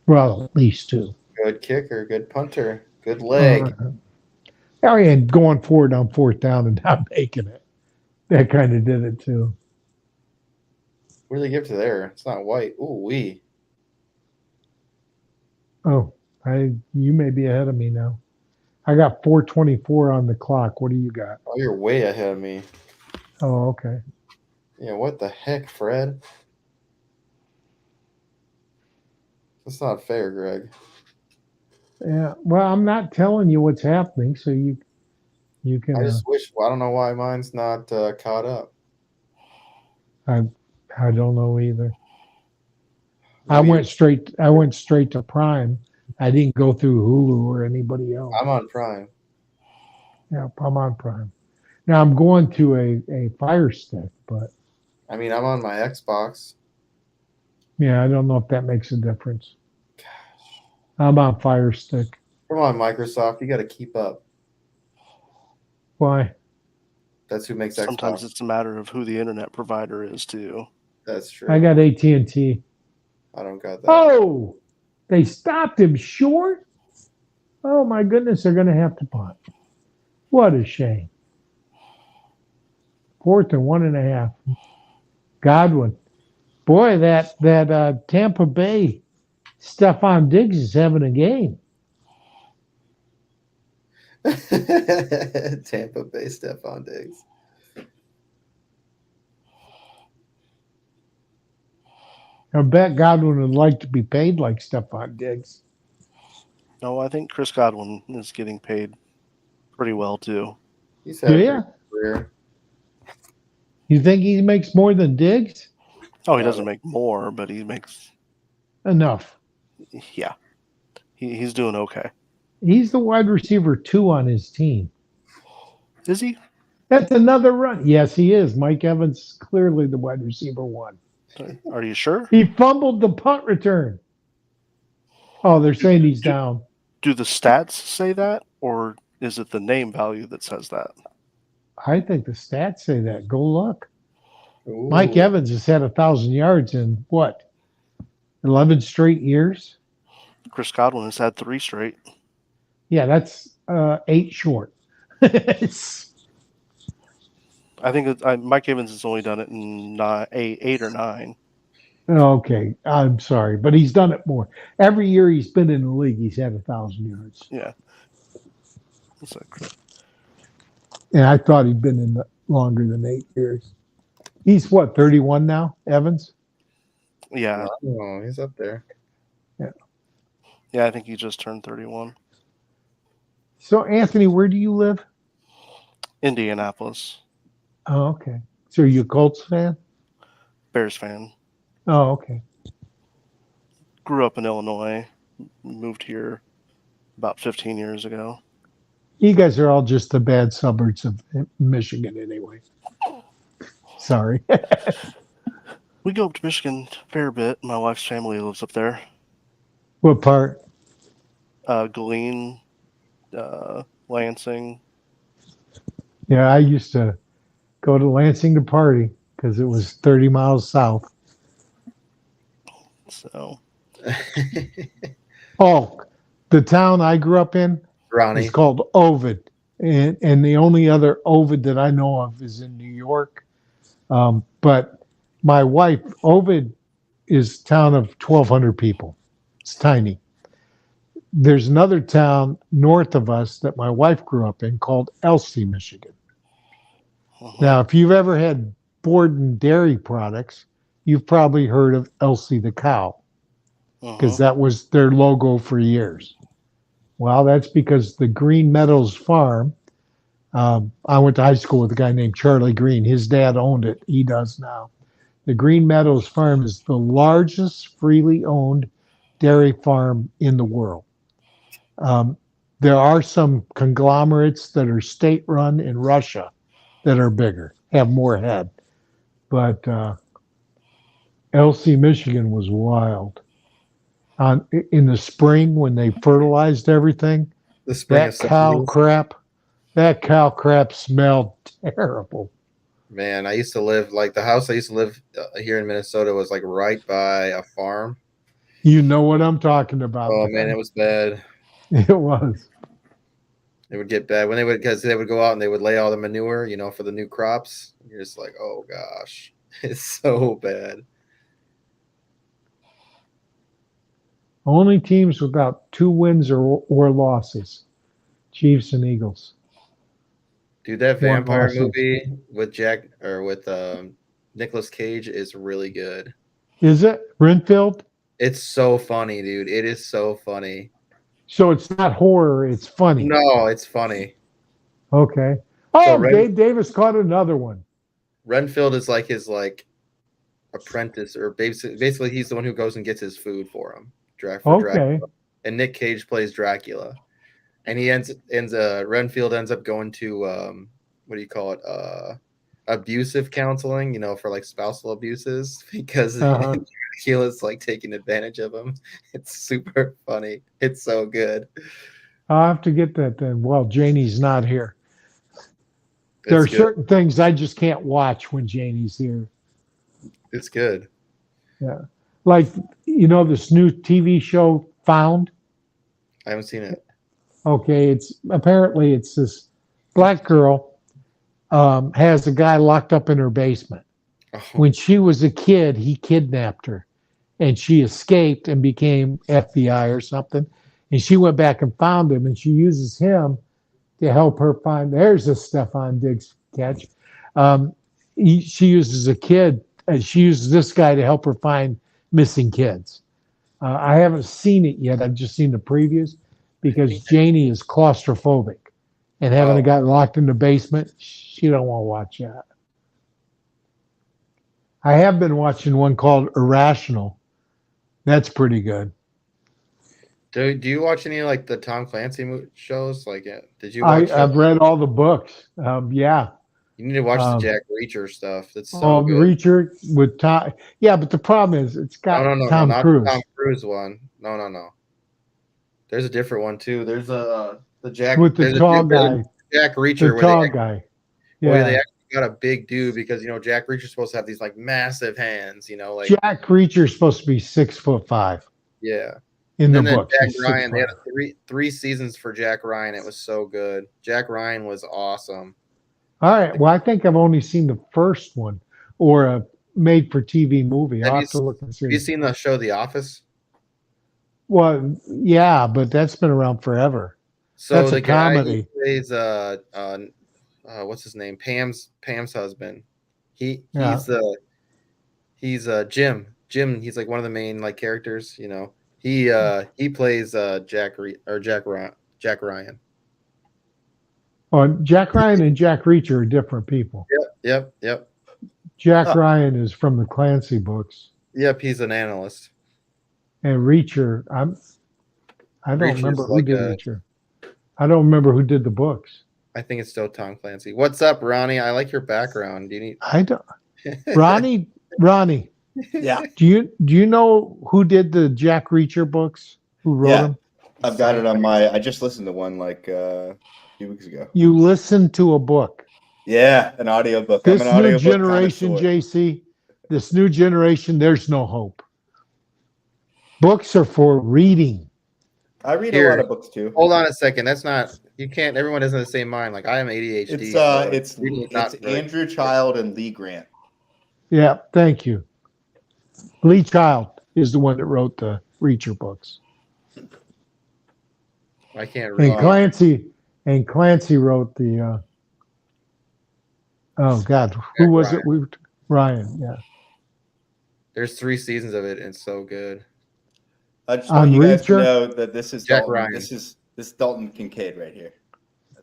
Well, at least 2. Good kicker, good punter, good leg. And going forward on 4th down and not making it. That kind of did it too. What do they give to there? It's not white. Ooh, wee. Oh, you may be ahead of me now. I got 4:24 on the clock. What do you got? Oh, you're way ahead of me. Oh, okay. Yeah, what the heck, Fred? That's not fair, Greg. Yeah. Well, I'm not telling you what's happening, so you can. I just wish. Well, I don't know why mine's not caught up. I don't know either. I Maybe went straight to Prime. I didn't go through Hulu or anybody else. I'm on Prime. Yeah, I'm on Prime. Now I'm going to a Fire Stick, but I mean, I'm on my Xbox. yeah, I don't know if that makes a difference. I'm on Fire Stick. Come on, Microsoft, you got to keep up. Why? That's who makes Sometimes Xbox. it's a matter of who the internet provider is too. That's true. I got AT&T. I don't got that. Oh, they stopped him short. Oh my goodness, they're going to have to punt. What a shame. 4th and 1.5. Godwin. Boy, that Tampa Bay Stephon Diggs is having a game. Tampa Bay Stephon Diggs. I bet Godwin would like to be paid like Stephon Diggs. No, I think Chris Godwin is getting paid pretty well too. He's had a Yeah. pretty good career. You think he makes more than Diggs? Oh, he doesn't make more, but he makes Enough. yeah. He's doing okay. He's the wide receiver 2 on his team. Is he? That's another run. Yes, he is. Mike Evans is clearly the wide receiver 1. Are you sure? He fumbled the punt return. Oh, they're saying he's down. Do the stats say that, or is it the name value that says that? I think the stats say that. Go look. Ooh. Mike Evans has had 1,000 yards in what? 11 straight years? Chris Godwin has had 3 straight. Yeah, that's 8 short. I think Mike Evans has only done it in 8 or 9. Okay, I'm sorry, but he's done it more. Every year he's been in the league, he's had 1,000 yards. Yeah. And I thought he'd been in the longer than 8 years. He's what, 31 now, Evans? Yeah. Oh, he's up there. Yeah, I think he just turned 31. So, Anthony, where do you live? Indianapolis. Oh, okay. So, are you a Colts fan? Bears fan. Oh, okay. Grew up in Illinois. Moved here about 15 years ago. You guys are all just the bad suburbs of Michigan, anyway. Sorry. We go up to Michigan a fair bit. My wife's family lives up there. What part? Galean, Lansing. Yeah, I used to go to Lansing to party because it was 30 miles south. So. Oh, the town I grew up in Ronnie. is called Ovid. And the only other Ovid that I know of is in New York. But my wife, Ovid is a town of 1,200 people. It's tiny. There's another town north of us that my wife grew up in called Elsie, Michigan. Now, if you've ever had Borden dairy products, you've probably heard of Elsie the cow because that was their logo for years. Well, that's because the Green Meadows farm, I went to high school with a guy named Charlie Green. His dad owned it. He does now. The Green Meadows farm is the largest freely owned dairy farm in the world. There are some conglomerates that are state-run in Russia that are bigger, have more head. But LC, Michigan was wild. In the spring when they fertilized everything, The spring of that cow crap smelled terrible. Man, I used to live the house I used to live here in Minnesota was like right by a farm. You know what I'm talking about. Oh man, it was bad. It was. It would get bad because they would go out and they would lay all the manure, for the new crops. You're just like, oh gosh, it's so bad. Only teams without 2 wins or losses: Chiefs and Eagles. Dude, that vampire losses. movie with Nicolas Cage is really good. Is it Renfield? It's so funny, dude. It is so funny. So it's not horror, it's funny. No, it's funny. Okay. Oh, Ren- Dave Davis caught another one. Renfield is like his apprentice, or basically he's the one who goes and gets his food for him. Okay. And Nick Cage plays Dracula, and Renfield ends up going to what do you call it? Abusive counseling, for like spousal abuses, because Dracula's like taking advantage of him. It's super funny. It's so good. I'll have to get that then. Well, Janie's not here. There are certain things I just can't watch when Janie's here. It's good. Yeah. Like, this new TV show, Found? I haven't seen it. Okay. It's this black girl has a guy locked up in her basement. Oh. When she was a kid, he kidnapped her, and she escaped and became FBI or something. And she went back and found him, and she uses him to help her find. There's a Stefan Diggs catch. She uses a kid, and she uses this guy to help her find missing kids. I haven't seen it yet. I've just seen the previews because Janie is claustrophobic, and having a guy locked in the basement, she don't want to watch that. I have been watching one called Irrational. That's pretty good. Do you watch any like the Tom Clancy shows? Like, did you watch? I've read all the books. Yeah. You need to watch the Jack Reacher stuff. That's so good. Reacher with Tom. Yeah, but the problem is it's got Tom Cruise. Not the Tom Cruise one. No. There's a different one too. There's the Jack with the tall guy. Jack Reacher. The tall guy. Yeah. Where they actually got a big dude because Jack Reacher's supposed to have these like massive hands. Like Jack Reacher's supposed to be 6'5". Yeah. In the book. Jack Ryan, they had three seasons for Jack Ryan. It was so good. Jack Ryan was awesome. All right. Well, I think I've only seen the first one, or a made-for-TV movie. I'll have to look and see. Have you seen the show The Office? Well, yeah, but that's been around forever. So that's the a comedy. Guy who plays what's his name? Pam's husband. He's Jim. Jim. He's like one of the main like characters. He plays Jack Ryan. Oh, Jack Ryan and Jack Reacher are different people. Yep. Jack Ryan is from the Clancy books. Yep, he's an analyst. And Reacher, I don't remember who did Reacher. I don't remember who did the books. I think it's still Tom Clancy. What's up, Ronnie? I like your background. Do you need? I don't. Ronnie. Yeah. Do you know who did the Jack Reacher books? Who wrote them? I've got it on my. I just listened to one like a few weeks ago. You listened to a book. Yeah, an audiobook. This new generation, JC. This new generation, there's no hope. Books are for reading. I read a lot of books too. Hold on a second. That's not. You can't. Everyone isn't the same mind. Like I am ADHD. It's Andrew Child and Lee Grant. Yeah, thank you. Lee Child is the one that wrote the Reacher books. I can't read. And Clancy wrote the. Oh God, who was it? Ryan. Yeah. There's 3 seasons of it, and it's so good. I just want you guys to know that this is Jack Ryan. This is Dalton Kincaid right here.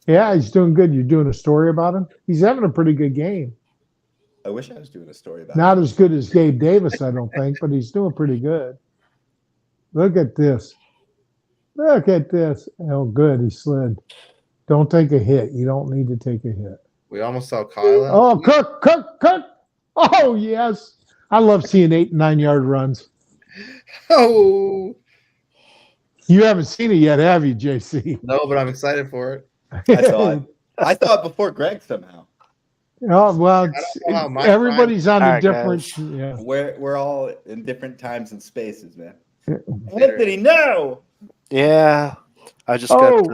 Yeah, he's doing good. You're doing a story about him. He's having a pretty good game. I wish I was doing a story about Not as good as Gabe Davis, I don't think, but he's doing pretty good. Look at this. Look at this. Oh, good. He slid. Don't take a hit. You don't need to take a hit. We almost saw Kyle. Oh, Cook. Oh, yes. I love seeing 8 and 9 yard runs. Oh. You haven't seen it yet, have you, JC? No, but I'm excited for it. I saw it before Greg somehow. Oh, well, everybody's on a different. Yeah. We're all in different times and spaces, man. Anthony, no. Yeah, I just got.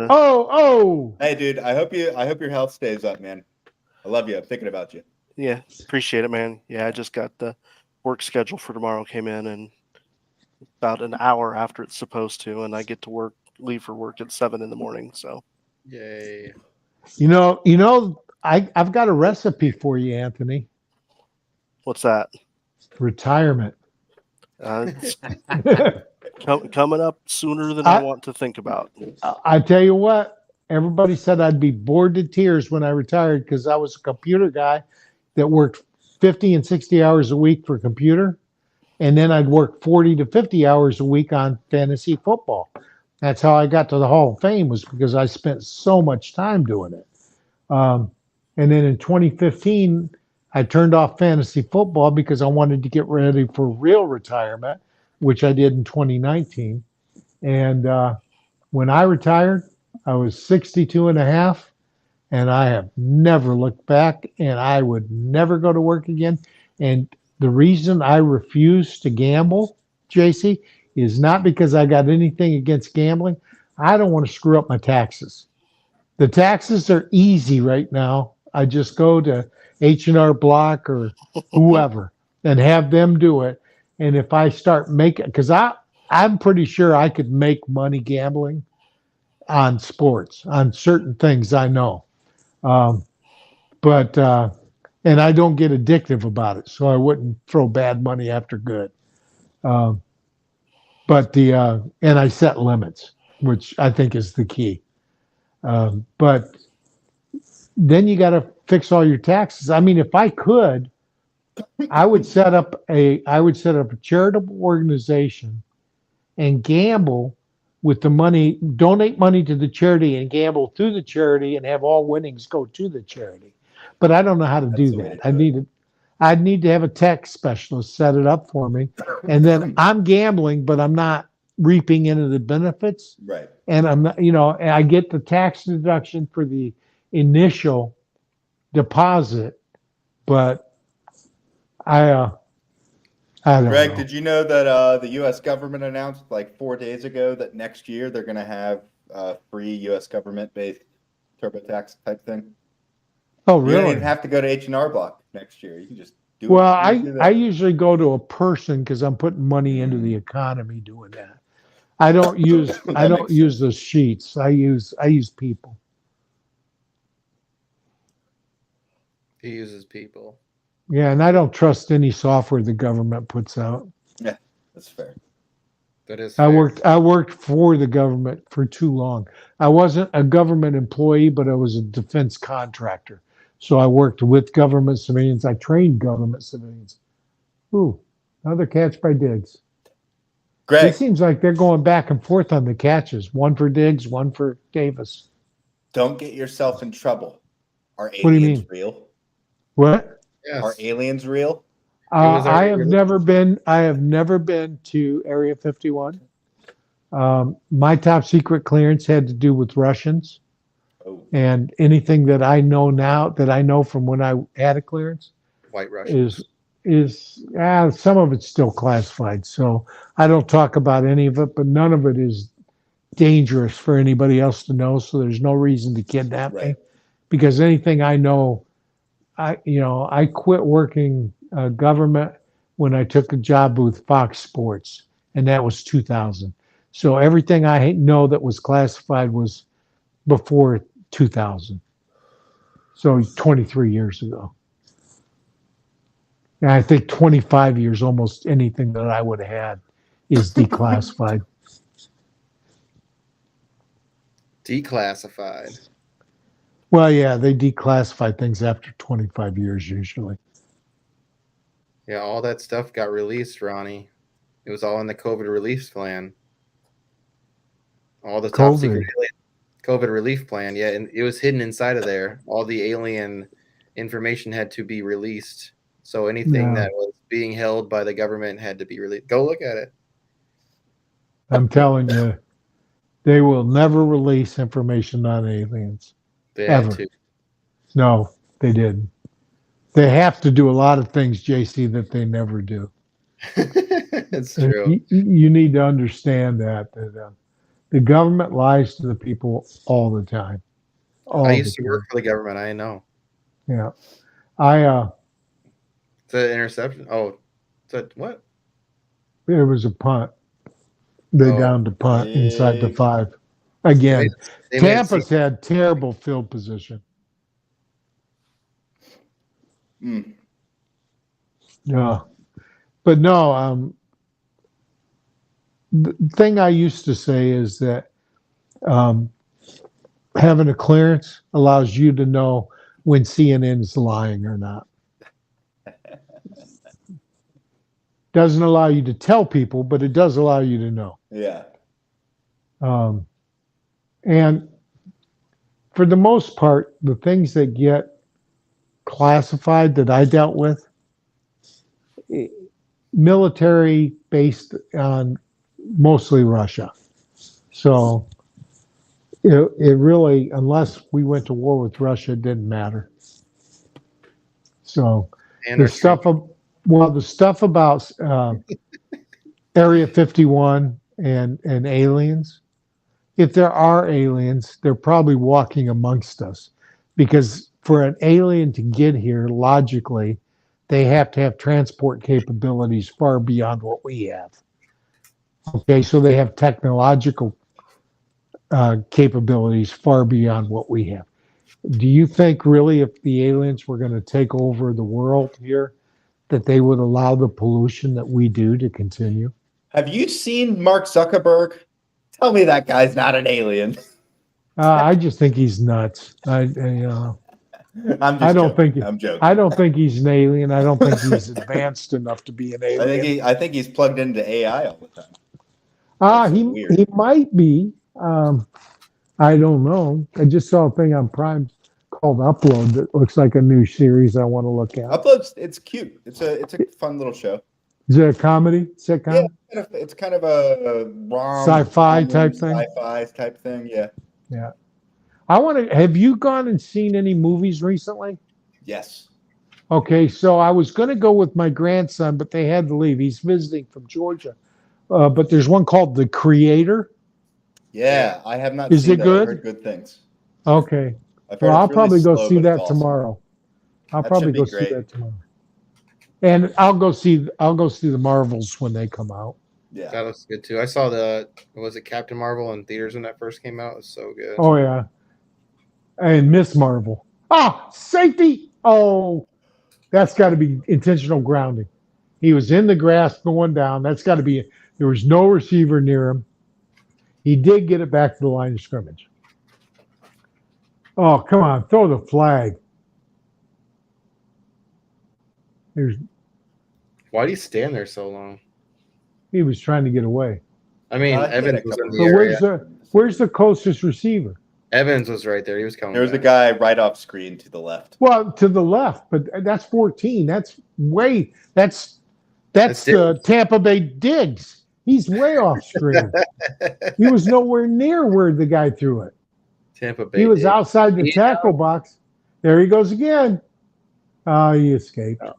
Hey, dude, I hope your health stays up, man. I love you. I'm thinking about you. Yeah, appreciate it, man. Yeah, I just got the work schedule for tomorrow came in, and about an hour after it's supposed to, and I get to leave for work at 7 a.m. So, yay! You know, I've got a recipe for you, Anthony. What's that? Retirement. Coming up sooner than I want to think about. I tell you what, everybody said I'd be bored to tears when I retired because I was a computer guy that worked 50 and 60 hours a week for a computer. And then I'd work 40 to 50 hours a week on fantasy football. That's how I got to the Hall of Fame, was because I spent so much time doing it. And then in 2015, I turned off fantasy football because I wanted to get ready for real retirement, which I did in 2019. And when I retired, I was 62 and a half, and I have never looked back, and I would never go to work again. And the reason I refuse to gamble, JC, is not because I got anything against gambling. I don't want to screw up my taxes. The taxes are easy right now. I just go to H&R Block or whoever and have them do it. And if I start making, because I'm pretty sure I could make money gambling on sports, on certain things I know. But and I don't get addictive about it, so I wouldn't throw bad money after good. Um, but and I set limits, which I think is the key. But then you got to fix all your taxes. I mean, if I could, I would set up a charitable organization and gamble with the money, donate money to the charity and gamble through the charity and have all winnings go to the charity. But I don't know how to do that. I'd need to have a tax specialist set it up for me. And then I'm gambling, but I'm not reaping into the benefits. Right. And I'm not, I get the tax deduction for the initial deposit, but I don't Greg, know. did you know that the U.S. government announced like 4 days ago that next year they're going to have free U.S. government-based TurboTax type thing? Oh, You don't really? even have to go to H&R Block next year. You can just do Well, it. I usually go to a person because I'm putting money into the economy doing that. I don't use the sheets. I use people. He uses people. Yeah, and I don't trust any software the government puts out. Yeah, that's fair. That is fair. I worked for the government for too long. I wasn't a government employee, but I was a defense contractor. So I worked with government civilians. I trained government civilians. Ooh, another catch by Diggs. Greg, It seems like they're going back and forth on the catches. One for Diggs, one for Davis. don't get yourself in trouble. Are What do you aliens mean? real? What? Yes. Are aliens real? I have never been to Area 51. My top secret clearance had to do with Russians. Oh. And anything that I know now, that I know from when I had a clearance, White Russians. is some of it's still classified. So I don't talk about any of it, but none of it is dangerous for anybody else to know. So there's no reason to kidnap me, because anything I know, I quit working government when I took a job with Fox Sports, and that was 2000. So everything I know that was classified was before 2000. So 23 years ago. And I think 25 years, almost anything that I would have had is declassified. Declassified. Well, yeah, they declassify things after 25 years usually. Yeah, all that stuff got released, Ronnie. It was all in the COVID relief plan. All the top secret COVID relief plan. Yeah, and it was hidden inside of there. All the alien information had to be released. So anything that was being held by the government had to be released. Go look at it. I'm telling you, they will never release information on aliens. They ever. had to. No, they didn't. They have to do a lot of things, JC, that they never do. It's true. You need to understand that the government lies to the people all the time. I used to work for the government. I know. Yeah. It's an interception. Oh, what? It was a punt. They downed to punt inside the 5. Again, Tampa's had terrible field position. Yeah. But no, the thing I used to say is that having a clearance allows you to know when CNN is lying or not. Doesn't allow you to tell people, but it does allow you to know. Yeah. And for the most part, the things that get classified that I dealt with, military based on mostly Russia. So it really, unless we went to war with Russia, it didn't matter. So And the our stuff, the stuff about Area 51 and aliens, if there are aliens, they're probably walking amongst us, because for an alien to get here, logically, they have to have transport capabilities far beyond what we have. Okay, so they have technological capabilities far beyond what we have. Do you think really if the aliens were going to take over the world here, that they would allow the pollution that we do to continue? Have you seen Mark Zuckerberg? Tell me that guy's not an alien. I just think he's nuts. I'm just I don't joking. think I'm joking. I don't think he's an alien. I don't think he's advanced enough to be an alien. I think he's plugged into AI all the time. He might be. I don't know. I just saw a thing on Prime called Upload that looks like a new series I want to look at. Upload's it's cute. It's a fun little show. Is it a comedy sitcom? Yeah, it's kind of a sci-fi type thing. Sci-fi type thing. Yeah. Yeah. I want to. Have you gone and seen any movies recently? Yes. Okay, so I was going to go with my grandson, but they had to leave. He's visiting from Georgia. But there's one called The Creator. Yeah, I have not Is seen it that. good? I've heard good things. Okay. I've heard Well, I'll it's really probably go slow, see but that it's awesome. tomorrow. I'll That probably should be go see great. that tomorrow. And I'll go see the Marvels when they come out. Yeah. That looks good too. I saw was it Captain Marvel in theaters when that first came out? It was so good. Oh yeah. And Miss Marvel. Safety. Oh, that's got to be intentional grounding. He was in the grass going down. That's got to be. There was no receiver near him. He did get it back to the line of scrimmage. Oh, come on, throw the flag. Why do you stand there so long? He was trying to get away. I mean, he had Evans a was couple in But the area. where's the closest receiver? Evans was right there. He was coming. There was a back. guy right off screen to the left. Well, to the left, but that's 14. That's Tampa Bay Diggs. He's way off screen. He was nowhere near where the guy threw it. Tampa Bay. He was did. outside the tackle box. There he goes again. He escaped. Oh.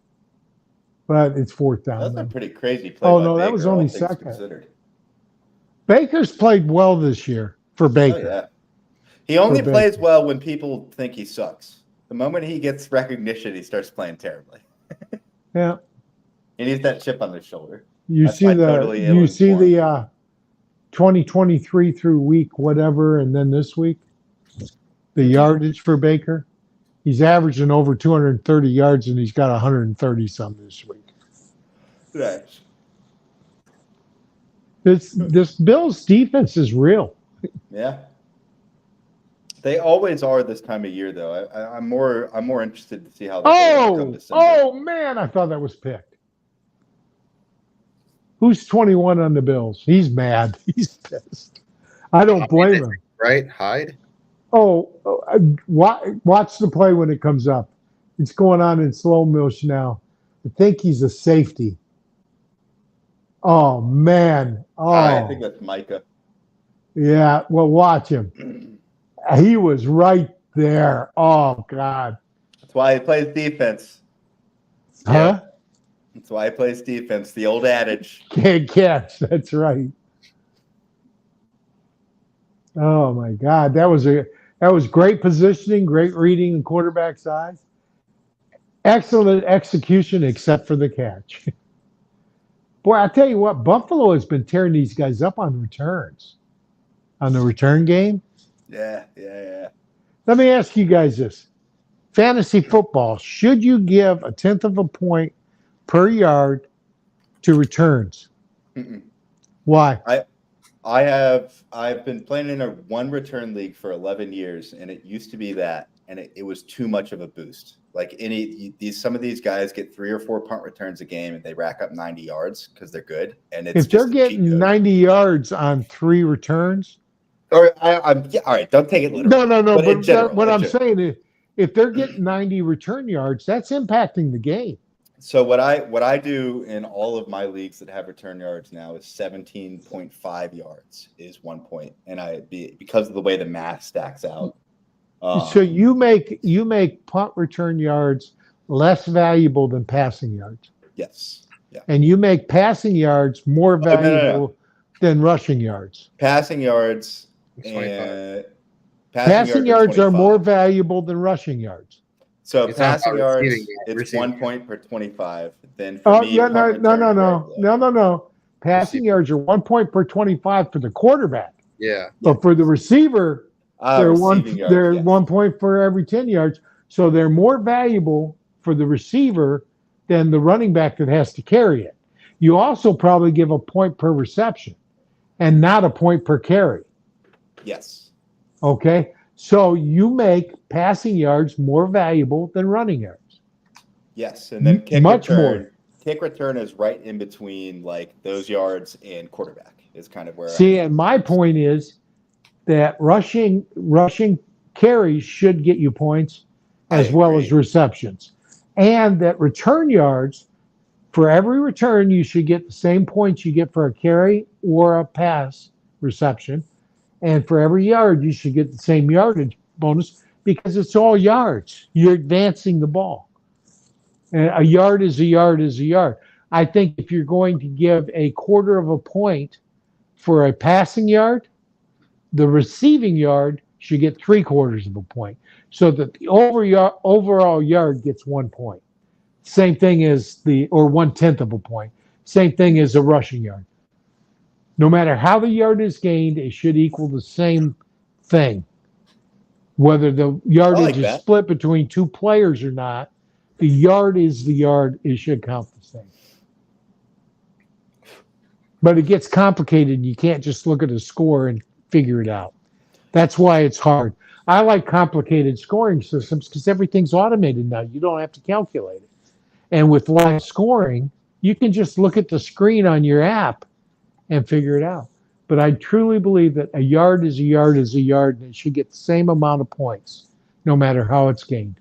But it's fourth down. That's a then. pretty crazy play. Oh, by no, that Baker, was all only things second. considered. Baker's played well this year for Baker. Oh, yeah. He only For plays Baker. well when people think he sucks. The moment he gets recognition, he starts playing terribly. Yeah. He needs that chip on his shoulder. You That's see why the totally you see ill-informed. the 2023 through week whatever, and then this week, the yardage for Baker. He's averaging over 230 yards, and he's got 130 some this week. Nice. This Bills defense is real. Yeah. They always are this time of year, though. I'm more interested to see how they come December. Oh man, I thought that was picked. Who's 21 on the Bills? He's mad. He's pissed. I don't blame him. Right, Hyde. Watch the play when it comes up. It's going on in slow motion now. I think he's a safety. Oh man. Oh, I think that's Micah. yeah. Well, watch him. He was right there. Oh God. That's why he plays defense. Huh? That's why he plays defense. The old adage. Can't catch. That's right. Oh my God. That was great positioning, great reading and quarterback's eyes. Excellent execution, except for the catch. Boy, I tell you what, Buffalo has been tearing these guys up on returns. On the return game. Yeah. Let me ask you guys this. Fantasy football, should you give 1/10 of a point per yard to returns? Mm-mm. Why? I've been playing in a one return league for 11 years, and it used to be that, and it was too much of a boost. Like some of these guys get 3 or 4 punt returns a game, and they rack up 90 yards because they're good. And it's If they're just a cheat getting code. 90 yards on 3 returns, Or all right, don't take it literally. no. But in general, what I'm saying is, if they're getting 90 return yards, that's impacting the game. So what I do in all of my leagues that have return yards now is 17.5 yards is 1 point, and because of the way the math stacks out. So you make punt return yards less valuable than passing yards. Yes. Yeah. And you make passing yards more valuable than rushing yards. Passing yards and passing yards are more valuable than rushing yards. So passing yards, it's 1 point per 25. Then for me, no. Passing yards are 1 point per 25 for the quarterback. Yeah. But for the receiver, they're 1 point for every 10 yards. So they're more valuable for the receiver than the running back that has to carry it. You also probably give a point per reception and not a point per carry. Yes. Okay. So you make passing yards more valuable than running yards. Yes, and then kick return is right in between like those yards and quarterback is kind of where. And my point is that rushing carries should get you points as well as receptions, and that return yards, for every return you should get the same points you get for a carry or a pass reception. And for every yard, you should get the same yardage bonus because it's all yards. You're advancing the ball. And a yard is a yard is a yard. I think if you're going to give a quarter of a point for a passing yard, the receiving yard should get 3/4 of a point so that the overall yard gets 1 point. Same thing as or 1/10 of a point. Same thing as a rushing yard. No matter how the yard is gained, it should equal the same thing. Whether the yardage is split between 2 players or not, the yard is the yard. It should count the same. But it gets complicated. You can't just look at a score and figure it out. That's why it's hard. I like complicated scoring systems because everything's automated now. You don't have to calculate it. And with live scoring, you can just look at the screen on your app and figure it out. But I truly believe that a yard is a yard is a yard, and it should get the same amount of points, no matter how it's gained.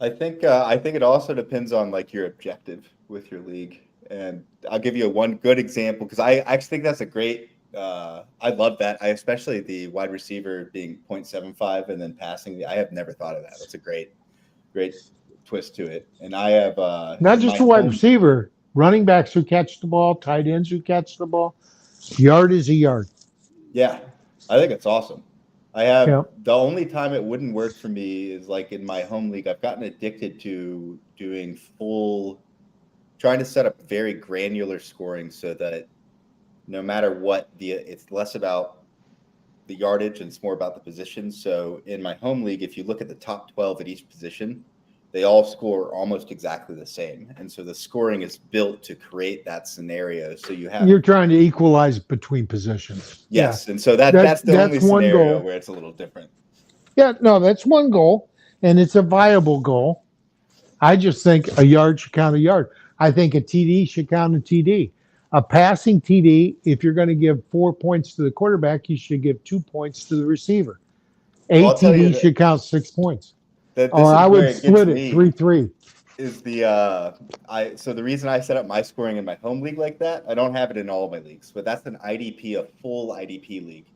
I think it also depends on like your objective with your league, and I'll give you one good example because I actually think that's a great. I love that. I especially the wide receiver being 0.75 and then passing. I have never thought of that. That's a great twist to it. And I have not just a wide receiver. Running backs who catch the ball, tight ends who catch the ball. Yard is a yard. Yeah, I think it's awesome. I have the only time it wouldn't work for me is like in my home league. I've gotten addicted to doing trying to set up very granular scoring so that no matter what, it's less about the yardage and it's more about the position. So in my home league, if you look at the top 12 at each position, they all score almost exactly the same. And so the scoring is built to create that scenario. So you're trying to equalize between positions. Yes. Yeah. And so that's the only scenario where it's a little different. Yeah, no, that's one goal. And it's a viable goal. I just think a yard should count a yard. I think a TD should count a TD. A passing TD, if you're going to give 4 points to the quarterback, you should give 2 points to the receiver. A TD should count 6 points. Or I would split it 3-3. Is so the reason I set up my scoring in my home league like that, I don't have it in all of my leagues, but that's an IDP, a full IDP league.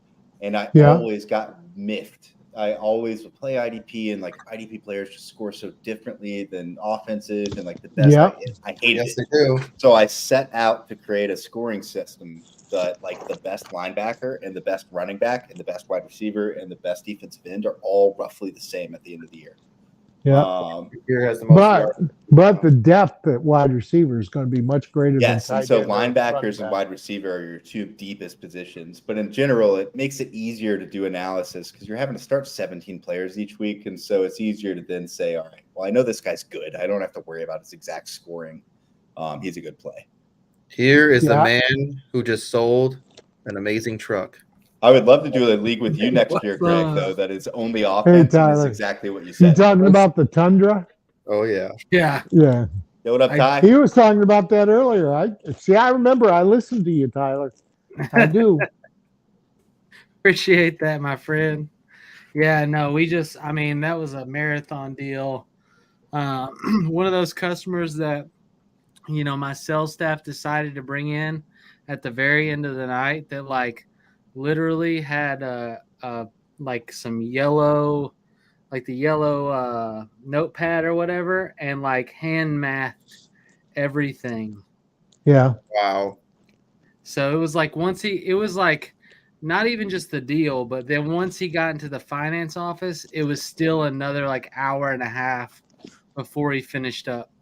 And I always got miffed. I always would play IDP, and like IDP players just score so differently than offensive, and like the best. I hate it. They do. So I set out to create a scoring system that like the best linebacker and the best running back and the best wide receiver and the best defensive end are all roughly the same at the end of the year. Yeah, has the most but the depth at wide receiver is going to be much greater. Yes, and so linebackers and wide receiver are your 2 deepest positions. But in general, it makes it easier to do analysis because you're having to start 17 players each week, and so it's easier to then say, all right, well, I know this guy's good. I don't have to worry about his exact scoring. He's a good play. Here is the Yeah. man who just sold an amazing truck. I would love to do a league with you next What's year, Greg, up? though, that is only offense and is Tyler. exactly what you You said. talking about the Tundra? Oh yeah. Yeah. Yeah. Yo, what up, Ty? He was talking about that earlier. I remember. I listened to you, Tyler. I do. Appreciate that, my friend. Yeah, no, that was a marathon deal. One of those customers that, my sales staff decided to bring in at the very end of the night that like literally had like some yellow, like the yellow notepad or whatever, and like hand mathed everything. Yeah. Wow. So it was like it was like not even just the deal, but then once he got into the finance office, it was still another like hour and a half before he finished up.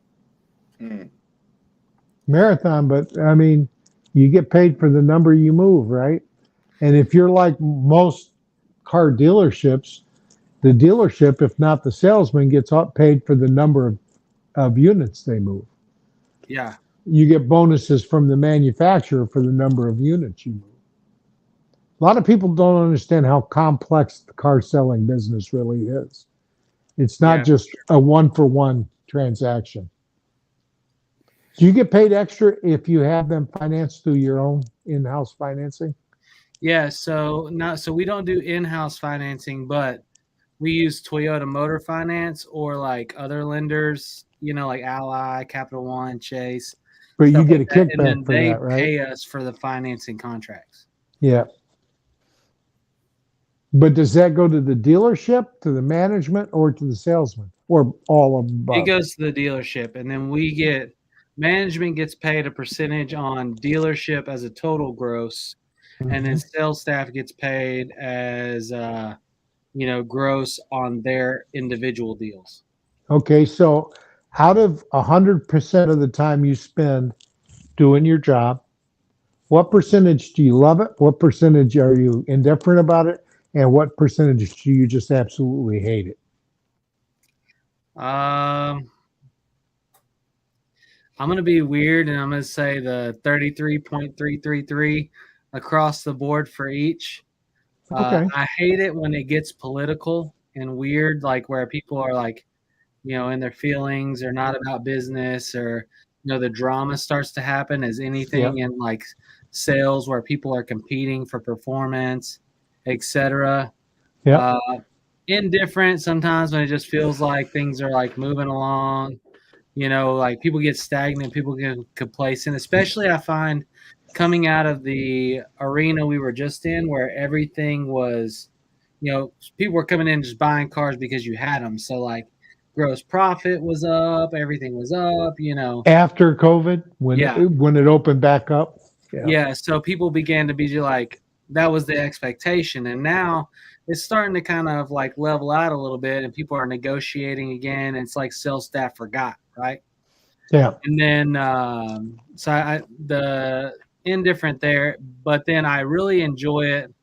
Marathon, but I mean, you get paid for the number you move, right? And if you're like most car dealerships, the dealership, if not the salesman, gets paid for the number of units they move. Yeah. You get bonuses from the manufacturer for the number of units you move. A lot of people don't understand how complex the car selling business really is. It's not just a one-for-one transaction. Do you get paid extra if you have them financed through your own in-house financing? Yeah, so we don't do in-house financing, but we use Toyota Motor Finance or like other lenders, like Ally, Capital One, Chase. But you get like a that, and kickback then for they that, right? pay us for the financing contracts. Yeah. But does that go to the dealership, to the management, or to the salesman, or all of them? It goes to the dealership, and then management gets paid a percentage on dealership as a total gross, and then sales staff gets paid as gross on their individual deals. Okay, so out of 100% of the time you spend doing your job, what percentage do you love it? What percentage are you indifferent about it? And what percentage do you just absolutely hate it? I'm going to be weird, and I'm going to say the 33.333 across the board for each. Okay. I hate it when it gets political and weird, like where people are like, in their feelings or not about business, or, the drama starts to happen as anything in like sales where people are competing for performance, etc. Yeah. Indifferent sometimes when it just feels like things are like moving along, like people get stagnant, people get complacent, especially I find coming out of the arena we were just in where everything was, people were coming in just buying cars because you had them. So like gross profit was up, everything was up, After COVID, when it opened back up. Yeah. So people began to be like, that was the expectation. And now it's starting to kind of like level out a little bit, and people are negotiating again. And it's like sales staff forgot, right? Yeah. And then, the indifferent there, but then I really enjoy it.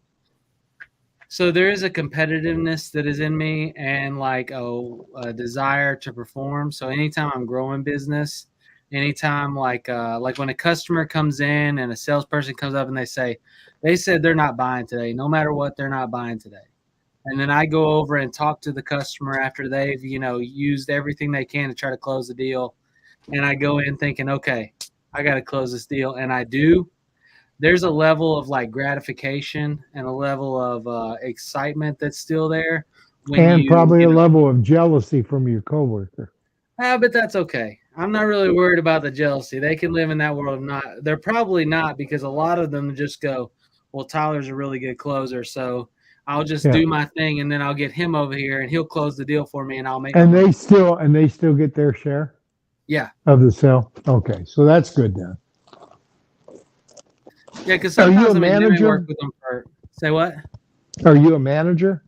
So there is a competitiveness that is in me, and like a desire to perform. So anytime I'm growing business, anytime like when a customer comes in and a salesperson comes up and they said they're not buying today, no matter what, they're not buying today. And then I go over and talk to the customer after they've, used everything they can to try to close the deal. And I go in thinking, okay, I got to close this deal. And I do. There's a level of like gratification and a level of excitement that's still there. And probably a level of jealousy from your coworker. But that's okay. I'm not really worried about the jealousy. They can live in that world. They're probably not, because a lot of them just go, well, Tyler's a really good closer, so I'll just do my thing, and then I'll get him over here, and he'll close the deal for me, and I'll make. And they still get their share. Yeah. Of the sale. Okay, so that's good then. Yeah, because sometimes a manager? work with them for. Say what? Are you a manager?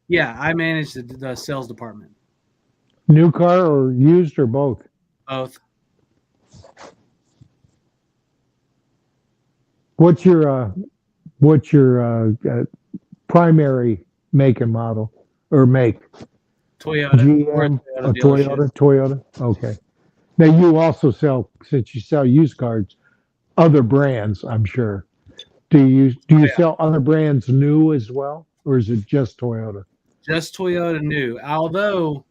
Yeah, I manage the sales department. New car or used or both? Both. What's your primary make and model or make? Toyota. GM, Toyota. Okay. Now you also sell, since you sell used cars, other brands, I'm sure. Do you yeah. sell other brands new as well, or is it just Toyota? Just Toyota new. Although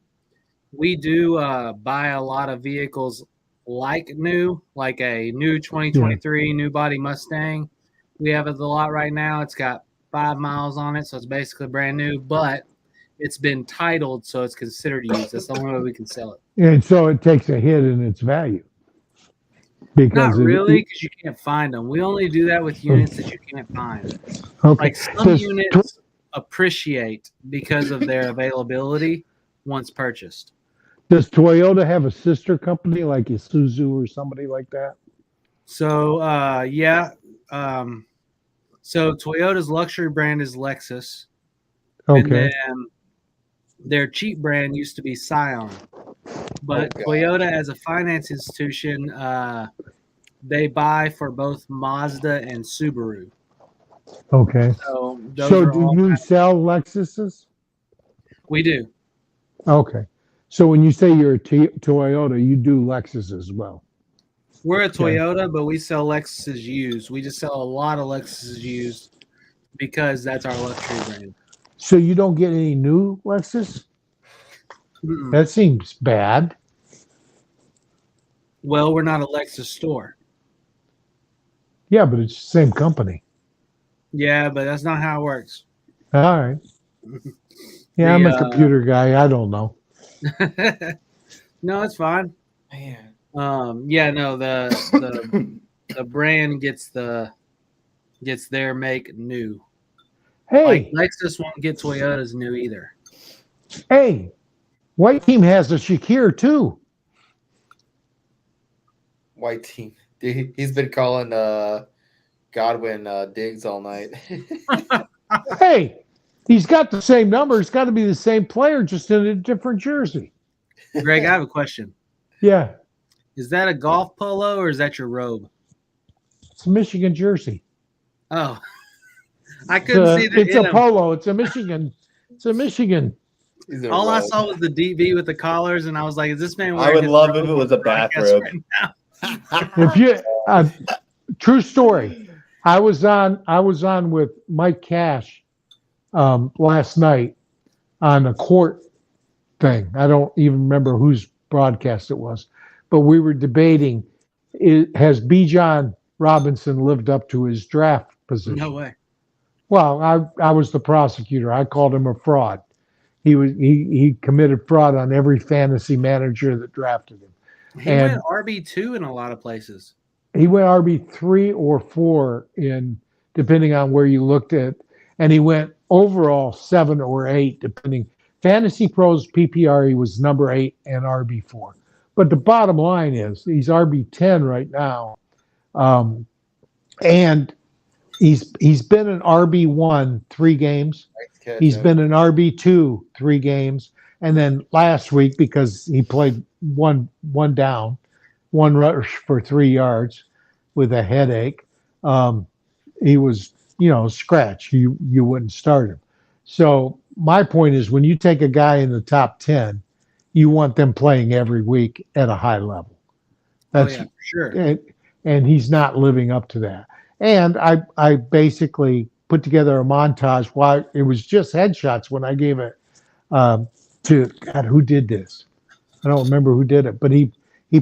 we do buy a lot of vehicles like new, like a new 2023 new body Mustang. We have it a lot right now. It's got 5 miles on it, so it's basically brand new, but it's been titled, so it's considered used. That's the only way we can sell it. And so it takes a hit in its value. Not really, because you can't find them. We only do that with units that you can't find. Okay. Like some units appreciate because of their availability once purchased. Does Toyota have a sister company like Isuzu or somebody like that? So yeah. So Toyota's luxury brand is Lexus. Okay. And then their cheap brand used to be Scion. But Toyota, as a finance institution, they buy for both Mazda and Subaru. Okay. So do you sell Lexuses? We do. Okay. So when you say you're a Toyota, you do Lexus as well. We're a Toyota, but we sell Lexuses used. We just sell a lot of Lexuses used because that's our luxury brand. So you don't get any new Lexus? Mm-mm. That seems bad. Well, we're not a Lexus store. Yeah, but it's the same company. Yeah, but that's not how it works. All right. Yeah, I'm a computer guy. I don't know. No, it's fine. Man. Yeah, no, the brand gets their make new. Hey, like Lexus won't get Toyota's new either. Hey, White Team has a Shakir too. White Team. Dude, he's been calling Godwin Diggs all night. Hey, he's got the same number. It's got to be the same player, just in a different jersey. Greg, I have a question. Yeah. Is that a golf polo or is that your robe? It's a Michigan jersey. Oh, I couldn't see the. It's a polo. It's a Michigan. It's a Michigan. All I saw was the DV with the collars, and I was like, "Is this man?" I would love if it was a bathrobe. Right If you, true story, I was on with Mike Cash last night on a court thing. I don't even remember whose broadcast it was, but we were debating: has Bijan Robinson lived up to his draft position? No way. Well, I was the prosecutor. I called him a fraud. He committed fraud on every fantasy manager that drafted him. He went RB2 in a lot of places. He went RB3 or 4 in depending on where you looked at, and he went overall 7 or 8 depending. Fantasy Pros PPR he was number 8 and RB4. But the bottom line is he's RB10 right now, and he's been an RB1 3 games. He's been an RB2 3 games, and then last week because he played one down, 1 rush for 3 yards with a headache. He was scratch. You wouldn't start him. So my point is when you take a guy in the top 10, you want them playing every week at a high level. That's for sure. And he's not living up to that. And I basically put together a montage. Why it was just headshots when I gave it to God. Who did this? I don't remember who did it, but he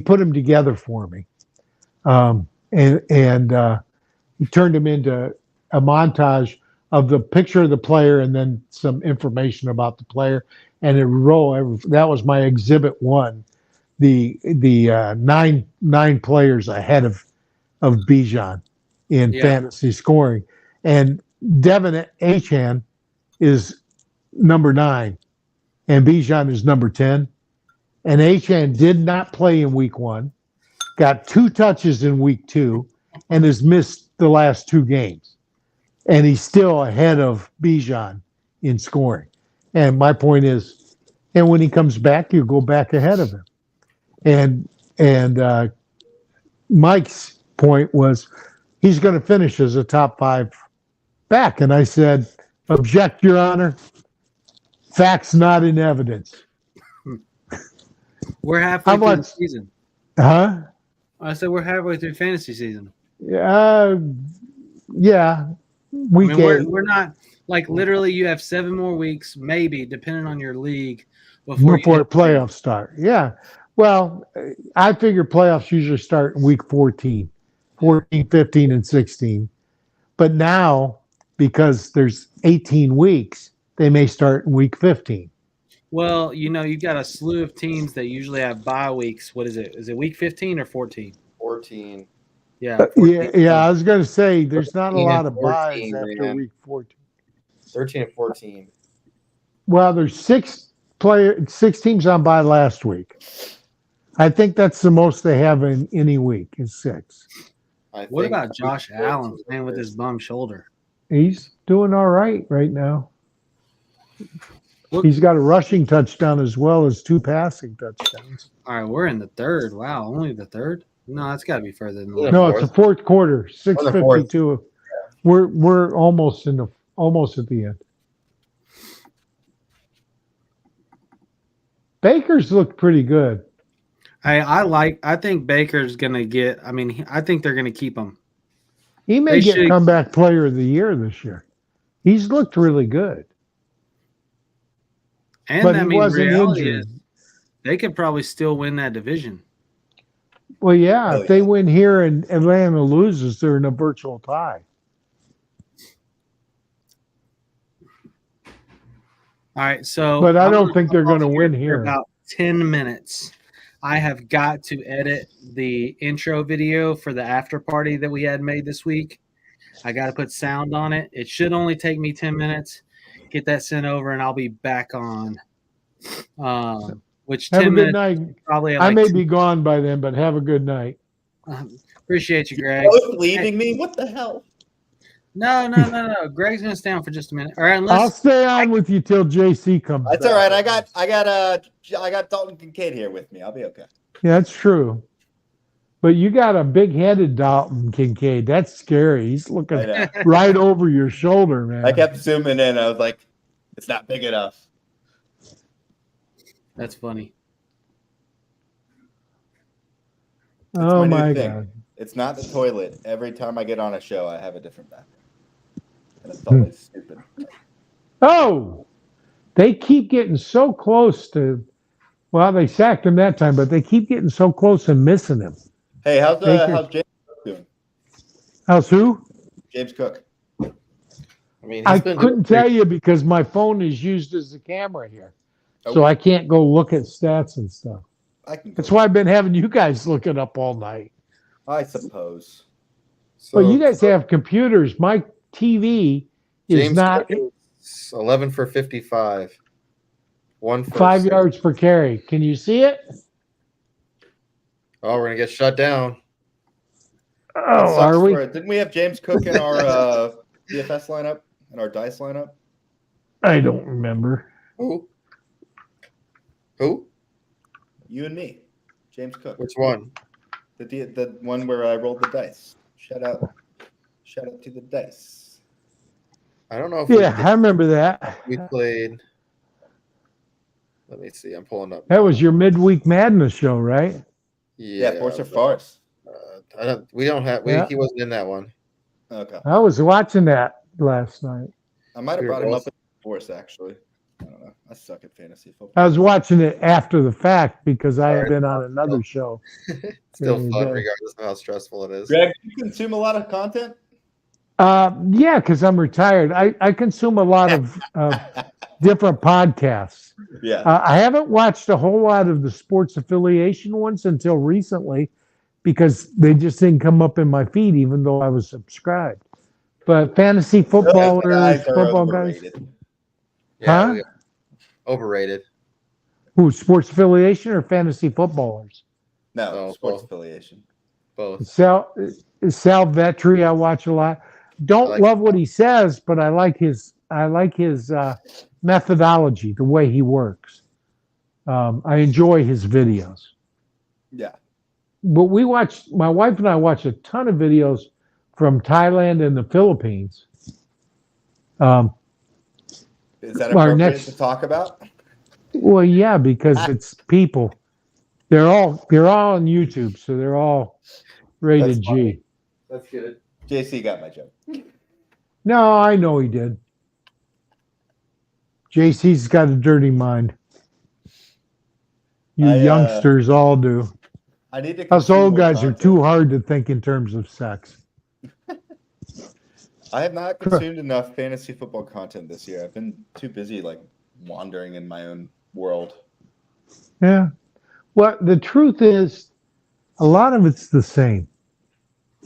put them together for me, and he turned them into a montage of the picture of the player and then some information about the player, and it roll. That was my exhibit 1. The 9 players ahead of Bijan in fantasy scoring, and Devin Achan is number 9, and Bijan is number 10. And Achan did not play in week 1, got 2 touches in week 2, and has missed the last 2 games. And he's still ahead of Bijan in scoring. And my point is, and when he comes back, you go back ahead of him. And Mike's point was he's going to finish as a top 5 back. And I said, object, Your Honor. Facts not in evidence. We're halfway through the season. Huh? I said we're halfway through fantasy season. Yeah, yeah. Week I mean, eight we're not like literally. You have 7 more weeks, maybe, depending on your league, before you before hit playoffs start. Yeah. Well, I figure playoffs usually start in week 14, 14, 15, and 16. But now, because there's 18 weeks, they may start in week 15. Well, you've got a slew of teams that usually have bye weeks. What is it? Is it week 15 or 14? 14. Yeah, 14. Yeah. I was going to say there's not a 13 lot and of buys 14, after man. week 14. 13 and 14. Well, there's six teams on bye last week. I think that's the most they have in any week is 6. What about Josh Allen playing with his bum shoulder? He's doing all right now. Look- He's got a rushing touchdown as well as 2 passing touchdowns. All right, we're in the third. Wow, only the third? No, it's got to be further than Yeah. that. No, it's the fourth quarter, 6:52. We're almost at the end. Baker's looked pretty good. I think Baker's gonna get. I mean, I think they're gonna keep him. He may They get should- comeback player of the year this year. He's looked really good, And but I he mean, wasn't reality injured. is they could probably still win that division. Well, yeah, Oh, if they win here and Atlanta loses, they're in a virtual tie. All right, so But I I'm don't gonna think they're hop going to off win for here. About 10 minutes. I have got to edit the intro video for the after party that we had made this week. I got to put sound on it. It should only take me 10 minutes. Get that sent over, and I'll be back on. Which Have 10 a good minutes night. probably. I Like may be gone by then, but have a good night. appreciate you, Greg. Both leaving me? What the hell? No. Greg's gonna stay on for just a minute. All right, I'll unless stay on with you till JC comes That's back. all right. I got Dalton Kincaid here with me. I'll be okay. Yeah, that's true. But you got a big-headed Dalton Kincaid. That's scary. He's I looking know. right over your shoulder, man. I kept zooming in. I was like, it's not big enough. that's funny. Oh my new my thing. God. It's not the toilet. Every time I get on a show, I have a different bathroom. And it's always stupid. Oh, they keep getting so close to. Well, they sacked him that time, but they keep getting so close and missing him. Hey, how's Baker. James Cook doing? How's who? James Cook. I mean, I couldn't tell you because my phone is used as a camera here, so I can't go look at stats and stuff. That's why I've been having you guys looking up all night. I suppose. So, Well, you guys have computers. My TV is James not Cook is 11 for 55. 1 for 5 6. yards per carry. Can you see it? Oh, we're gonna get shut down. Oh, are we? Didn't we have James Cook in our DFS lineup, in our dice lineup? I don't remember. Who? You and me. James Cook. Which one? The one where I rolled the dice. Shout out to the dice. I don't know if Yeah, I remember that. we played. Let me see. I'm pulling up. That was your midweek madness show, right? Yeah, Force or Farce. We don't have. Yeah. He wasn't in that one. Okay. I was watching that last night. I might have We were brought him both- up in Force, actually. I don't know. I suck at fantasy football. I was watching it after the fact because I had been on another show. Still During the fun, day. regardless of how stressful it is. Greg, do you consume a lot of content? Yeah, because I'm retired. I consume a lot of different podcasts. Yeah. I haven't watched a whole lot of the sports affiliation ones until recently because they just didn't come up in my feed, even though I was subscribed. But fantasy footballers, Those guys are football guys. overrated. Yeah, Huh? overrated. Who, sports affiliation or fantasy footballers? No, Oh, sports well. affiliation. Both. Sal Vetri, I watch a lot. Don't I like- love what he says, but I like his methodology, the way he works. I enjoy his videos. Yeah. But my wife and I watch a ton of videos from Thailand and the Philippines. Is that Our appropriate next- to talk about? Well, yeah, because it's people. They're all on YouTube, so they're all rated That's G. That's good. JC got my joke. No, I know he did. JC's got a dirty mind. You youngsters all do. I need to. Us consume old more guys content. are too hard to think in terms of sex. I have not consumed enough fantasy football content this year. I've been too busy like wandering in my own world. Yeah. Well, the truth is, a lot of it's the same.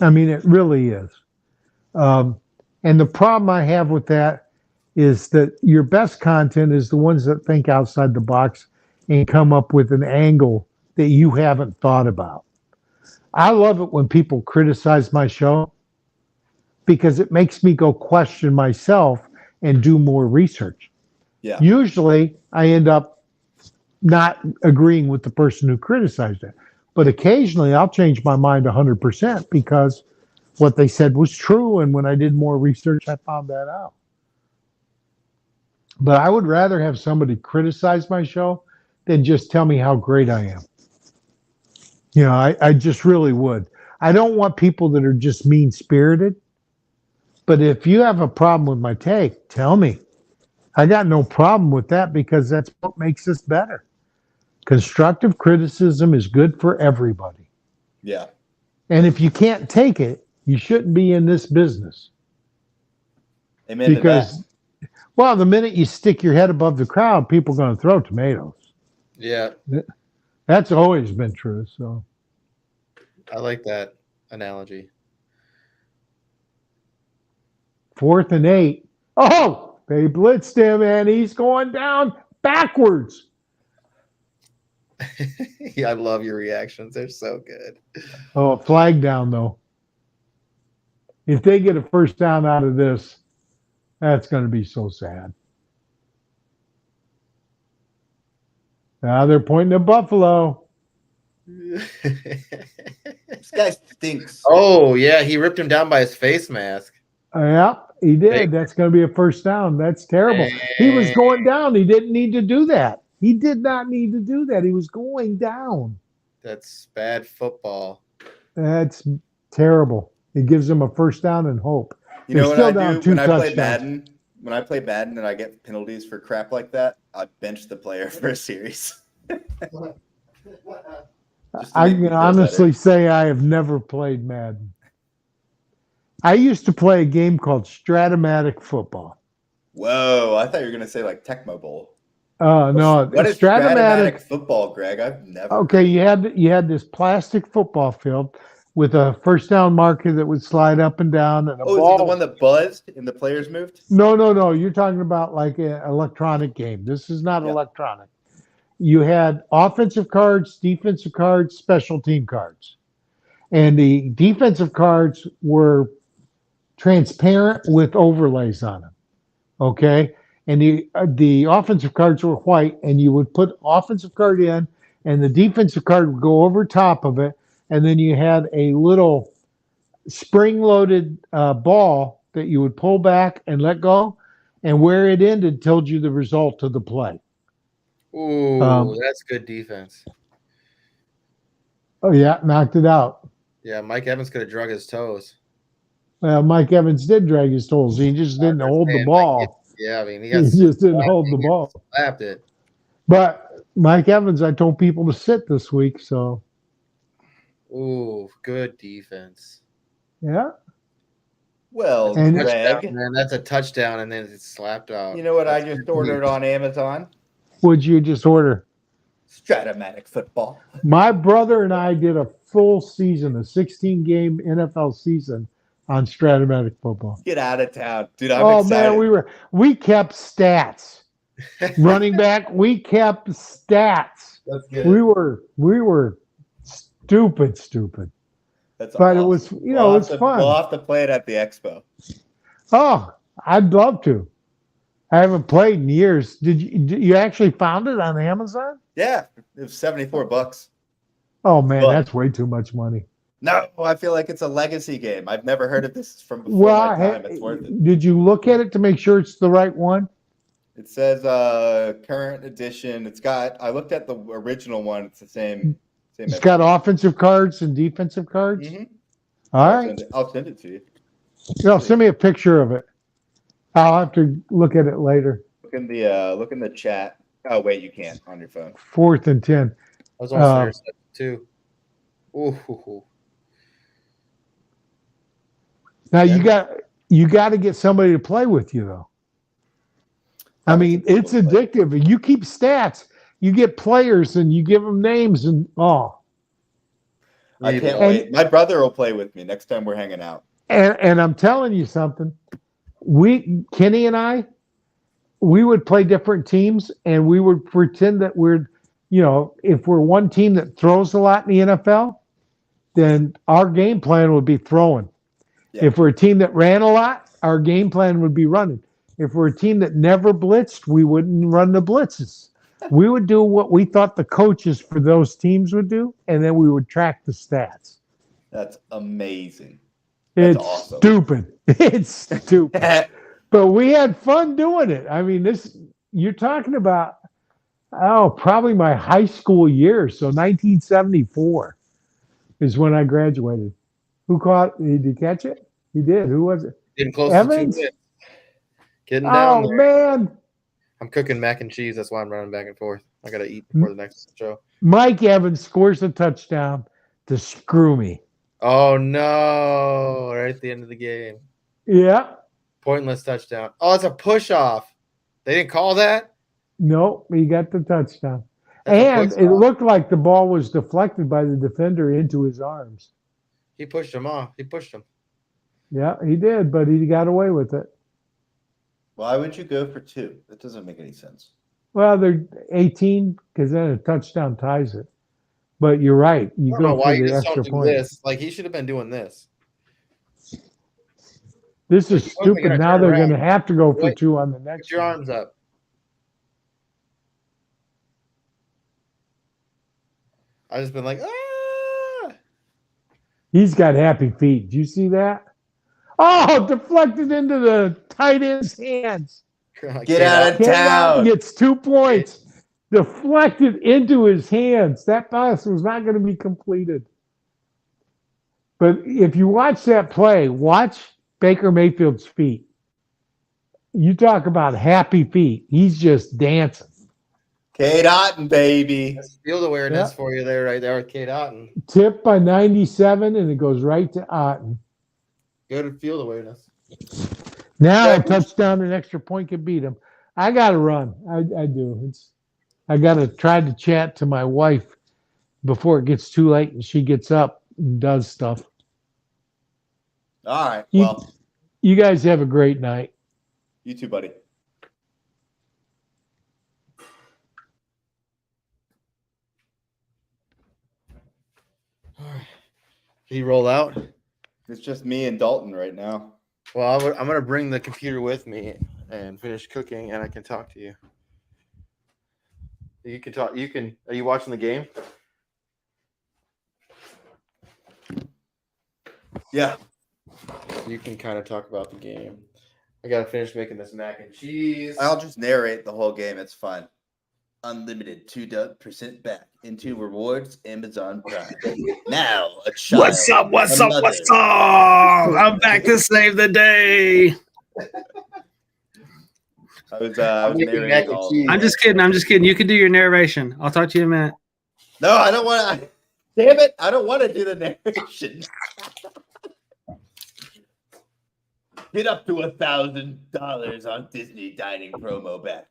I mean, it really is. And the problem I have with that is that your best content is the ones that think outside the box and come up with an angle that you haven't thought about. I love it when people criticize my show because it makes me go question myself and do more research. Yeah. Usually I end up not agreeing with the person who criticized it, but occasionally I'll change my mind 100% because what they said was true. And when I did more research, I found that out. But I would rather have somebody criticize my show than just tell me how great I am. You know, I just really would. I don't want people that are just mean spirited. But if you have a problem with my take, tell me. I got no problem with that because that's what makes us better. Constructive criticism is good for everybody. Yeah. And if you can't take it, you shouldn't be in this business. Amen because, to that. Well, the minute you stick your head above the crowd, people are going to throw tomatoes. Yeah. That's always been true. So I like that analogy. 4th and 8. Oh, they blitzed him and he's going down backwards. Yeah, I love your reactions. They're so good. Oh, flag down though. If they get a first down out of this, that's going to be so sad. Now they're pointing at Buffalo. This guy stinks. Oh, yeah. He ripped him down by his face mask. Yep, he did. That's going to be a first down. That's terrible. He was going down. He didn't need to do that. He did not need to do that. He was going down. That's bad football. That's terrible. It gives them a first down and hope. You know They're what still I down do when I play touchdowns. Madden? When I play Madden and I get penalties for crap like that, I bench the player for a series. I can honestly say I have never played Madden. I used to play a game called Stratomatic Football. Whoa, I thought you were going to say like Tecmo Bowl. No, What is Stratomatic football, Greg? I've never. Okay, you had this plastic football field with a first down marker that would slide up and down, and a ball. Is it the one that buzzed and the players moved? No. You're talking about like an electronic game. This is not electronic. You had offensive cards, defensive cards, special team cards, and the defensive cards were transparent with overlays on them. Okay. And the offensive cards were white, and you would put offensive card in, and the defensive card would go over top of it, and then you had a little spring-loaded ball that you would pull back and let go, and where it ended told you the result of the play. Ooh, that's good defense. Oh yeah, knocked it out. Yeah, Mike Evans could have drug his toes. Well, Mike Evans did drag his toes. He just didn't hold the ball. Yeah, I mean, he just didn't hold the ball. Slapped it. But Mike Evans, I told people to sit this week, so. Ooh, good defense. Yeah. Well, Greg, man, that's a touchdown, and then it's slapped out. You know what I just ordered on Amazon? What'd you just order? Stratomatic football. My brother and I did a full season, a 16-game NFL season on Stratomatic football. Get out of town, dude! I'm excited. Man, we kept stats. Running back, we kept stats. That's good. We were stupid. That's but awesome. it was, it was fun. We'll have to play it at the expo. Oh, I'd love to. I haven't played in years. Did you actually found it on Amazon? Yeah, it was $74. Oh man, that's way too much money. No, I feel like it's a legacy game. I've never heard of this from before my time. It's worth it. Did you look at it to make sure it's the right one? It says current edition. I looked at the original one. It's the same. It's got offensive cards and defensive cards. Mm-hmm. All right. I'll send it to you. No, send me a picture of it. I'll have to look at it later. Look in the chat. Oh wait, you can't on your phone. 4th and 10. I was almost intercepted too. Ooh. Now you got to get somebody to play with you though. I mean, it's addictive. You keep stats. You get players and you give them names and I can't wait. My brother will play with me next time we're hanging out. And I'm telling you something. Kenny and I, we would play different teams and we would pretend that we're, if we're one team that throws a lot in the NFL, then our game plan would be throwing. Yeah. If we're a team that ran a lot, our game plan would be running. If we're a team that never blitzed, we wouldn't run the blitzes. We would do what we thought the coaches for those teams would do, and then we would track the stats. That's amazing. It's awesome. Stupid. It's stupid. But we had fun doing it. I mean, you're talking about, probably my high school years. So 1974 is when I graduated. Did you catch it? He did. Who was it? Getting close Evans? to 2 minutes. Getting down there. Man. I'm cooking mac and cheese. That's why I'm running back and forth. I got to eat before the next show. Mike Evans scores a touchdown to screw me. Oh, no. Right at the end of the game. Yeah. Pointless touchdown. Oh, it's a push-off. They didn't call that? No, he got the touchdown. And it looked like the ball was deflected by the defender into his arms. He pushed him off. He pushed him. Yeah, he did, but he got away with it. Why would you go for 2? That doesn't make any sense. Well, they're 18 because then a touchdown ties it. But you're right. You go for the extra point. This. Like, he should have been doing this. This is stupid. Now they're going to have to go for 2 on the next. Put your arms up. I just been like, ah. He's got happy feet. Do you see that? Oh, deflected into the tight end's hands. Get out of town. Gets 2 points. Deflected into his hands. That pass was not going to be completed. But if you watch that play, watch Baker Mayfield's feet. You talk about happy feet. He's just dancing. Kate Otten, baby. That's field awareness for you there, right there with Kate Otten. Tipped by 97, and it goes right to Otten. Good field awareness. Now a touchdown and extra point could beat him. I got to run. I do. I got to try to chat to my wife before it gets too late and she gets up and does stuff. All right. Well, you guys have a great night. You too, buddy. All right. Did he roll out? It's just me and Dalton right now. Well, I'm going to bring the computer with me and finish cooking, and I can talk to you. You can talk. Are you watching the game? Yeah. You can kind of talk about the game. I got to finish making this mac and cheese. I'll just narrate the whole game. It's fun. Unlimited 2% back into rewards, Amazon Prime. Now a child. What's up? I'm back to save the day. I was narrating all. I'm just kidding. You can do your narration. I'll talk to you in a minute. No, I don't want to. Damn it. I don't want to do the narration. Get up to $1,000 on Disney dining promo back.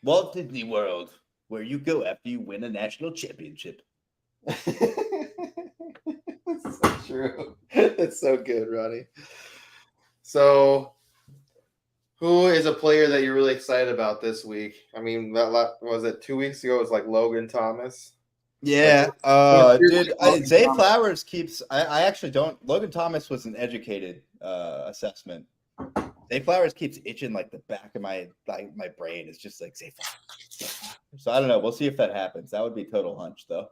Walt Disney World, where you go after you win a national championship. That's so true. That's so good, Ronnie. So, who is a player that you're really excited about this week? I mean, was it 2 weeks ago? It was like Logan Thomas. Yeah, dude. Zay Flowers keeps. I actually don't. Logan Thomas was an educated assessment. Zay Flowers keeps itching like the back of my brain. It's just like Zay Flowers. So I don't know. We'll see if that happens. That would be total hunch, though.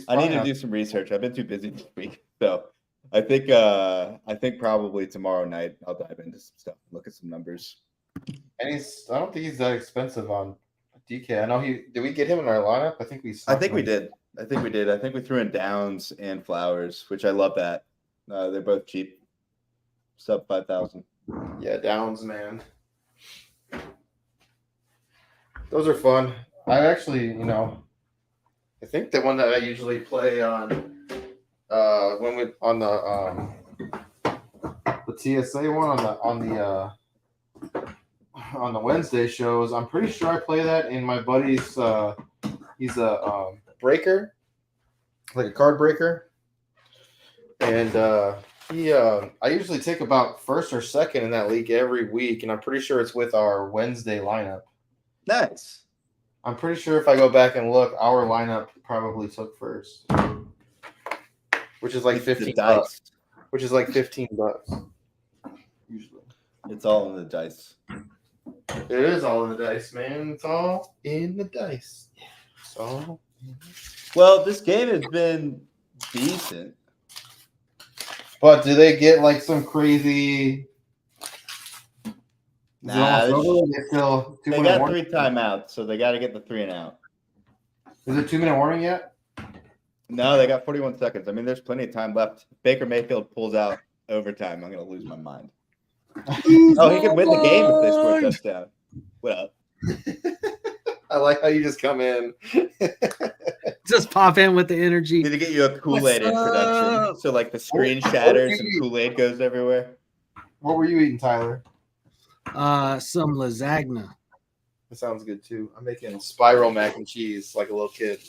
I need to do some research. I've been too busy this week, so I think probably tomorrow night I'll dive into some stuff, look at some numbers. And I don't think he's that expensive on DK. I know did we get him in our lineup? I think we did. I think we did. I think we threw in Downs and Flowers, which I love that. They're both cheap. Sub 5,000. Yeah, Downs, man. Those are fun. I actually, I think the one that I usually play on when we on the TSA one on the Wednesday shows, I'm pretty sure I play that in my buddy's he's a breaker, like a card breaker. And I usually take about first or second in that league every week, and I'm pretty sure it's with our Wednesday lineup. Nice. I'm pretty sure if I go back and look, our lineup probably took first, which is like $15. Which is like $15 usually. It's all in the dice. It is all in the dice, man. It's all in the dice. So, well, this game has been decent. But do they get like some crazy? Nah, they still they got 3 timeouts, so they got to get the 3 and out. Is it 2-minute warning yet? No, they got 41 seconds. I mean, there's plenty of time left. If Baker Mayfield pulls out overtime, I'm going to lose my mind. Oh, he could win the game if they score a touchdown. What up? I like how you just come in. Just pop in with the energy. Need to get you a Kool-Aid introduction. So, like, the screen shatters and Kool-Aid goes everywhere. What were you eating, Tyler? Some lasagna. That sounds good, too. I'm making spiral mac and cheese like a little kid.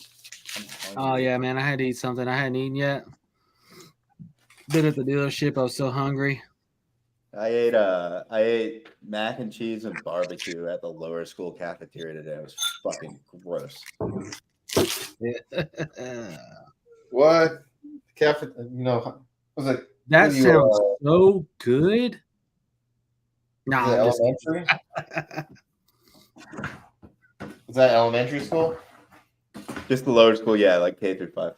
Oh, yeah, man. I had to eat something I hadn't eaten yet. Been at the dealership. I was so hungry. I ate mac and cheese and barbecue at the lower school cafeteria today. It was fucking gross. What? Was it? That sounds so good. No, elementary. Is that elementary school? Just the lower school, yeah, like K through 5.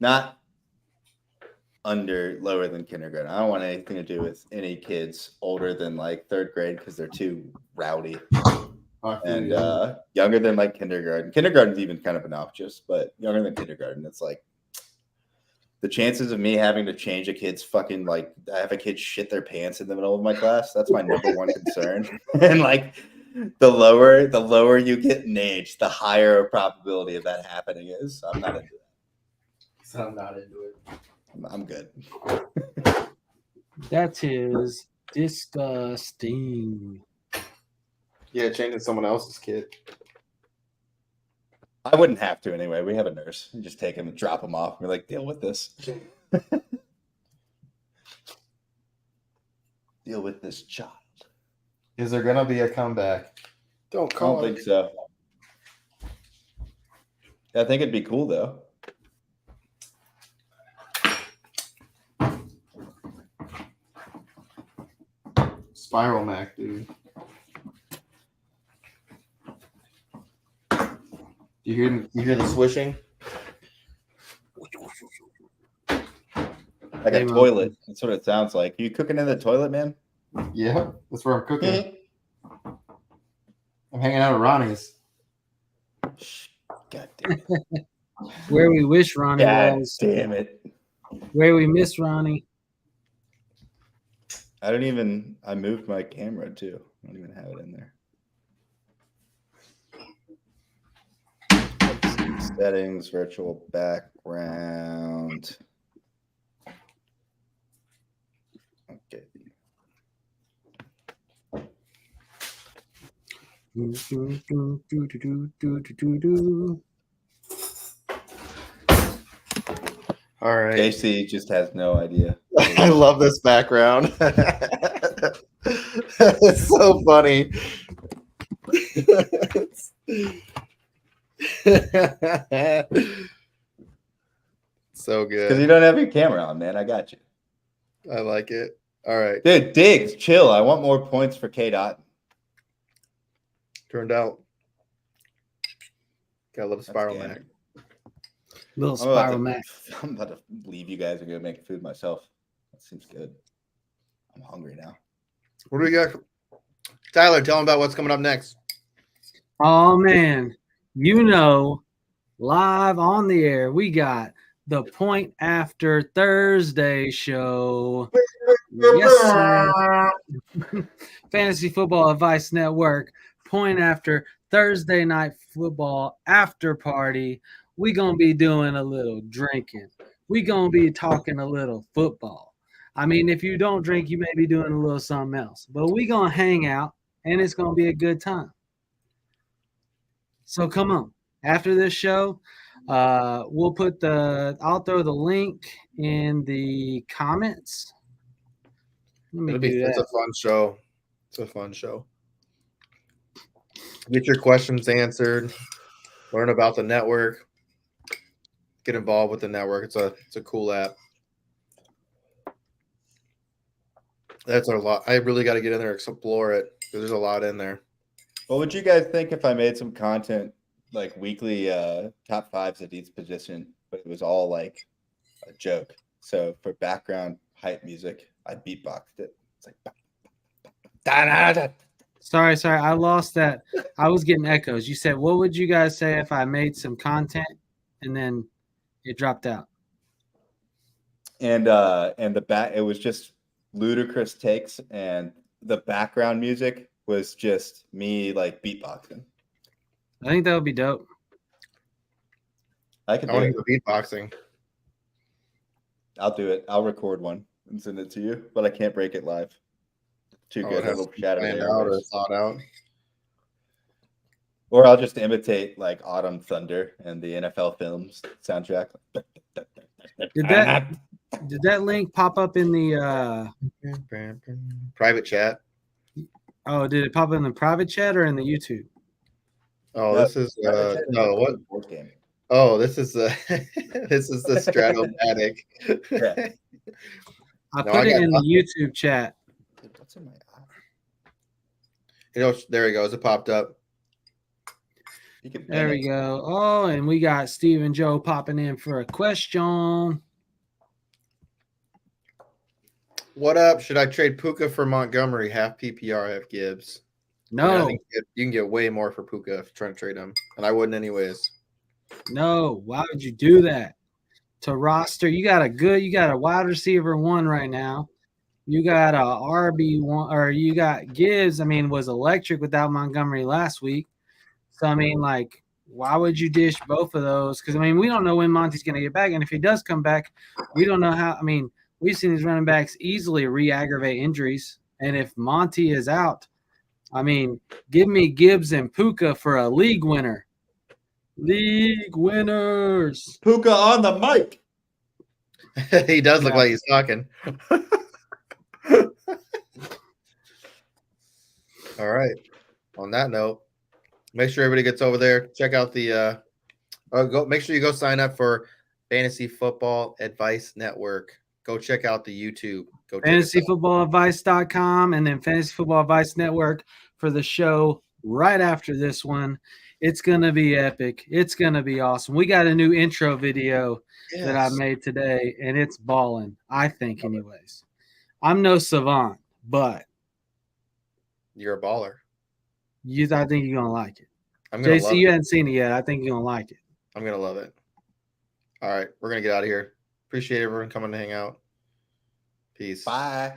Not lower than kindergarten. I don't want anything to do with any kids older than like 3rd grade because they're too rowdy. And younger than like kindergarten. Kindergarten's even kind of obnoxious, but younger than kindergarten, it's like the chances of me having to change a kid's fucking like have a kid shit their pants in the middle of my class. That's my number one concern. And like the lower you get in age, the higher a probability of that happening is. So I'm not into that. So I'm not into it. I'm good. That is disgusting. Yeah, changing someone else's kid. I wouldn't have to anyway. We have a nurse. You just take him and drop him off. We're like, deal with this. Deal with this child. Is there gonna be a comeback? Don't I don't think so. I think it'd be cool though. Spiral Mac, dude. You hear the swishing? Like a toilet. That's what it sounds like. You cooking in the toilet, man? Yeah, that's where I'm cooking. I'm hanging out at Ronnie's. God damn it. Where we wish Ronnie was. Damn it. Where we miss Ronnie. I moved my camera too. I don't even have it in there. Settings, virtual background. Okay. All right. JC just has no idea. I love this background. It's so funny. So good. Because you don't have your camera on, man. I got you. I like it. All right. Dude, Diggs, chill. I want more points for K. Dot. Turned out. Got a little spiral Mac. Little spiral Mac. I'm about to leave you guys and go make food myself. That seems good. I'm hungry now. What do we got? Tyler, tell them about what's coming up next. Oh man. live on the air, we got the Point After Thursday show. Yes, sir. Fantasy Football Advice Network, Point After Thursday Night Football After Party. We gonna be doing a little drinking. We gonna be talking a little football. I mean, if you don't drink, you may be doing a little something else. But we gonna hang out, and it's gonna be a good time. So come on. After this show, I'll throw the link in the comments. It's a fun show. It's a fun show. Get your questions answered. Learn about the network. Get involved with the network. It's a cool app. That's a lot. I really got to get in there and explore it because there's a lot in there. What would you guys think if I made some content like weekly top fives at each position, but it was all like a joke? So for background hype music, I beatboxed it. It's like Sorry, I lost that. I was getting echoes. You said, what would you guys say if I made some content, and then it dropped out? And it was just ludicrous takes, and the background music was just me like beatboxing. I think that would be dope. I want to do beatboxing. I'll do it. I'll record one and send it to you, but I can't break it live. Too good. It'll shatter or thought out. Or I'll just imitate like Autumn Thunder and the NFL Films soundtrack. Did that link pop up in the private chat? Oh, did it pop in the private chat or in the YouTube? Oh, this is no what? Oh, this is the this is the Stratomatic. Yeah. I put it in the YouTube chat. What's in my eye? There he goes. It popped up. There we go. Oh, and we got Steve and Joe popping in for a question. What up? Should I trade Puka for Montgomery? Half PPR, half Gibbs. No. I think you can get way more for Puka if you're trying to trade him. And I wouldn't anyways. No. Why would you do that? To roster, you got a wide receiver 1 right now. You got a RB1, or you got Gibbs. I mean, was electric without Montgomery last week. So, I mean, like, why would you dish both of those? Because, I mean, we don't know when Monty's going to get back. And if he does come back, we don't know how. I mean, we've seen these running backs easily re-aggravate injuries. And if Monty is out, I mean, give me Gibbs and Puka for a league winner. League winners. Puka on the mic. He does look like he's talking. All right. On that note, make sure everybody gets over there. Check out the make sure you go sign up for Fantasy Football Advice Network. Go check out the YouTube. Go fantasyfootballadvice.com and then Fantasy Football Advice Network for the show right after this one. It's going to be epic. It's going to be awesome. We got a new intro video that I made today, and it's balling, I think, anyways. I'm no savant, but you're a baller. I think you're going to like it. JC, you haven't seen it yet. I think you're going to like it. I'm going to love it. All right. We're going to get out of here. Appreciate everyone coming to hang out. Peace. Bye.